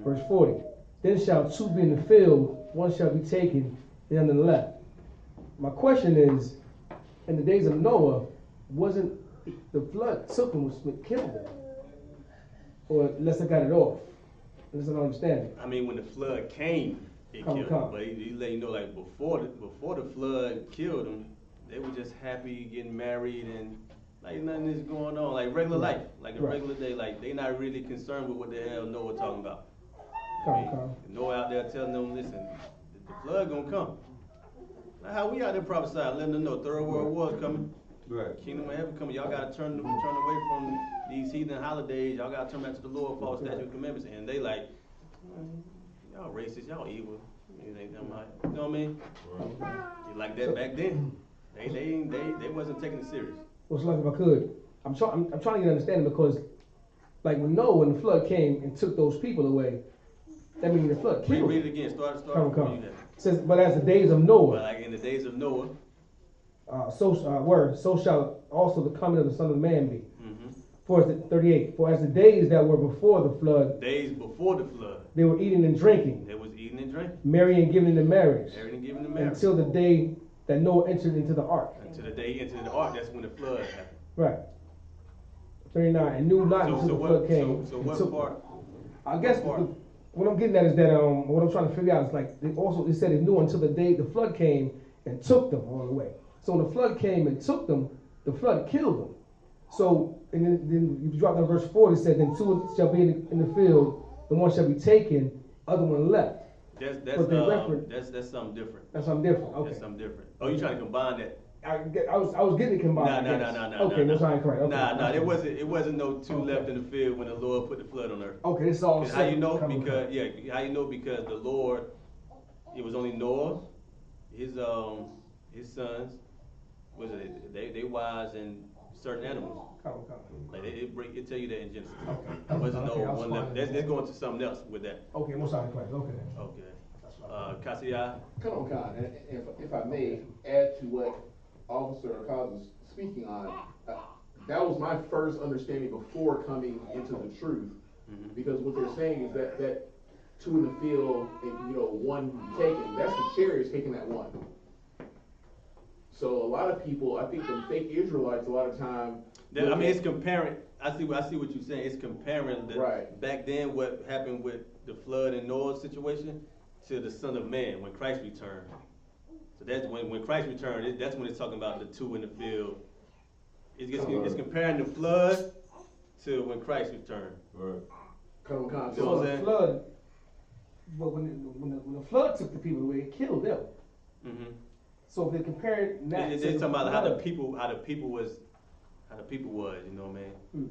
Verse 40. Then shall two be in the field, one shall be taken, the other left. My question is, in the days of Noah, wasn't the flood took them, was what killed them? Or unless I got it off. Unless I don't understand it. I mean, when the flood came, it killed them. But he let you know, like before the flood killed them, they were just happy getting married and like nothing is going on, like regular life, like a regular day. Like they not really concerned with what the hell Noah talking about. Noah out there telling them, listen, the flood gonna come. Like how we out there prophesying, letting them know third world war is coming. Right. Kingdom of heaven coming. Y'all gotta turn away from these heathen holidays. Y'all gotta turn back to the Lord, follow statute and commandments. And they like, y'all racist, y'all evil. You know what I mean? You like that back then. They wasn't taking it serious. Well, so like if I could, I'm trying to get understanding because, like when the flood came and took those people away, that means the flood killed. Read it again. Start. Come. It says, but as the days of Noah. But like in the days of Noah. So shall also the coming of the Son of Man be. For 38. For as the days that were before the flood. Days before the flood. They were eating and drinking. They was eating and drinking. Marrying and giving in marriage. Marrying and giving in marriage. Until the day that Noah entered into the ark. Until the day he entered the ark, that's when the flood happened. Right. 39. And knew not until the flood came. So what part? I guess what I'm getting at is that what I'm trying to figure out is like it said it knew until the day the flood came and took them all away. So when the flood came and took them, the flood killed them. So and then you drop down verse 40, it said, then two shall be in the field, the one shall be taken, other one left. That's something different. That's something different. Okay. That's something different. Oh, you trying to combine that? I was getting it combined. No. Okay, that's not correct. Okay. Nah. It wasn't no two left in the field when the Lord put the flood on earth. Okay, it's all. How you know? How you know? Because the Lord, it was only Noah, his sons, they wives and certain animals. Like it tell you that in Genesis. Okay. There wasn't no one left. Let's go into something else with that. Okay, most of the class. Okay. Kasia. Come on, God. And if I may add to what Officer Akaz was speaking on, that was my first understanding before coming into the truth Mhm. Because what they're saying is that two in the field and, one taken, that's the chariots taking that one. So a lot of people, I think the fake Israelites a lot of time. I mean, it's comparing, I see what you're saying, it's comparing Right. back then what happened with the flood and Noah's situation to the Son of Man when Christ returned. So that's when Christ returned, that's when it's talking about the two in the field. It's comparing the flood to when Christ returned. Right. Come on, You know what I'm So the saying? flood, but when the flood took the people away, it killed them. Mm-hmm. So if they compare it now, They're talking about how the people was, you know what I mean?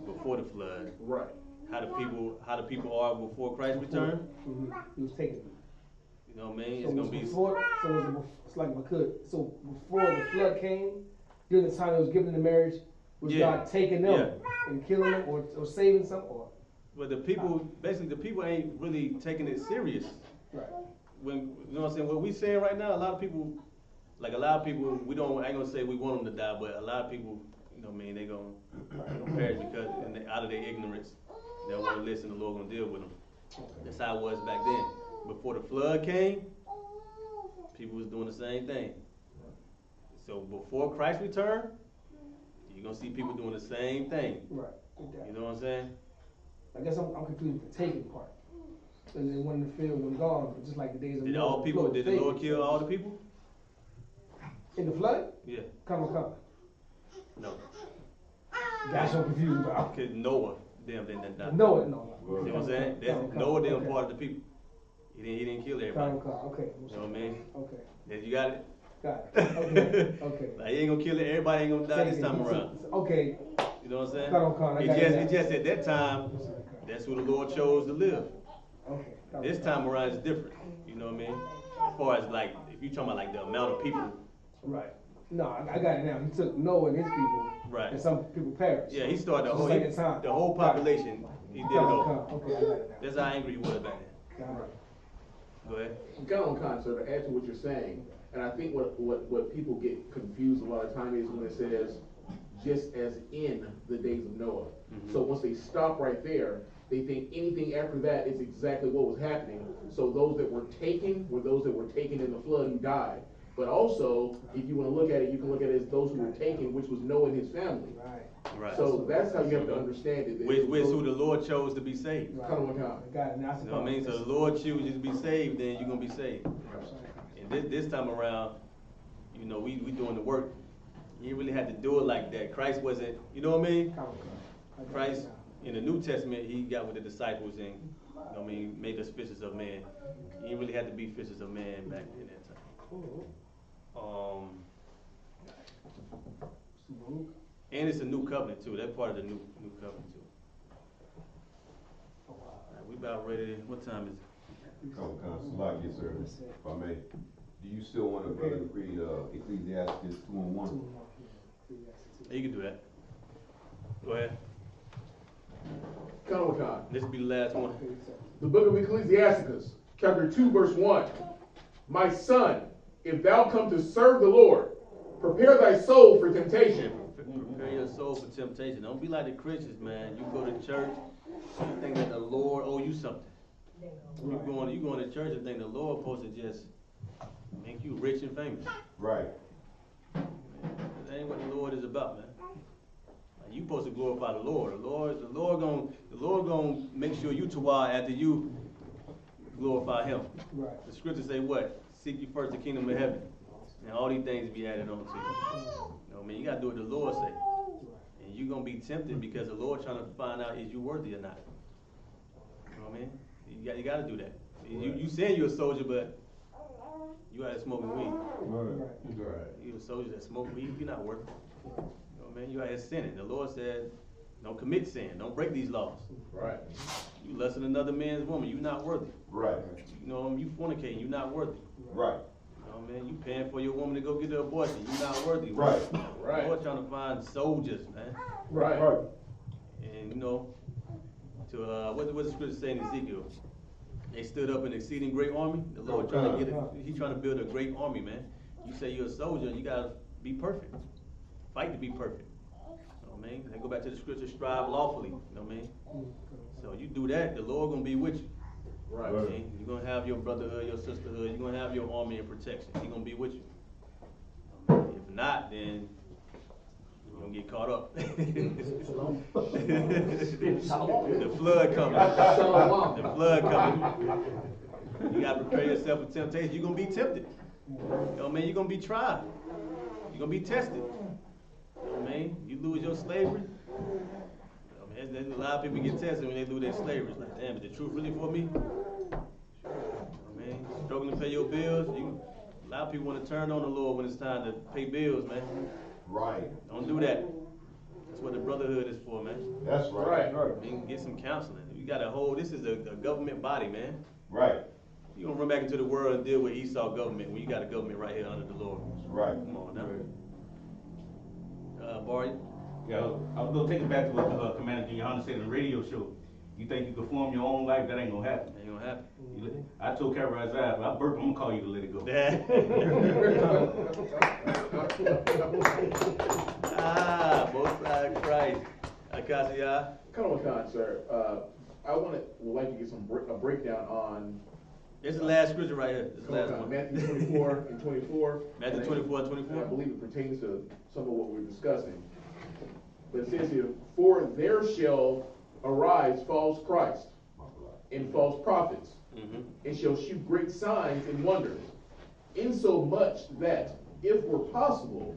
Before the flood. Right. How the people are before Christ returned. He was taken. You know what I mean? So It's gonna be it's like if I could. So before the flood came, during the time it was given the marriage, was Yeah. God taking them and killing them or saving some or? But the people, basically, the people ain't really taking it serious. Right. When you know what I'm saying? What we saying right now, a lot of people, we don't. I ain't gonna say we want them to die, but a lot of people, you know what I mean? They gonna perish because out of their ignorance, they don't want to listen. The Lord gonna deal with them. That's how it was back then. Before the flood came, people was doing the same thing. So before Christ returned, you're gonna see people doing the same thing. Right. You know what I'm saying? I guess I'm confused with the taking part. And then when the field was gone, just like the days of Did Noah, all people? flood Did the taken. Lord kill all the people? In the flood? Yeah. Come. No. That's what I'm confused about. Cause Noah, them didn't die. No. You know what I'm saying? That's Noah, them part of the people. He didn't kill everybody. Okay. You know what I mean? Okay. Then you got it. Got it. Okay. Like, he ain't gonna kill it. Everybody ain't gonna die this time around. Okay. You know what I'm saying? I got It just at that time, that's who the Lord chose to live. Okay. This time around is different. You know what I mean? As far as like, if you talking about like the amount of people. Right. No, I got it now. He took Noah and his people. Right. And some people perished. Yeah, he started Just like the time. the whole population. He did it all. Okay, I got it now. That's how angry he was back then. Got it. Go ahead. Got on concert, to add to what you're saying, and I think what people get confused a lot of time is when it says, just as in the days of Noah. Mhm. So once they stop right there, they think anything after that is exactly what was happening. So those that were taken were those that were taken in the flood who died. But also, if you want to look at it, you can look at it as those who were taken, which was Noah and his family. Right. Right. So that's how you have to understand it. Which who the Lord chose to be saved. Right. Come on. I got it now. You know what I mean? So the Lord chooses you to be saved, then you're gonna be saved. And this time around, you know, we doing the work. You really had to do it like that. Christ wasn't, you know what I mean? Christ in the New Testament, he got with the disciples and, you know what I mean, made us fishers of men. You didn't really have to be fishers of men back in that time. And it's a new covenant too. That's part of the new covenant too. All right, we about ready. What time is it? Salak, yes, sir. If I may, do you still want to brother read Ecclesiastes 2:1? Yeah, you can do that. Go ahead. Come on. This will be the last one. The book of Ecclesiasticus, chapter 2, verse 1. My son, if thou come to serve the Lord, prepare thy soul for temptation. Prepare your soul for temptation. Don't be like the Christians, man. You go to church, you think that the Lord owe you something. You going to church and think the Lord supposed to just make you rich and famous. Right. That ain't what the Lord is about, man. Like, you supposed to glorify the Lord. The Lord gonna make sure you tawad after you glorify Him. Right. The scriptures say what? Seek ye first the kingdom of heaven, and all these things be added on to you. You know what I mean? You gotta do what the Lord say, and you're gonna be tempted because the Lord trying to find out is you worthy or not. You know what I mean? You gotta do that. You saying you're a soldier, but you out there smoking weed. Right. You're a soldier that smoke weed. You're not worth it. You know what I mean? You out here sinning. The Lord said, don't commit sin. Don't break these laws. Right. You lusting another man's woman. You're not worthy. Right. You know what I mean? You fornicating. You're not worthy. Right. You know what I mean? You paying for your woman to go get an abortion. You're not worthy. Right. Right. The Lord trying to find soldiers, man. Right. And you know, to what the scripture say in Ezekiel? They stood up an exceeding great army. The Lord trying to get it. He's trying to build a great army, man. You say you're a soldier, you gotta be perfect. Fight to be perfect. You know what I mean? They go back to the scripture, strive lawfully. You know what I mean? So you do that, the Lord gonna be with you. Right. Okay? You're gonna have your brotherhood, your sisterhood, you're gonna have your army and protection. He's gonna be with you. If not, then you're gonna get caught up. The flood coming. The flood coming. You gotta prepare yourself for temptation. You're gonna be tempted. You know what I mean? You're gonna be tried. You're gonna be tested. You know what I mean? You lose your slavery. You know, man, a lot of people get tested when they lose their slavery. It's like, damn, is the truth really for me? You know what I mean? Struggling to pay your bills. A lot of people want to turn on the Lord when it's time to pay bills, man. Right. Don't do that. That's what the brotherhood is for, man. That's right. I mean, get some counseling. You got a whole, this is a government body, man. Right. You don't run back into the world and deal with Esau government when you got a government right here under the Lord. Right. Come on now. Barry? Yeah, I was gonna take it back to what Commander Yahanna said in the radio show. You think you can form your own life? That ain't gonna happen. Ain't gonna happen. I told Carol Isaiah, if I burp, I'm gonna call you to let it go. Both sides of Christ. Akasiya? Come on, Khan, sir. I would like to get a breakdown on. This is the last scripture right here. This is the last one. Matthew 24 and 24. Matthew 24 and 24. I believe it pertains to some of what we're discussing. But it says here, for there shall arise false Christ and false prophets, and shall shew great signs and wonders, insomuch that, if were possible,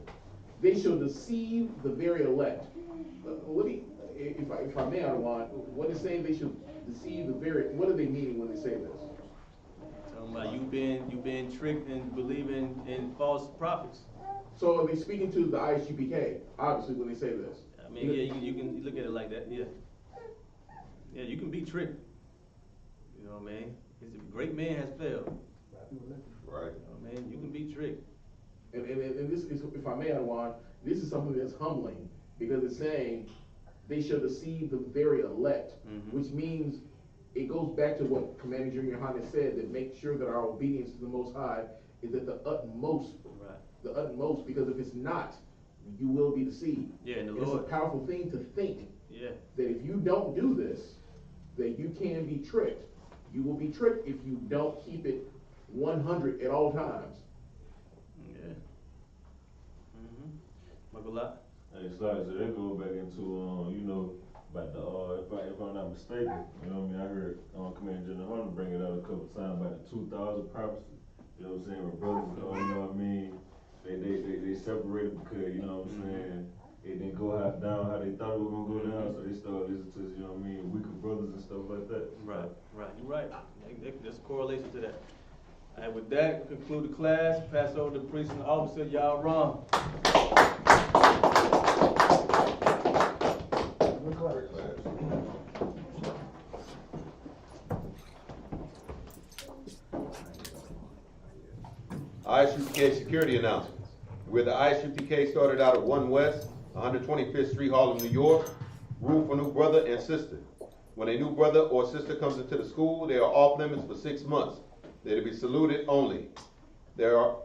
they shall deceive the very elect. Let me, if I may, Adawan, what is saying they should deceive the very, what are they meaning when they say this? Talking about you being tricked and believing in false prophets. So are they speaking to the I.S.U.P.K, obviously, when they say this? I mean, yeah, you can look at it like that, yeah. Yeah, you can be tricked. You know what I mean? A great man has failed. Right. You know what I mean? You can be tricked. And this is, if I may, Adawan, this is something that's humbling, because it's saying they shall deceive the very elect, which means it goes back to what Commander Junior Yahanna said, that make sure that our obedience to the Most High is at the utmost. Right. The utmost, because if it's not, you will be deceived. Yeah, and the It's Lord. a powerful thing to think Yeah. that if you don't do this, that you can be tricked. You will be tricked if you don't keep it 100 at all times. Yeah. Michael Lott? Hey, so that goes back into, you know, about the, if I'm not mistaken, you know what I mean, I heard Commander General Hunter bring it out a couple times about the 2,000 prophecy, you know what I'm saying, where brothers, you know what I mean, they separated because, you know what I'm saying, it didn't go down how they thought it was going to go down, so they started listening to, you know what I mean, weaker brothers and stuff like that. Right, you're right. There's a correlation to that. And with that, conclude the class. Pass over to the priest and the officer. Y'all wrong. I.S.U.P.K security announcements. Where the I.S.U.P.K started out at 1 West, 125th Street, Harlem, New York. Rule for new brother and sister. When a new brother or sister comes into the school, they are off limits for 6 months. They're to be saluted only. They are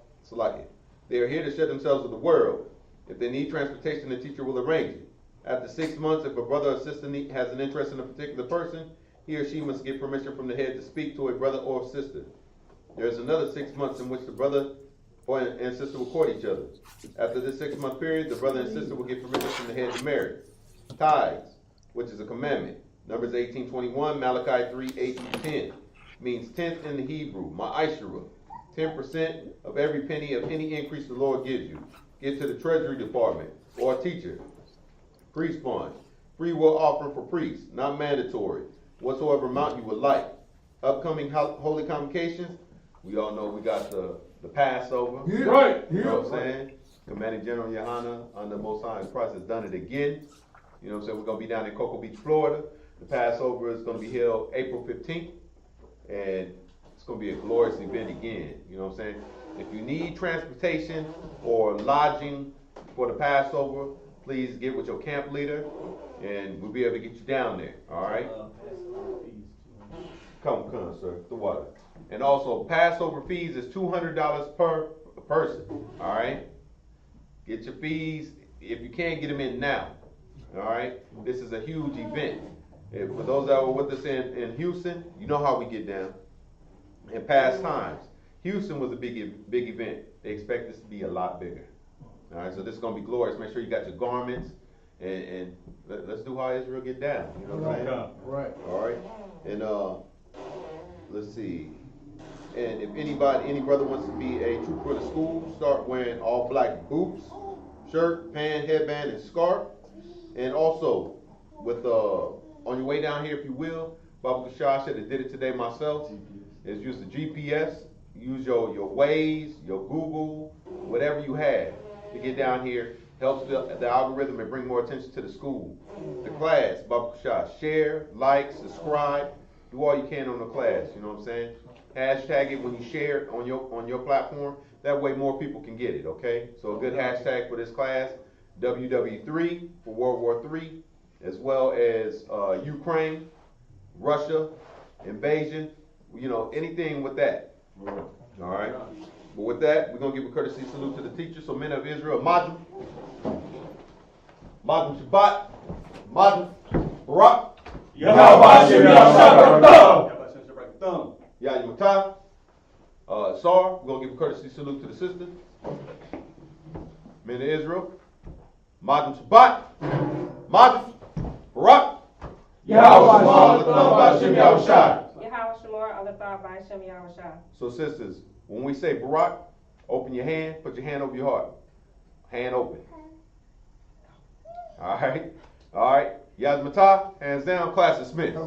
here to share themselves with the world. If they need transportation, the teacher will arrange it. After 6 months, if a brother or sister has an interest in a particular person, he or she must get permission from the head to speak to a brother or sister. There is another 6 months in which the brother and sister will court each other. After this 6 month period, the brother and sister will get permission from the head to marry. Tithes, which is a commandment. Numbers 18:21, Malachi 3:8-10, means tenth in the Hebrew, ma'ashera, 10% of every penny of any increase the Lord gives you. Get to the Treasury Department or a teacher. Priest fund, free will offering for priests, not mandatory. Whatsoever amount you would like. Upcoming holy convocations, we all know we got the Passover. Yeah. Right. You know what I'm saying? Commanding General Yahanna under Most High Christ has done it again. You know what I'm saying? We're going to be down in Cocoa Beach, Florida. The Passover is going to be held April 15th. And it's going to be a glorious event again. You know what I'm saying? If you need transportation or lodging for the Passover, please get with your camp leader and we'll be able to get you down there. All right? Come, sir. The water. And also, Passover fees is $200 per person. All right? Get your fees if you can get them in now. All right? This is a huge event. For those that were with us in Houston, you know how we get down. In past times, Houston was a big event. They expect this to be a lot bigger. All right, so this is going to be glorious. Make sure you got your garments, and let's do how Israel get down. You know what I'm saying? Right. All right, and let's see. And if any brother wants to be a trooper for the school, start wearing all black boots, shirt, pant, headband, and scarf. And also, with on your way down here, if you will, Baba Kashar said, I did it today myself, is use the GPS, use your Waze, your Google, whatever you have to get down here. Helps the algorithm and bring more attention to the school. The class, Baba Kashar, share, like, subscribe, do all you can on the class, you know what I'm saying? Hashtag it when you share it on your platform. That way more people can get it, okay? So a good hashtag for this class, WW3 for World War III, as well as Ukraine, Russia, invasion, you know, anything with that. All right? But with that, we're going to give a courtesy salute to the teacher. So men of Israel, Madam Shabbat, Madam Barak, Yahanna, Sar, we're going to give a courtesy salute to the sister. Men of Israel, Madam Shabbat, Madam Barak, So sisters, when we say Barak, open your hand, put your hand over your heart. Hand open. All right. All right. Yazmatah, hands down, class dismissed.